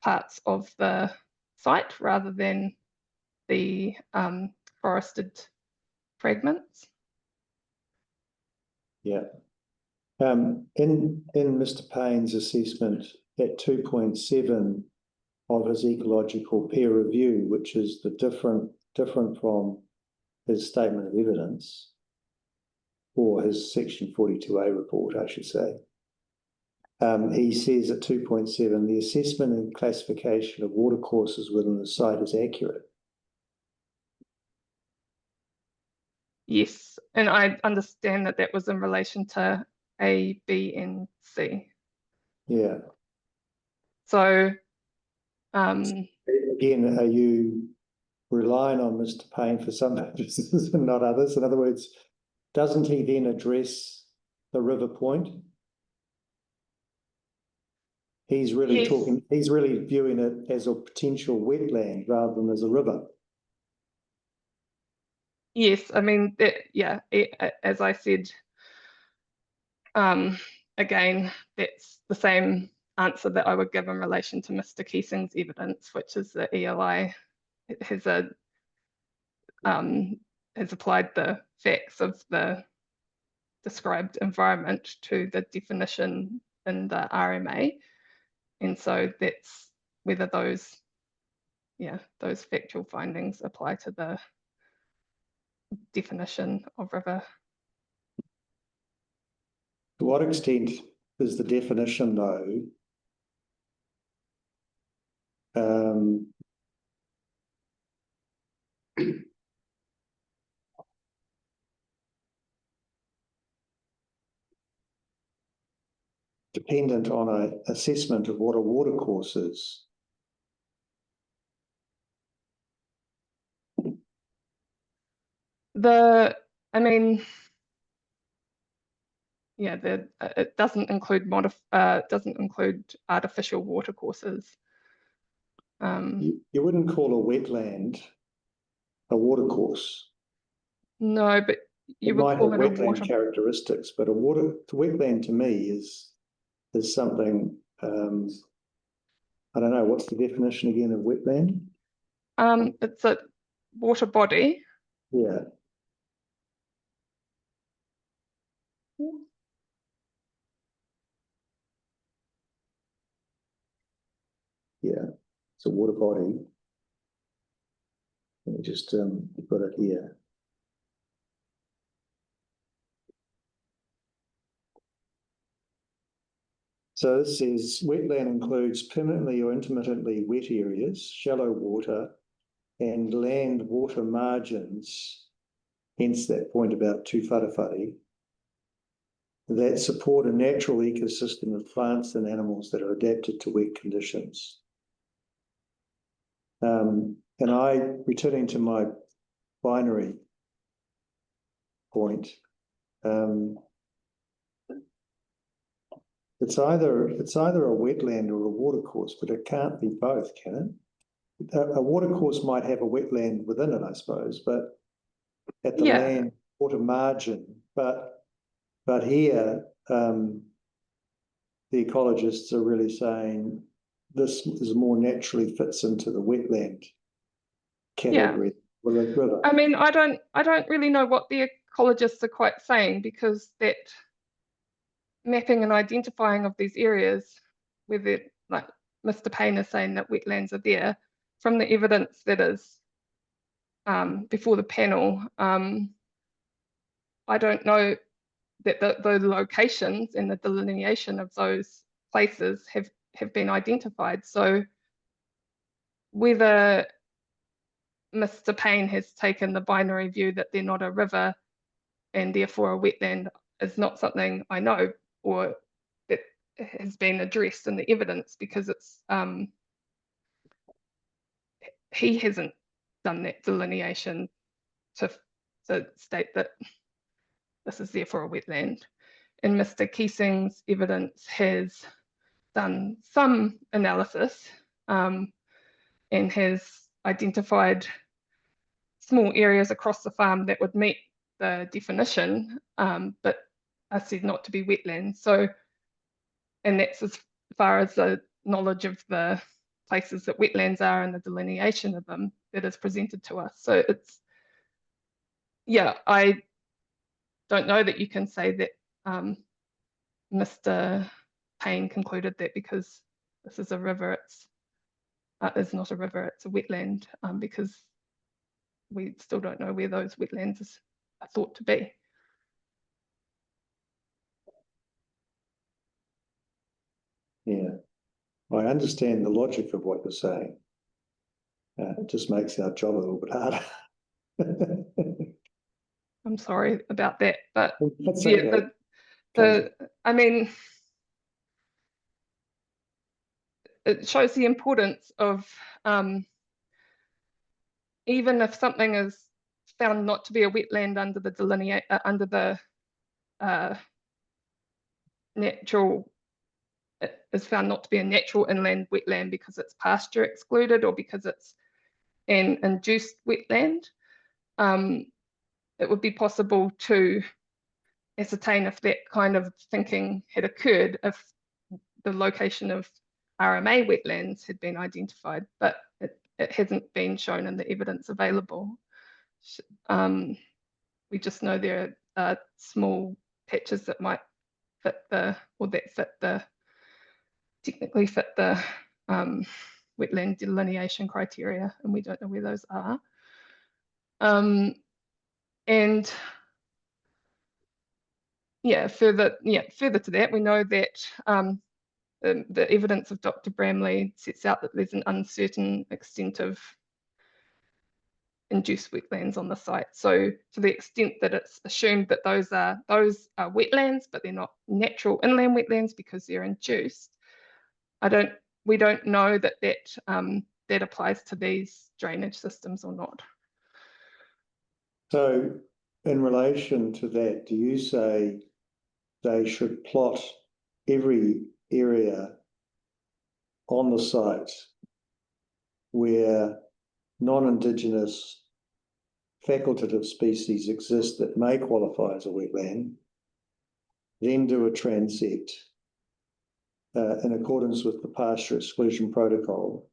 [SPEAKER 9] parts of the site rather than the forested fragments.
[SPEAKER 1] Yeah. In Mr. Payne's assessment at 2.7 of his ecological peer review, which is the different from his statement of evidence, or his section 42A report, I should say. He says at 2.7, the assessment and classification of watercourses within the site is accurate.
[SPEAKER 9] Yes, and I understand that that was in relation to A, B, and C.
[SPEAKER 1] Yeah.
[SPEAKER 9] So,
[SPEAKER 1] again, are you relying on Mr. Payne for some purposes and not others? In other words, doesn't he then address the river point? He's really talking, he's really viewing it as a potential wetland rather than as a river.
[SPEAKER 9] yes, I mean, yeah, as I said, again, that's the same answer that I would give in relation to Mr. Keesing's evidence, which is that ELI has applied the facts of the described environment to the definition in the RMA. And so that's whether those factual findings apply to the definition of river.
[SPEAKER 1] To what extent is the definition, though, dependent on an assessment of what a watercourse is?
[SPEAKER 9] I mean, yeah, it doesn't include artificial watercourses.
[SPEAKER 1] You wouldn't call a wetland a watercourse.
[SPEAKER 9] No, but you would call it a water
[SPEAKER 1] characteristics, but wetland to me is something, I don't know, what's the definition again of wetland?
[SPEAKER 9] It's a water body.
[SPEAKER 1] Yeah. Yeah, it's a water body. Let me just put it here. So this says wetland includes permanently or intermittently wet areas, shallow water, and land water margins, hence that point about tūwharewhare, that support a natural ecosystem of plants and animals that are adapted to wet conditions. And returning to my binary point, it's either a wetland or a watercourse, but it can't be both, can it? A watercourse might have a wetland within it, I suppose, but at the land water margin. But here, the ecologists are really saying this is more naturally fits into the wetland category. With a river.
[SPEAKER 9] I mean, I don't really know what the ecologists are quite saying, because that mapping and identifying of these areas, whether, like Mr. Payne is saying that wetlands are there, from the evidence that is before the panel, I don't know that the locations and the delineation of those places have been identified. So whether Mr. Payne has taken the binary view that they're not a river and therefore a wetland is not something I know, or that has been addressed in the evidence, because it's he hasn't done that delineation to state that this is therefore a wetland. And Mr. Keesing's evidence has done some analysis, and has identified small areas across the farm that would meet the definition, but are said not to be wetlands. So, and that's as far as the knowledge of the places that wetlands are and the delineation of them that is presented to us. So it's, yeah, I don't know that you can say that Mr. Payne concluded that because this is a river, it's not a river, it's a wetland, because we still don't know where those wetlands are thought to be.
[SPEAKER 1] Yeah, I understand the logic of what you're saying. It just makes our job a little bit harder.
[SPEAKER 9] I'm sorry about that, but
[SPEAKER 1] That's
[SPEAKER 9] yeah,
[SPEAKER 1] okay.
[SPEAKER 9] I mean, it shows the importance of even if something is found not to be a wetland under the natural, it is found not to be a natural inland wetland because it's pasture excluded or because it's an induced wetland, it would be possible to ascertain if that kind of thinking had occurred if the location of RMA wetlands had been identified, but it hasn't been shown in the evidence available. We just know there are small patches that might fit the, or that technically fit the wetland delineation criteria, and we don't know where those are. And yeah, further to that, we know that the evidence of Dr. Bramley sets out that there's an uncertain extent of induced wetlands on the site. So to the extent that it's assumed that those are wetlands, but they're not natural inland wetlands because they're induced, we don't know that applies to these drainage systems or not.
[SPEAKER 1] So in relation to that, do you say they should plot every area on the site where non-Indigenous facultative species exist that may qualify as a wetland, then do a transect in accordance with the pasture exclusion protocol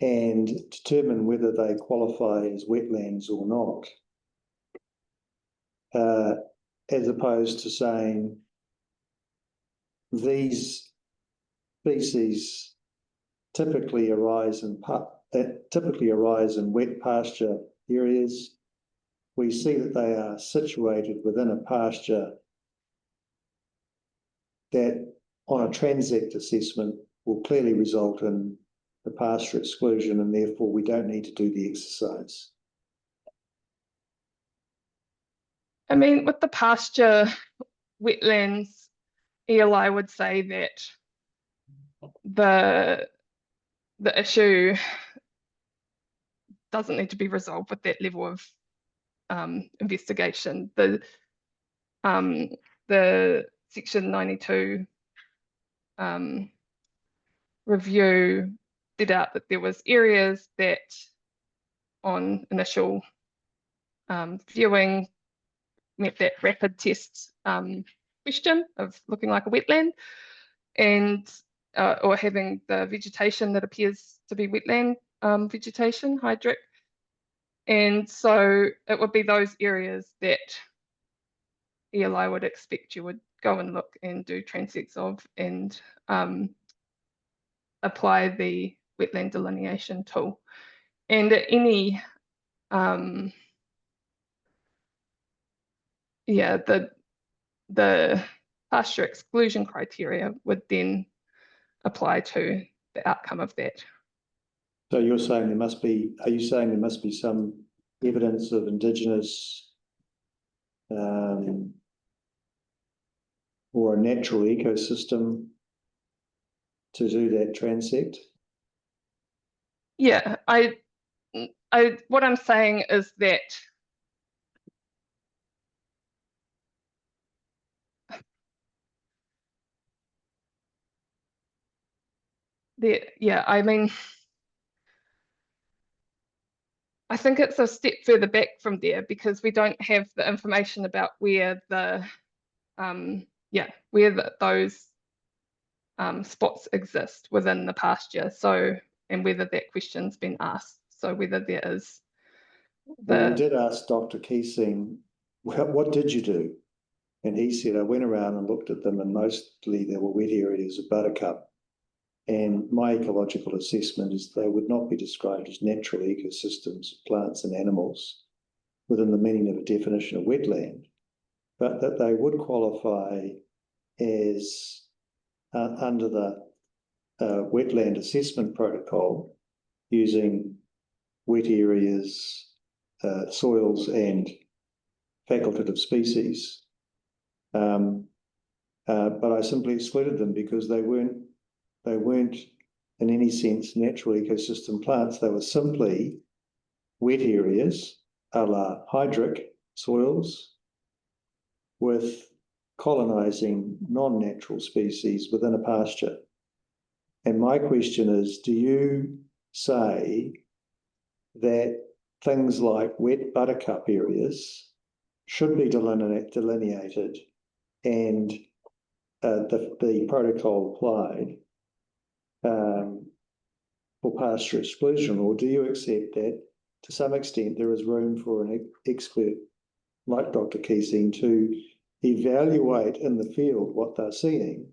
[SPEAKER 1] and determine whether they qualify as wetlands or not, as opposed to saying these species typically arise in wet pasture areas. We see that they are situated within a pasture that on a transect assessment will clearly result in the pasture exclusion, and therefore we don't need to do the exercise.
[SPEAKER 9] I mean, with the pasture wetlands, ELI would say that the issue doesn't need to be resolved with that level of investigation. The Section 92 review set out that there was areas that on initial viewing met that rapid test question of looking like a wetland and or having the vegetation that appears to be wetland vegetation, hydric. And so it would be those areas that ELI would expect you would go and look and do transects of and apply the wetland delineation tool. And any, the pasture exclusion criteria would then apply to the outcome of that.
[SPEAKER 1] So you're saying there must be, are you saying there must be some evidence of Indigenous or a natural ecosystem to do that transect?
[SPEAKER 9] Yeah, what I'm saying is that I mean, I think it's a step further back from there because we don't have the information about where the, those spots exist within the pasture. So, and whether that question's been asked. So whether there is
[SPEAKER 1] Well, we did ask Dr. Keesing, what did you do? And he said, I went around and looked at them, and mostly there were wet areas of buttercup. And my ecological assessment is they would not be described as natural ecosystems of plants and animals within the meaning of a definition of wetland, but that they would qualify as under the wetland assessment protocol using wet areas, soils and facultative species. But I simply excluded them because they weren't in any sense natural ecosystem plants. They were simply wet areas, a la hydric soils, with colonising non-natural species within a pasture. And my question is, do you say that things like wet buttercup areas should be delineated and the protocol applied for pasture exclusion, or do you accept that to some extent there is room for an expert like Dr. Keesing to evaluate in the field what they're seeing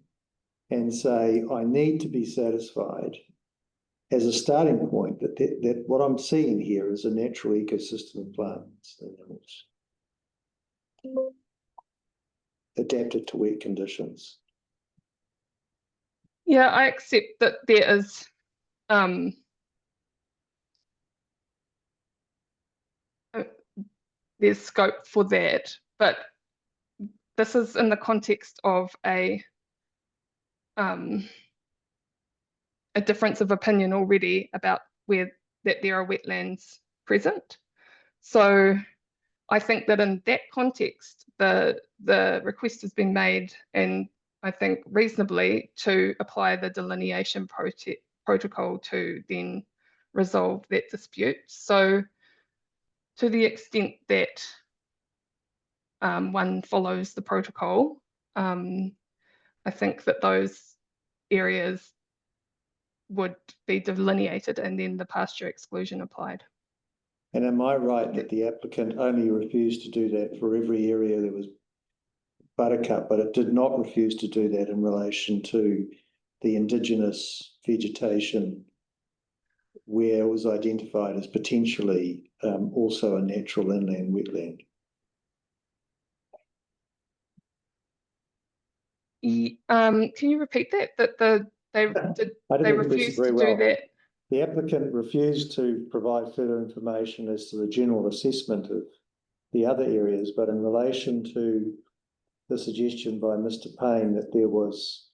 [SPEAKER 1] and say, I need to be satisfied as a starting point that what I'm seeing here is a natural ecosystem of plants and animals adapted to wet conditions?
[SPEAKER 9] Yeah, I accept that there is there's scope for that, but this is in the context of a difference of opinion already about that there are wetlands present. So I think that in that context, the request has been made, and I think reasonably, to apply the delineation protocol to then resolve that dispute. So to the extent that one follows the protocol, I think that those areas would be delineated and then the pasture exclusion applied.
[SPEAKER 1] And am I right that the applicant only refused to do that for every area that was buttercup, but it did not refuse to do that in relation to the indigenous vegetation where it was identified as potentially also a natural inland wetland?
[SPEAKER 9] Can you repeat that? That they refused to do that?
[SPEAKER 1] The applicant refused to provide further information as to the general assessment of the other areas, but in relation to the suggestion by Mr. Payne that there was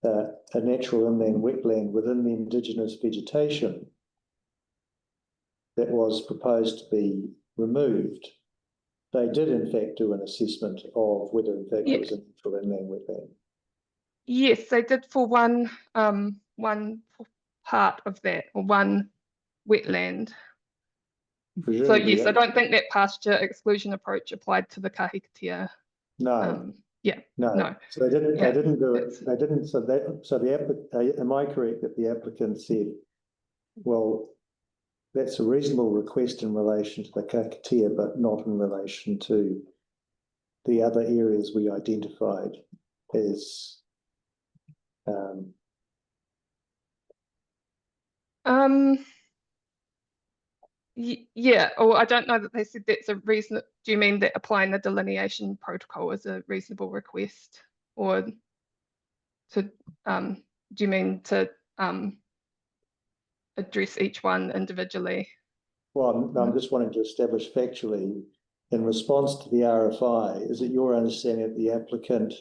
[SPEAKER 1] a natural inland wetland within the indigenous vegetation that was proposed to be removed, they did in fact do an assessment of whether in fact it was a natural inland wetland.
[SPEAKER 9] Yes, they did for one part of that, or one wetland.
[SPEAKER 1] Presumably,
[SPEAKER 9] so yes, I don't think that pasture exclusion approach applied to the kahikatea.
[SPEAKER 1] No.
[SPEAKER 9] No.
[SPEAKER 1] So they didn't. They didn't do it. They didn't. So the applicant. Am I correct that the applicant said, "Well, that's a reasonable request in relation to the kahikatea, but not in relation to the other areas we identified as."
[SPEAKER 9] Yeah, or I don't know that they said that's a reason. Do you mean that applying the delineation protocol is a reasonable request, or to do you mean to address each one individually?
[SPEAKER 1] Well, I'm just wanting to establish factually, in response to the RFI, is it your understanding that the applicant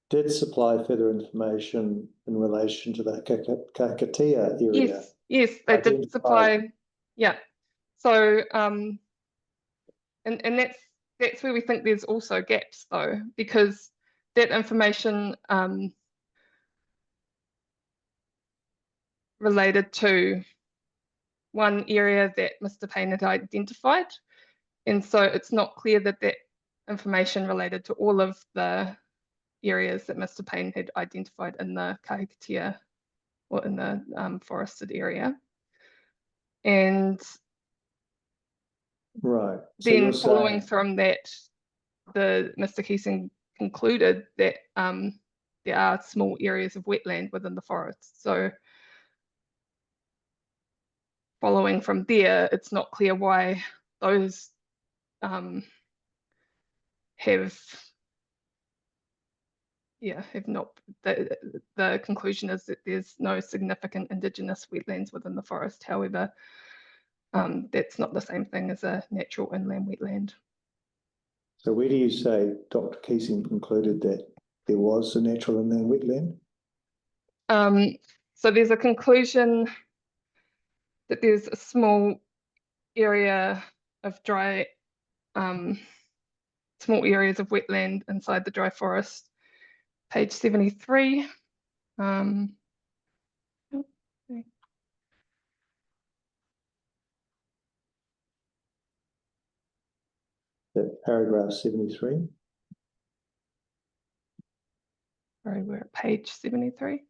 [SPEAKER 1] did supply further information in relation to the kahikatea area?
[SPEAKER 9] Yes, they did supply. Yeah. So and that's where we think there's also gaps though, because that information related to one area that Mr. Payne had identified. And so it's not clear that that information related to all of the areas that Mr. Payne had identified in the kahikatea or in the forested area. And
[SPEAKER 1] Right. So you're
[SPEAKER 9] then following
[SPEAKER 1] saying,
[SPEAKER 9] from that, Mr. Keesing concluded that there are small areas of wetland within the forest. So following from there, it's not clear why those have not, the conclusion is that there's no significant indigenous wetlands within the forest. However, that's not the same thing as a natural inland wetland.
[SPEAKER 1] so where do you say Dr. Keesing concluded that there was a natural inland wetland?
[SPEAKER 9] So there's a conclusion that there's a small area of dry, small areas of wetland inside the dry forest, page 73.
[SPEAKER 1] That paragraph 73.
[SPEAKER 9] Sorry, we're at page 73.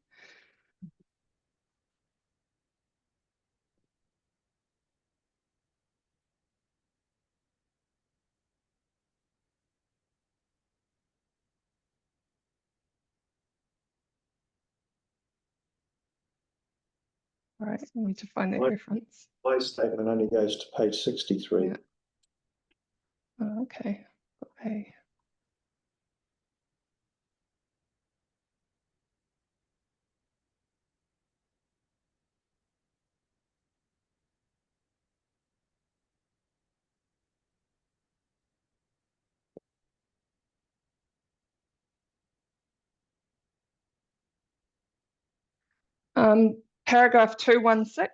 [SPEAKER 9] All right, I need to find that reference.
[SPEAKER 1] My statement only goes to page 63.
[SPEAKER 9] Yeah. Oh, okay. Okay. Paragraph 216.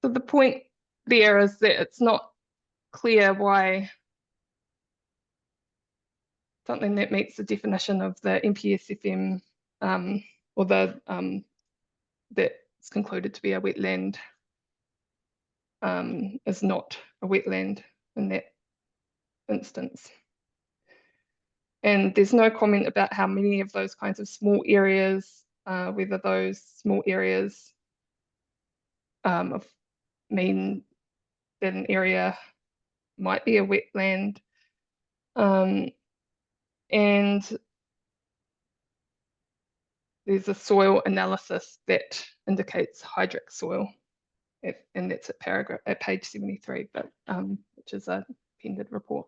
[SPEAKER 9] So the point there is that it's not clear why something that meets the definition of the NPSFM or the that's concluded to be a wetland is not a wetland in that instance. And there's no comment about how many of those kinds of small areas, whether those small areas mean that an area might be a wetland. And there's a soil analysis that indicates hydric soil, and that's at page 73, but which is a appended report.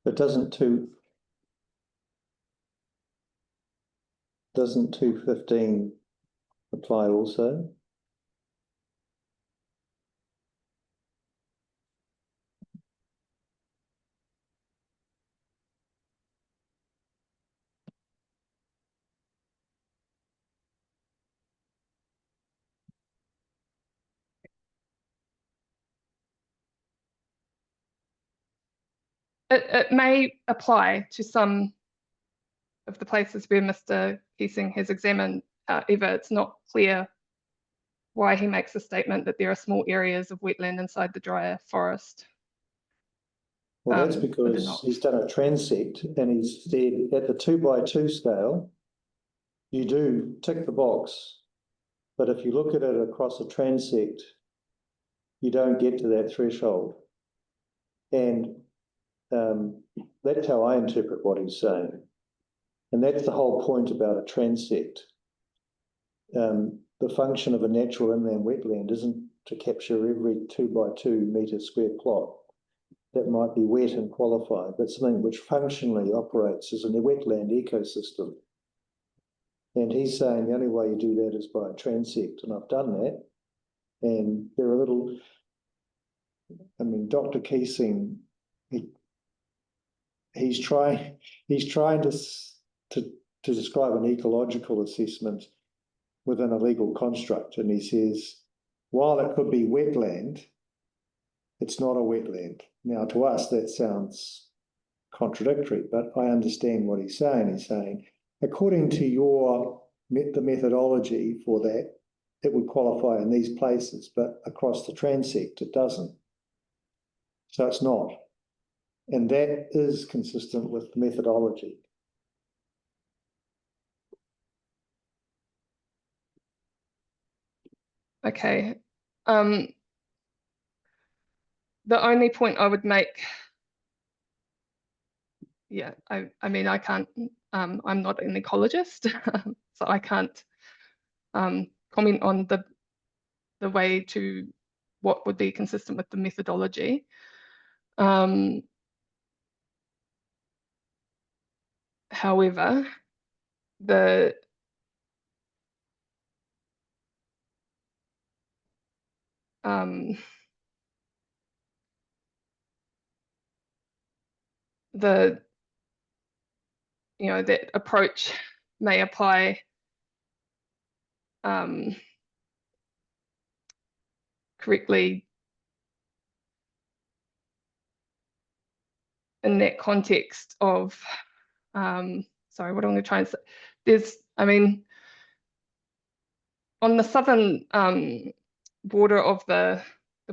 [SPEAKER 1] But doesn't 215 apply also?
[SPEAKER 9] It may apply to some of the places where Mr. Keesing has examined. However, it's not clear why he makes the statement that there are small areas of wetland inside the drier forest.
[SPEAKER 1] Well, that's because he's done a transect and he's said at the 2x2 scale, you do tick the box, but if you look at it across a transect, you don't get to that threshold. And that's how I interpret what he's saying. And that's the whole point about a transect. The function of a natural inland wetland isn't to capture every 2x2 metre square plot that might be wet and qualified, but something which functionally operates as a wetland ecosystem. And he's saying the only way you do that is by a transect, and I've done that. And they're a little, I mean, Dr. Keesing, he's trying to describe an ecological assessment within a legal construct, and he says, while it could be wetland, it's not a wetland. Now, to us, that sounds contradictory, but I understand what he's saying. He's saying, according to the methodology for that, it would qualify in these places, but across the transect, it doesn't. So it's not. And that is consistent with the methodology.
[SPEAKER 9] Okay. The only point I would make, yeah, I mean, I can't, I'm not an ecologist, so I can't comment on the way to what would be consistent with the methodology. However, the that approach may apply correctly in that context of sorry, what I'm going to try and say, I mean, on the southern border of the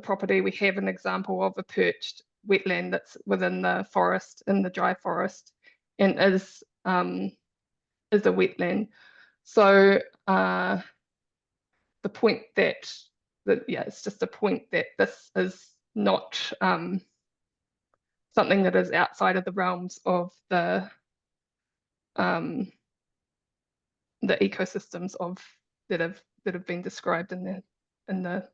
[SPEAKER 9] property, we have an example of a perched wetland that's within the forest, in the dry forest, and is a wetland. So the point that yeah, it's just a point that this is not something that is outside of the realms of the ecosystems that have been described in the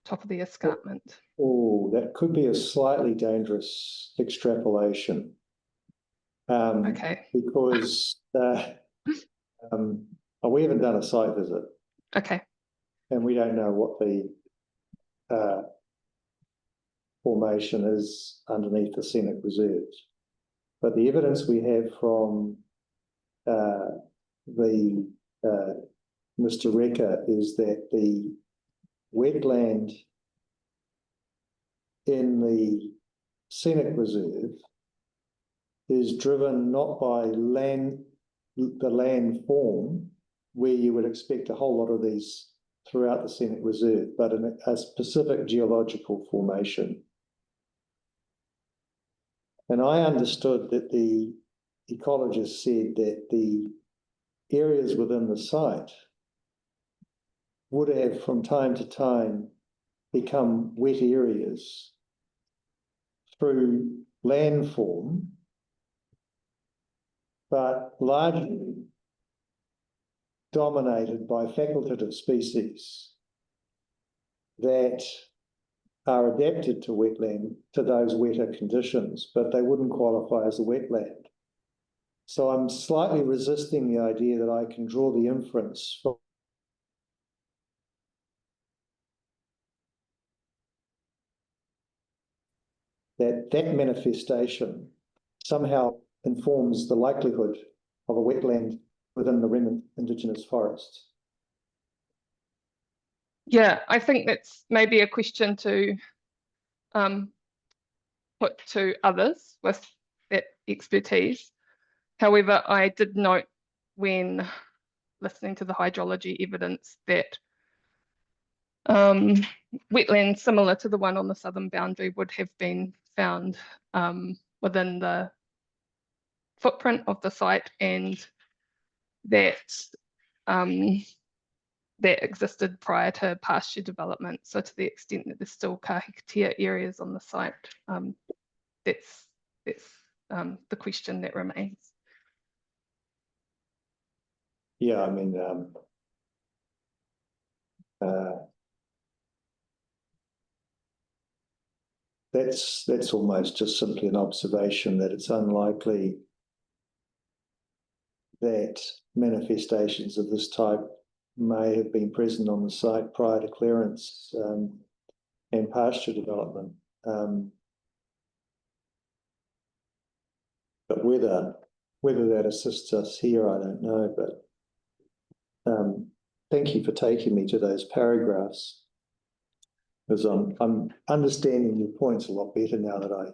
[SPEAKER 9] top of the escarpment.
[SPEAKER 1] Oh, that could be a slightly dangerous extrapolation.
[SPEAKER 9] Okay.
[SPEAKER 1] Because we haven't done a site visit.
[SPEAKER 9] Okay.
[SPEAKER 1] And we don't know what the formation is underneath the scenic reserves. But the evidence we have from Mr. Recker is that the wetland in the scenic reserve is driven not by the land form, where you would expect a whole lot of these throughout the scenic reserve, but in a specific geological formation. And I understood that the ecologist said that the areas within the site would have from time to time become wet areas through landform, but largely dominated by facultative species that are adapted to wetland, to those wetter conditions, but they wouldn't qualify as a wetland. So I'm slightly resisting the idea that I can draw the inference from that manifestation somehow informs the likelihood of a wetland within the remnant indigenous forests.
[SPEAKER 9] Yeah, I think that's maybe a question to put to others with that expertise. However, I did note when listening to the hydrology evidence that wetlands similar to the one on the southern boundary would have been found within the footprint of the site, and that that existed prior to pasture development. So to the extent that there's still kahikatea areas on the site, that's the question that remains.
[SPEAKER 1] Yeah, I mean, that's almost just simply an observation that it's unlikely that manifestations of this type may have been present on the site prior to clearance and pasture development. But whether that assists us here, I don't know. But thank you for taking me to those paragraphs. Because I'm understanding your points a lot better now that I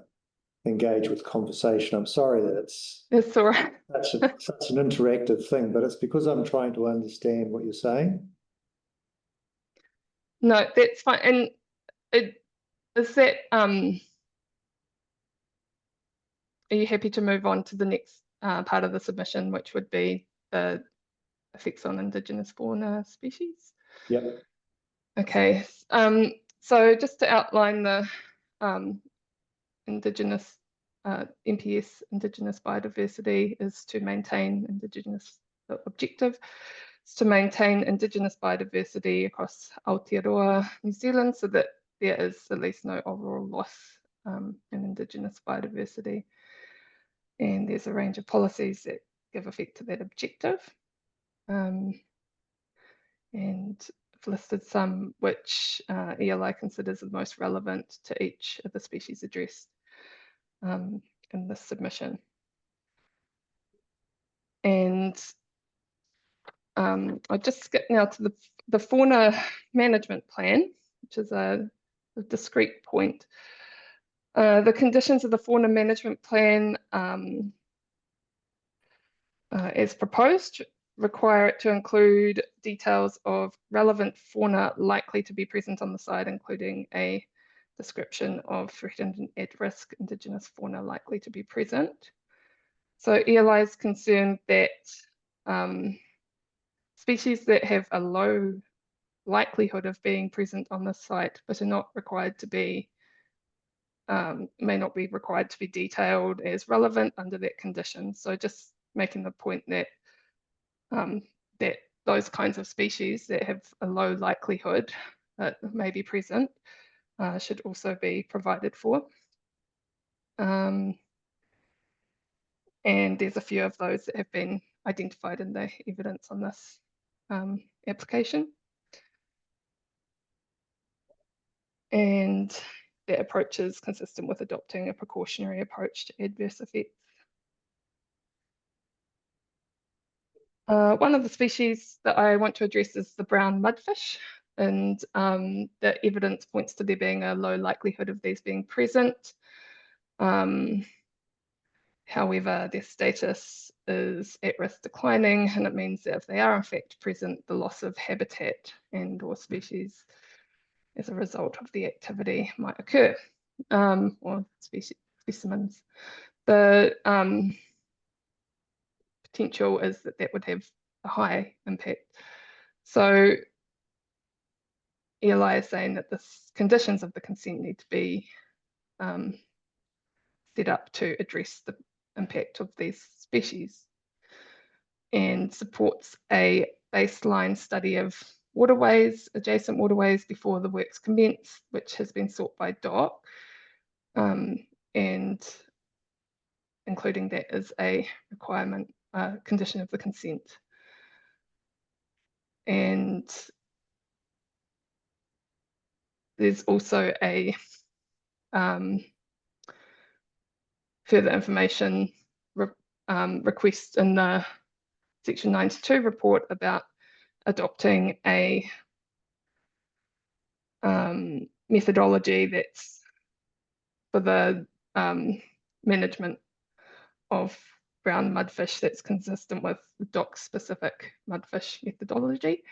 [SPEAKER 1] engage with conversation. I'm sorry that it's
[SPEAKER 9] It's all right.
[SPEAKER 1] such an interactive thing, but it's because I'm trying to understand what you're saying.
[SPEAKER 9] No, that's fine. And is that, are you happy to move on to the next part of the submission, which would be the effects on Indigenous fauna species?
[SPEAKER 1] Yep.
[SPEAKER 9] Okay, so just to outline the Indigenous NPS, Indigenous biodiversity is to maintain Indigenous, the objective is to maintain Indigenous biodiversity across Aotearoa, New Zealand, so that there is at least no overall loss in Indigenous biodiversity. And there's a range of policies that give effect to that objective. And I've listed some which ELI considers the most relevant to each of the species addressed in this submission. And I'll just skip now to the fauna management plan, which is a discrete point. The conditions of the fauna management plan as proposed require it to include details of relevant fauna likely to be present on the site, including a description of threatened and at-risk Indigenous fauna likely to be present. So ELI is concerned that species that have a low likelihood of being present on the site but are not required to be, may not be required to be detailed as relevant under that condition. So just making the point that that those kinds of species that have a low likelihood that may be present should also be provided for. And there's a few of those that have been identified in the evidence on this application. And that approach is consistent with adopting a precautionary approach to adverse effects. One of the species that I want to address is the brown mudfish, and the evidence points to there being a low likelihood of these being present. However, their status is at risk declining, and it means that if they are in fact present, the loss of habitat and or species as a result of the activity might occur, or specimens. The potential is that that would have a high impact. So ELI is saying that the conditions of the consent need to be set up to address the impact of these species, and supports a baseline study of waterways, adjacent waterways before the works commence, which has been sought by DOC, and including that as a requirement, condition of the consent. And there's also a further information request in the Section 92 report about adopting a methodology that's for the management of brown mudfish that's consistent with the DOC specific mudfish methodology.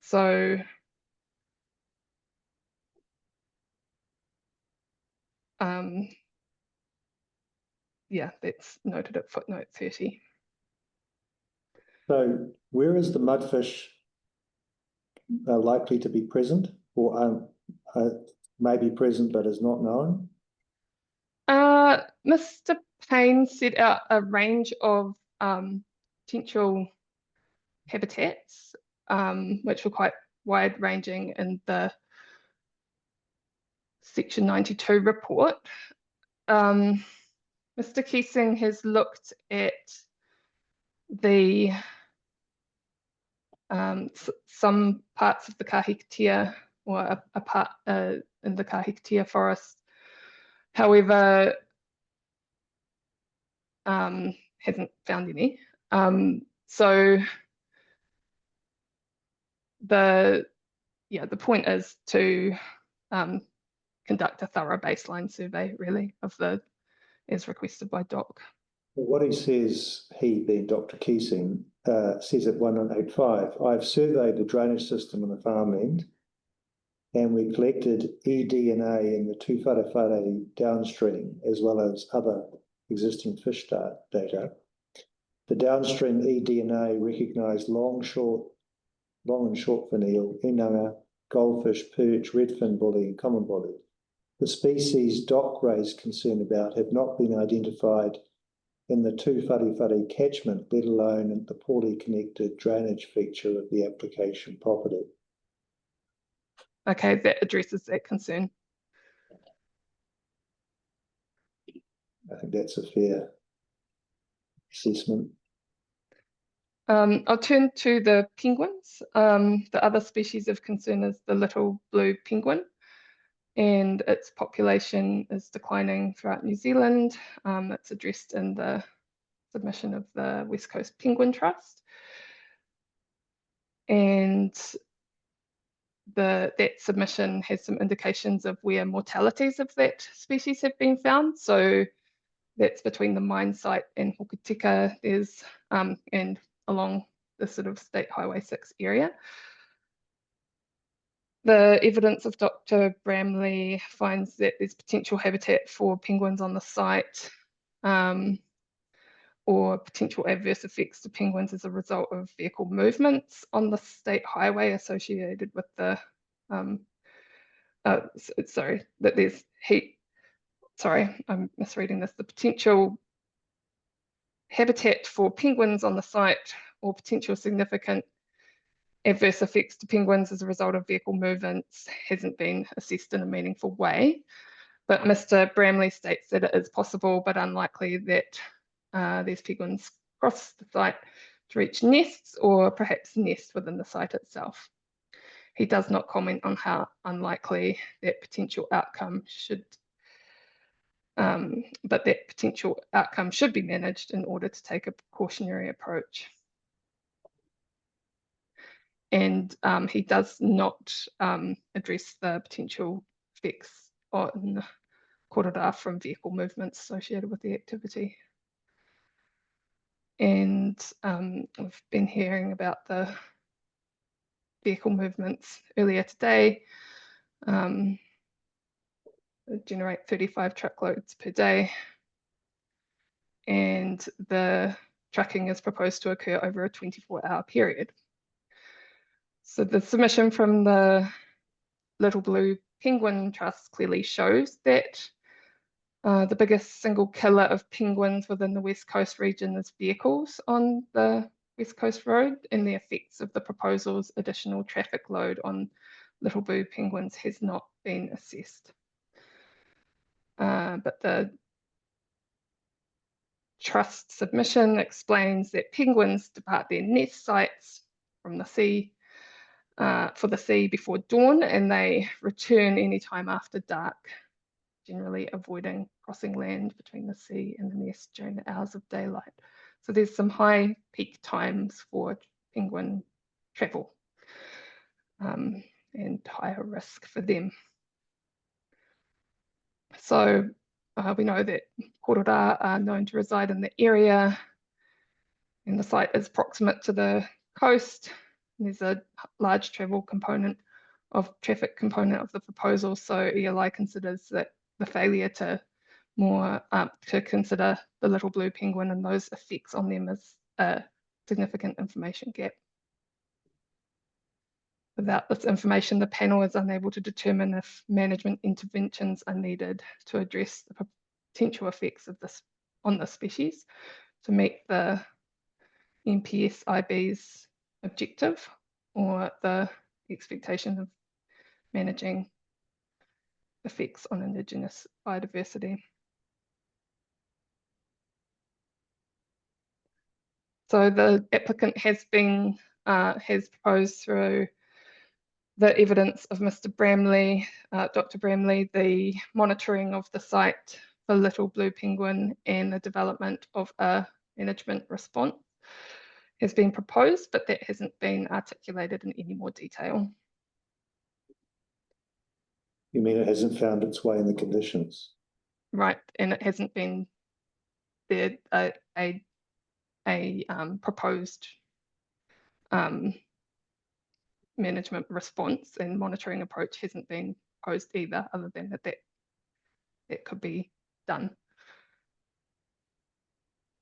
[SPEAKER 9] So yeah, that's noted at footnote 30.
[SPEAKER 1] So where is the mudfish likely to be present, or may be present but is not known?
[SPEAKER 9] Mr. Payne set out a range of potential habitats, which were quite wide-ranging in the Section 92 report. Mr. Keesing has looked at the some parts of the Kahikatea, or a part in the Kahikatea forest. However, hasn't found any. So the yeah, the point is to conduct a thorough baseline survey, really, of the, as requested by DOC.
[SPEAKER 1] What he says, he being Dr. Keesing, says at 1185, I've surveyed the drainage system on the farmland and we collected eDNA in the tūwharewhare downstream, as well as other existing fish data. The downstream eDNA recognised long and short finial, inanga, goldfish, perch, redfin bully and common bully. The species DOC raised concern about have not been identified in the tūwharewhare catchment, let alone in the poorly connected drainage feature of the application property.
[SPEAKER 9] Okay, that addresses that concern.
[SPEAKER 1] I think that's a fair assessment.
[SPEAKER 9] I'll turn to the penguins. The other species of concern is the little blue penguin, and its population is declining throughout New Zealand. It's addressed in the submission of the West Coast Penguin Trust. And that submission has some indications of where mortalities of that species have been found. So that's between the mine site and Hokitika, there's and along the sort of State Highway 6 area. The evidence of Dr. Bramley finds that there's potential habitat for penguins on the site, or potential adverse effects to penguins as a result of vehicle movements on the state highway associated with the, sorry, that there's heat, sorry, I'm misreading this, the potential habitat for penguins on the site or potential significant adverse effects to penguins as a result of vehicle movements hasn't been assessed in a meaningful way. But Mr. Bramley states that it is possible but unlikely that these penguins cross the site to reach nests or perhaps nest within the site itself. He does not comment on how unlikely that potential outcome should, but that potential outcome should be managed in order to take a precautionary approach. And he does not address the potential effects on korora from vehicle movements associated with the activity. And we've been hearing about the vehicle movements earlier today. They generate 35 truckloads per day. And the trucking is proposed to occur over a 24-hour period. So the submission from the Little Blue Penguin Trust clearly shows that the biggest single killer of penguins within the West Coast region is vehicles on the West Coast Road, and the effects of the proposal's additional traffic load on Little Blue penguins has not been assessed. But the Trust submission explains that penguins depart their nest sites from the sea for the sea before dawn, and they return anytime after dark, generally avoiding crossing land between the sea and the nest during the hours of daylight. So there's some high peak times for penguin travel and higher risk for them. So we know that korora are known to reside in the area, and the site is proximate to the coast. There's a large traffic component of the proposal, so ELI considers that the failure to consider the little blue penguin and those effects on them as a significant information gap. Without this information, the panel is unable to determine if management interventions are needed to address the potential effects of this on the species to meet the NPS-IB's objective or the expectation of managing effects on Indigenous biodiversity. So the applicant has proposed through the evidence of Mr. Bramley, Dr. Bramley, the monitoring of the site for Little Blue Penguin and the development of a management response has been proposed, but that hasn't been articulated in any more detail.
[SPEAKER 1] You mean it hasn't found its way in the conditions?
[SPEAKER 9] right? And it hasn't been there, a proposed management response and monitoring approach hasn't been proposed either, other than that could be done.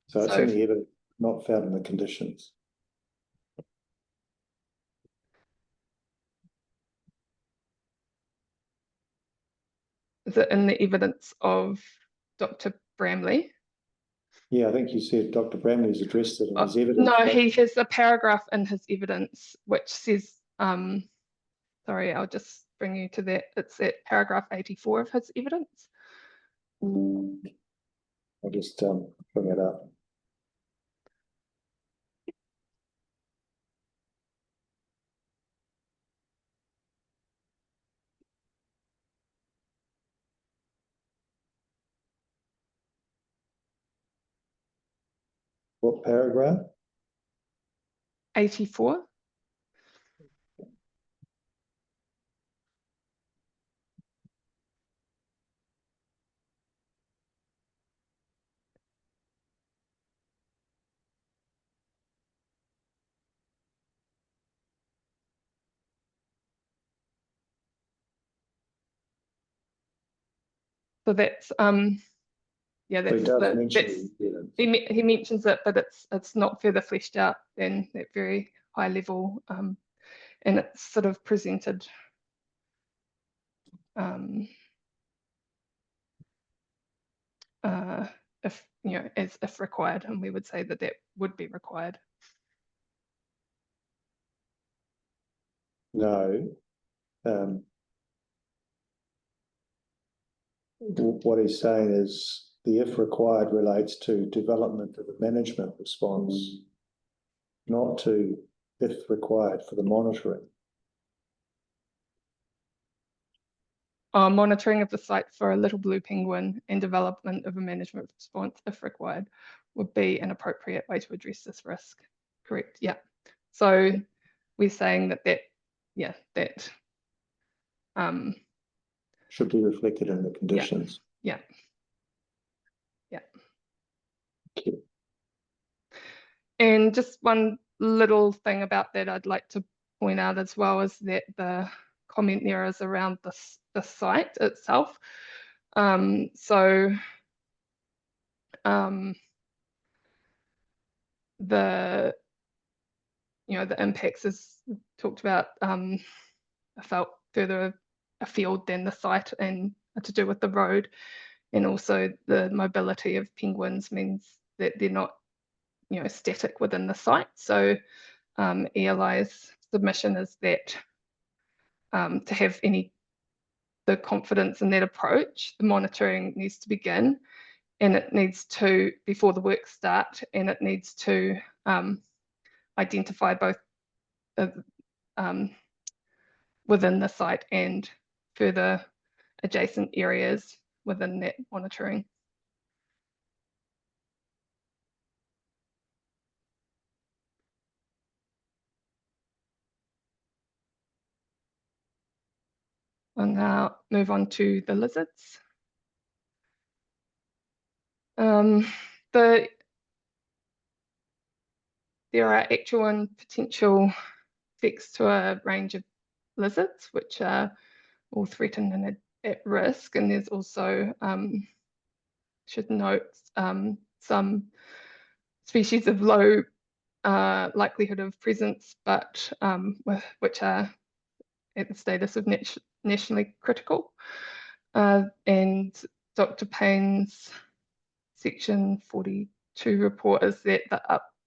[SPEAKER 1] So it's
[SPEAKER 9] So-
[SPEAKER 1] only ever not found in the conditions.
[SPEAKER 9] Is it in the evidence of Dr. Bramley?
[SPEAKER 1] Yeah, I think you said Dr. Bramley's addressed it in his evidence.
[SPEAKER 9] No,
[SPEAKER 1] but-
[SPEAKER 9] he has a paragraph in his evidence which says, sorry, I'll just bring you to that. It's at paragraph 84 of his evidence.
[SPEAKER 1] I'll just bring it up. What paragraph?
[SPEAKER 9] 84. So that's yeah,
[SPEAKER 1] So he
[SPEAKER 9] that's
[SPEAKER 1] does
[SPEAKER 9] the,
[SPEAKER 1] mention
[SPEAKER 9] that's,
[SPEAKER 1] it in the evidence.
[SPEAKER 9] he mentions it, but it's not further fleshed out than that very high level, and it's sort of presented if as if required, and we would say that would be required.
[SPEAKER 1] No. What he's saying is the if required relates to development of a management response, not to if required for the monitoring.
[SPEAKER 9] Monitoring of the site for a little blue penguin and development of a management response, if required, would be an appropriate way to address this risk. Correct, yeah. So we're saying that
[SPEAKER 1] Should be reflected in the conditions.
[SPEAKER 9] Yeah.
[SPEAKER 1] Okay.
[SPEAKER 9] And just one little thing about that I'd like to point out as well is that the comment there is around the site itself. The impacts is talked about felt further afield than the site and to do with the road, and also the mobility of penguins means that they're not static within the site. So ELI's submission is that to have the confidence in that approach, the monitoring needs to begin, and it needs to, before the work start, and it needs to identify both within the site and further adjacent areas within that monitoring. I'll now move on to the lizards. There are actual and potential effects to a range of lizards, which are all threatened and at risk. And there's also, should note, some species of low likelihood of presence, but which are at the status of nationally critical. And Dr. Payne's section 42 report is that the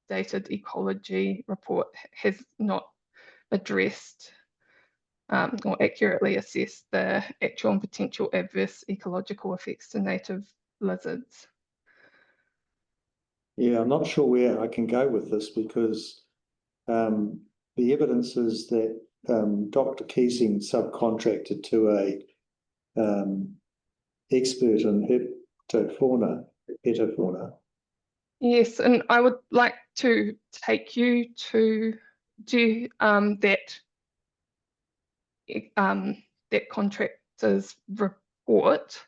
[SPEAKER 9] updated ecology report has not addressed or accurately assessed the actual and potential adverse ecological effects to native lizards.
[SPEAKER 1] Yeah, I'm not sure where I can go with this because the evidence is that Dr. Keesing subcontracted to a expert in herpetofauna.
[SPEAKER 9] Yes, and I would like to take you to that contract report,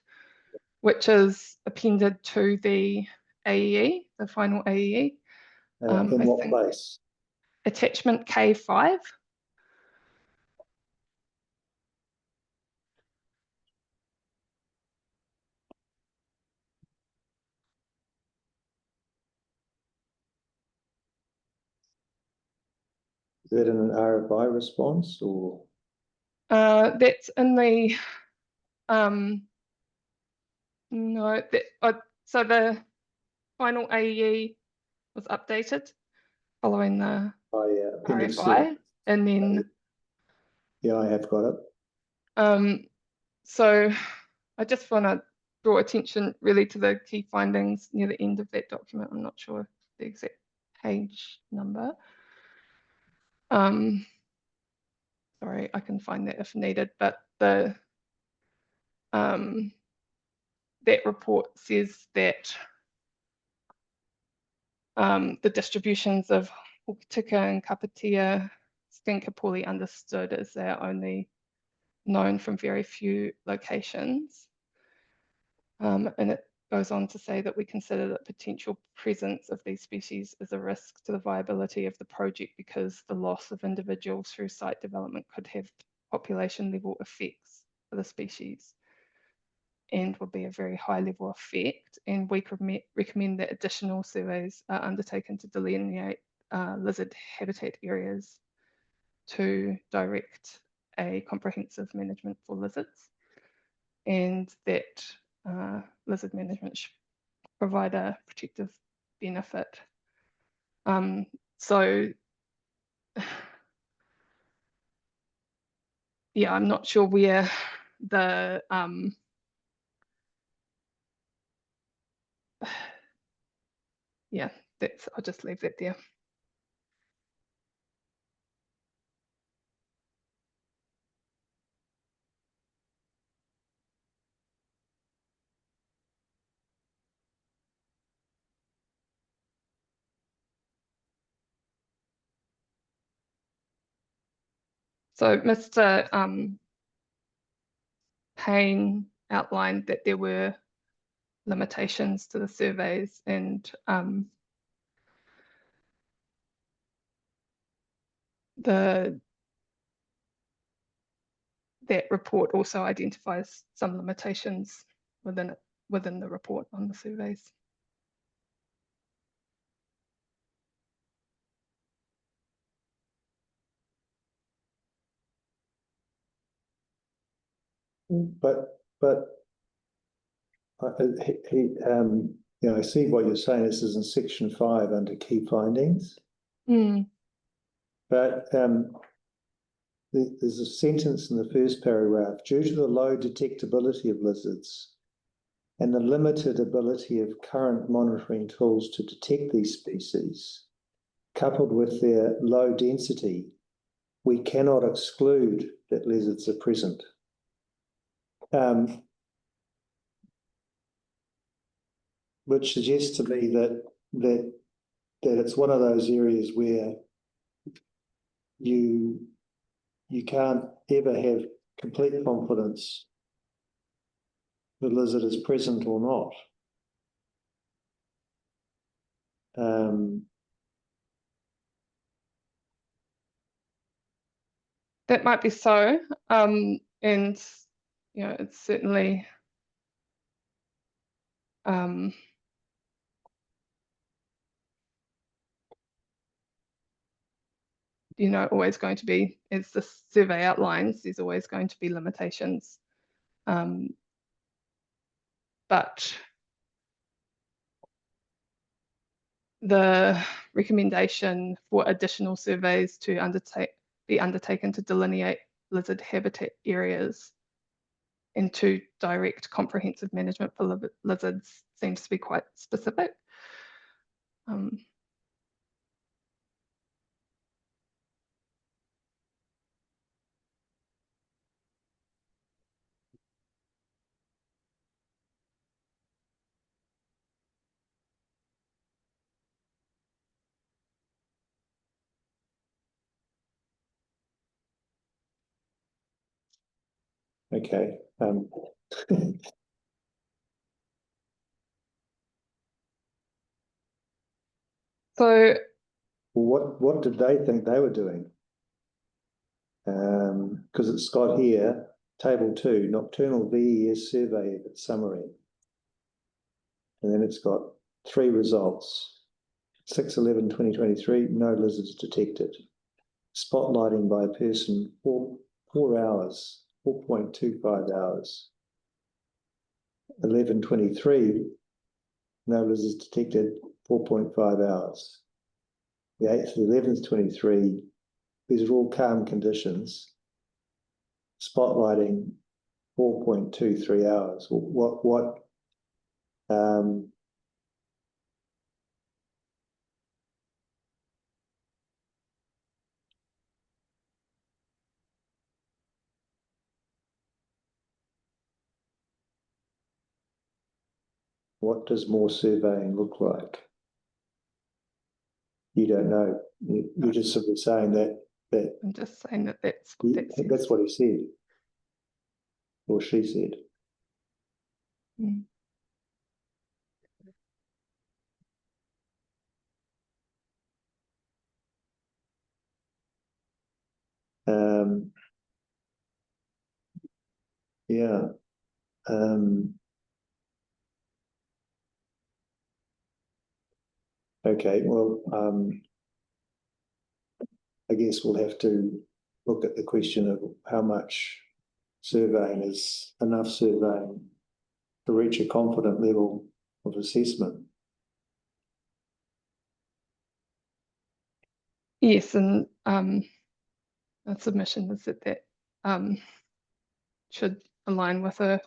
[SPEAKER 9] which is appended to the AEE, the final AEE.
[SPEAKER 1] In
[SPEAKER 9] I
[SPEAKER 1] what
[SPEAKER 9] think
[SPEAKER 1] place?
[SPEAKER 9] attachment K5.
[SPEAKER 1] Is that in an RFI response or?
[SPEAKER 9] That's in the no, so the final AEE was updated following the
[SPEAKER 1] Appendix
[SPEAKER 9] RFI, and then
[SPEAKER 1] yeah, I have got it.
[SPEAKER 9] so I just want to draw attention really to the key findings near the end of that document. I'm not sure the exact page number. Sorry, I can find that if needed, but the that report says that the distributions of Hokitika and Kapatia stink are poorly understood, as they are only known from very few locations. And it goes on to say that we consider that potential presence of these species is a risk to the viability of the project because the loss of individuals through site development could have population level effects for the species and would be a very high level effect. And we recommend that additional surveys are undertaken to delineate lizard habitat areas to direct a comprehensive management for lizards, and that lizard management should provide a protective benefit. So yeah, I'm not sure where the yeah, I'll just leave that there. So Mr. Payne outlined that there were limitations to the surveys, and that report also identifies some limitations within the report on the surveys.
[SPEAKER 1] But you know, I see what you're saying. This is in section 5 under key findings. But there's a sentence in the first paragraph: due to the low detectability of lizards and the limited ability of current monitoring tools to detect these species, coupled with their low density, we cannot exclude that lizards are present. Which suggests to me that it's one of those areas where you can't ever have complete confidence the lizard is present or not.
[SPEAKER 9] That might be so, and you know, it's certainly you know, always going to be, as the survey outlines, there's always going to be limitations. But the recommendation for additional surveys to be undertaken to delineate lizard habitat areas and to direct comprehensive management for lizards seems to be quite specific.
[SPEAKER 1] Okay.
[SPEAKER 9] So
[SPEAKER 1] What did they think they were doing? Because it's got here, table 2, nocturnal VES survey summary. And then it's got 3 results. 6/11/2023, no lizards detected. Spotlighting by a person, 4 hours, 4.25 hours. 11/23, no lizards detected, 4.5 hours. The 8th of the 11th, 23, these are all calm conditions. Spotlighting, 4.23 hours. What does more surveying look like? You don't know. You're just sort of saying that
[SPEAKER 9] I'm just saying that that's what that says.
[SPEAKER 1] that's what he said, or she said.
[SPEAKER 9] Mm.
[SPEAKER 1] Yeah. Okay, well, I guess we'll have to look at the question of how much surveying is enough surveying to reach a confident level of assessment.
[SPEAKER 9] Yes, and the submission is that should align with a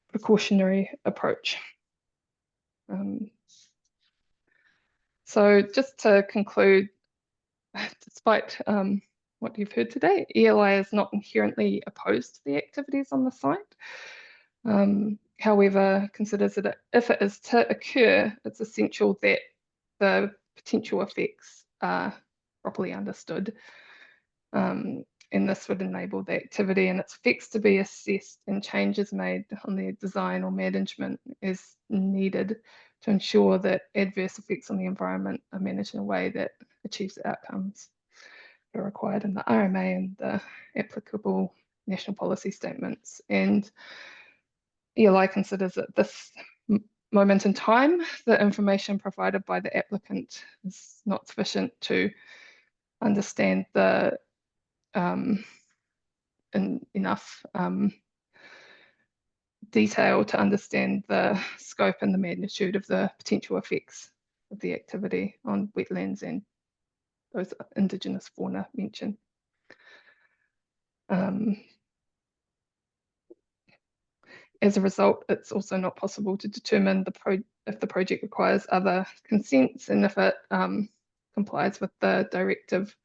[SPEAKER 9] precautionary approach. So just to conclude, despite what you've heard today, ELI is not inherently opposed to the activities on the site. However, considers that if it is to occur, it's essential that the potential effects are properly understood. And this would enable the activity and its effects to be assessed and changes made on the design or management as needed to ensure that adverse effects on the environment are managed in a way that achieves the outcomes that are required in the RMA and the applicable national policy statements. And ELI considers that this moment in time, the information provided by the applicant is not sufficient to understand the enough detail to understand the scope and the magnitude of the potential effects of the activity on wetlands and those indigenous fauna mentioned. As a result, it's also not possible to determine if the project requires other consents and if it complies with the directive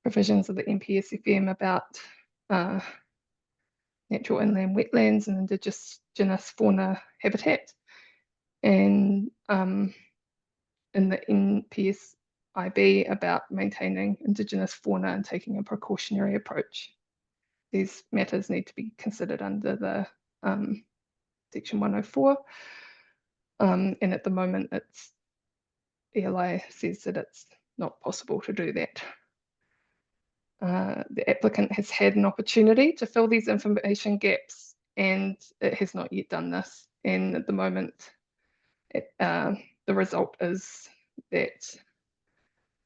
[SPEAKER 9] provisions of the NPSFM about natural inland wetlands and indigenous fauna habitat. And in the NPSIB about maintaining indigenous fauna and taking a precautionary approach. These matters need to be considered under the section 104. And at the moment, ELI says that it's not possible to do that. The applicant has had an opportunity to fill these information gaps and it has not yet done this. And at the moment, the result is that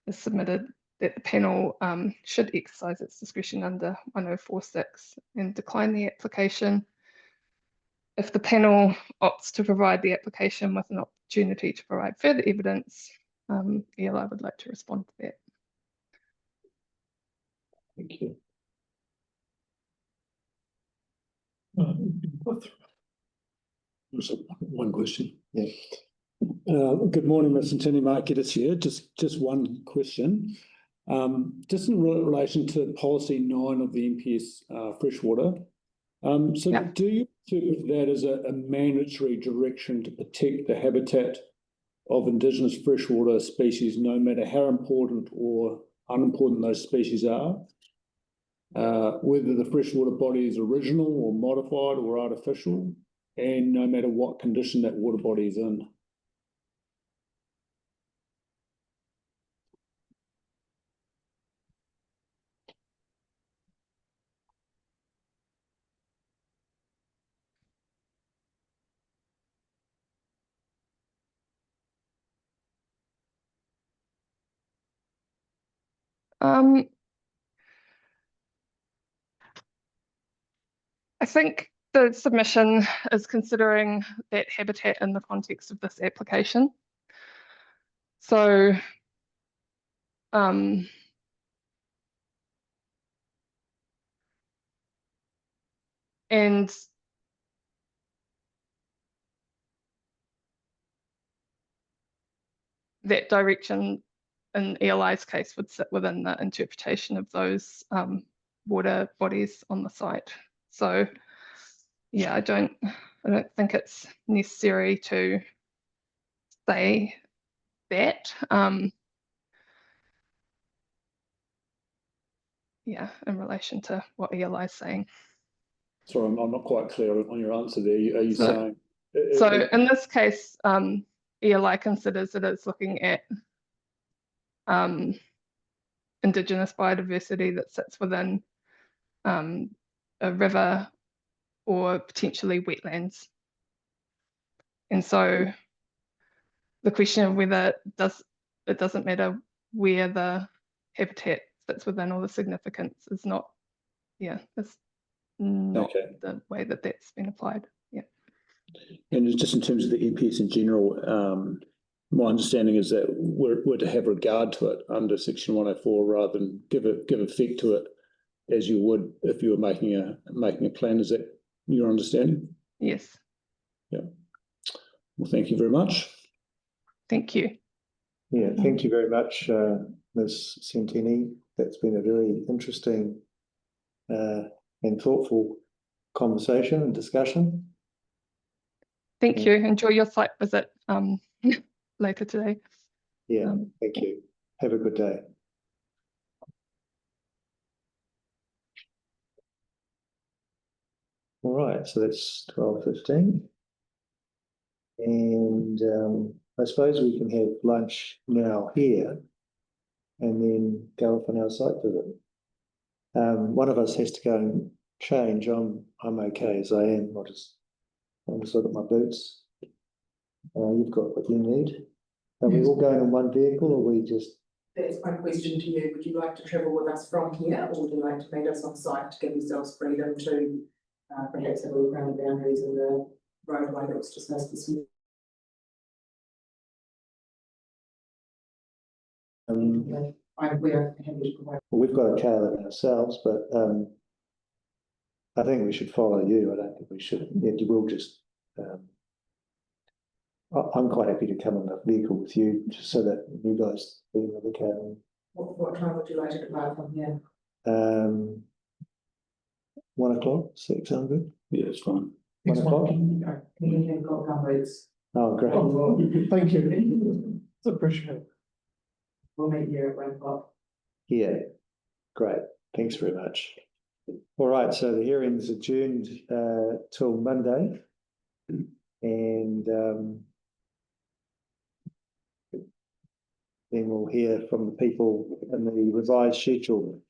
[SPEAKER 9] is submitted that the panel should exercise its discretion under 104.6 and decline the application. If the panel opts to provide the application with an opportunity to provide further evidence, ELI would like to respond to that.
[SPEAKER 1] Thank you.
[SPEAKER 3] One question.
[SPEAKER 1] Yeah.
[SPEAKER 3] Good morning, Mr. Tini. Mark Geddes here. Just one question. Just in relation to policy 9 of the NPS freshwater. Do you interpret that as a mandatory direction to protect the habitat of indigenous freshwater species, no matter how important or unimportant those species are? whether the freshwater body is original or modified or artificial, and no matter what condition that water body is in.
[SPEAKER 9] I think the submission is considering that habitat in the context of this application. So, and that direction in ELI's case would sit within the interpretation of those water bodies on the site. So yeah, I don't think it's necessary to say that. Yeah, in relation to what ELI is saying.
[SPEAKER 3] Sorry, I'm not quite clear on your answer there. Are you saying?
[SPEAKER 9] So in this case, ELI considers that it's looking at Indigenous biodiversity that sits within a river or potentially wetlands. And so the question of whether it doesn't matter where the habitat sits within or the significance is not, it's not the way that that's been applied. Yeah.
[SPEAKER 3] And just in terms of the EPS in general, my understanding is that we're to have regard to it under Section 104 rather than give effect to it as you would if you were making a plan. Is that your understanding?
[SPEAKER 9] Yes.
[SPEAKER 3] Yeah. Well, thank you very much.
[SPEAKER 9] Thank you.
[SPEAKER 1] Yeah, thank you very much, Ms. Centini. That's been a very interesting and thoughtful conversation and discussion.
[SPEAKER 9] Thank you. Enjoy your site visit later today.
[SPEAKER 1] Yeah, thank you. Have a good day. All right, so that's 12:15. And I suppose we can have lunch now here and then go off on our site visit. One of us has to go and change. I'm okay as I am. I'll just look at my boots. You've got what you need. Are we all going in one vehicle, or we just?
[SPEAKER 5] That's my question to you. Would you like to travel with us from here, or would you like to meet us on site to give yourselves freedom to perhaps have a look around the boundaries of the roadway that was discussed this morning? We're happy to provide.
[SPEAKER 1] Well, we've got a car ourselves, but I think we should follow you. I don't think we should. Yeah, you will just. I'm quite happy to come in the vehicle with you, just so that you guys be in the car.
[SPEAKER 5] What time would you like to depart from here?
[SPEAKER 1] 1 o'clock, 600.
[SPEAKER 3] Yeah, it's fine.
[SPEAKER 1] 1 o'clock.
[SPEAKER 5] You've got gumboots.
[SPEAKER 1] Oh, great.
[SPEAKER 4] Thank you. It's appreciated.
[SPEAKER 5] We'll meet you at 1 o'clock.
[SPEAKER 1] Yeah, great. Thanks very much. All right, so the hearing's adjourned till Monday, and then we'll hear from the people in the revised schedule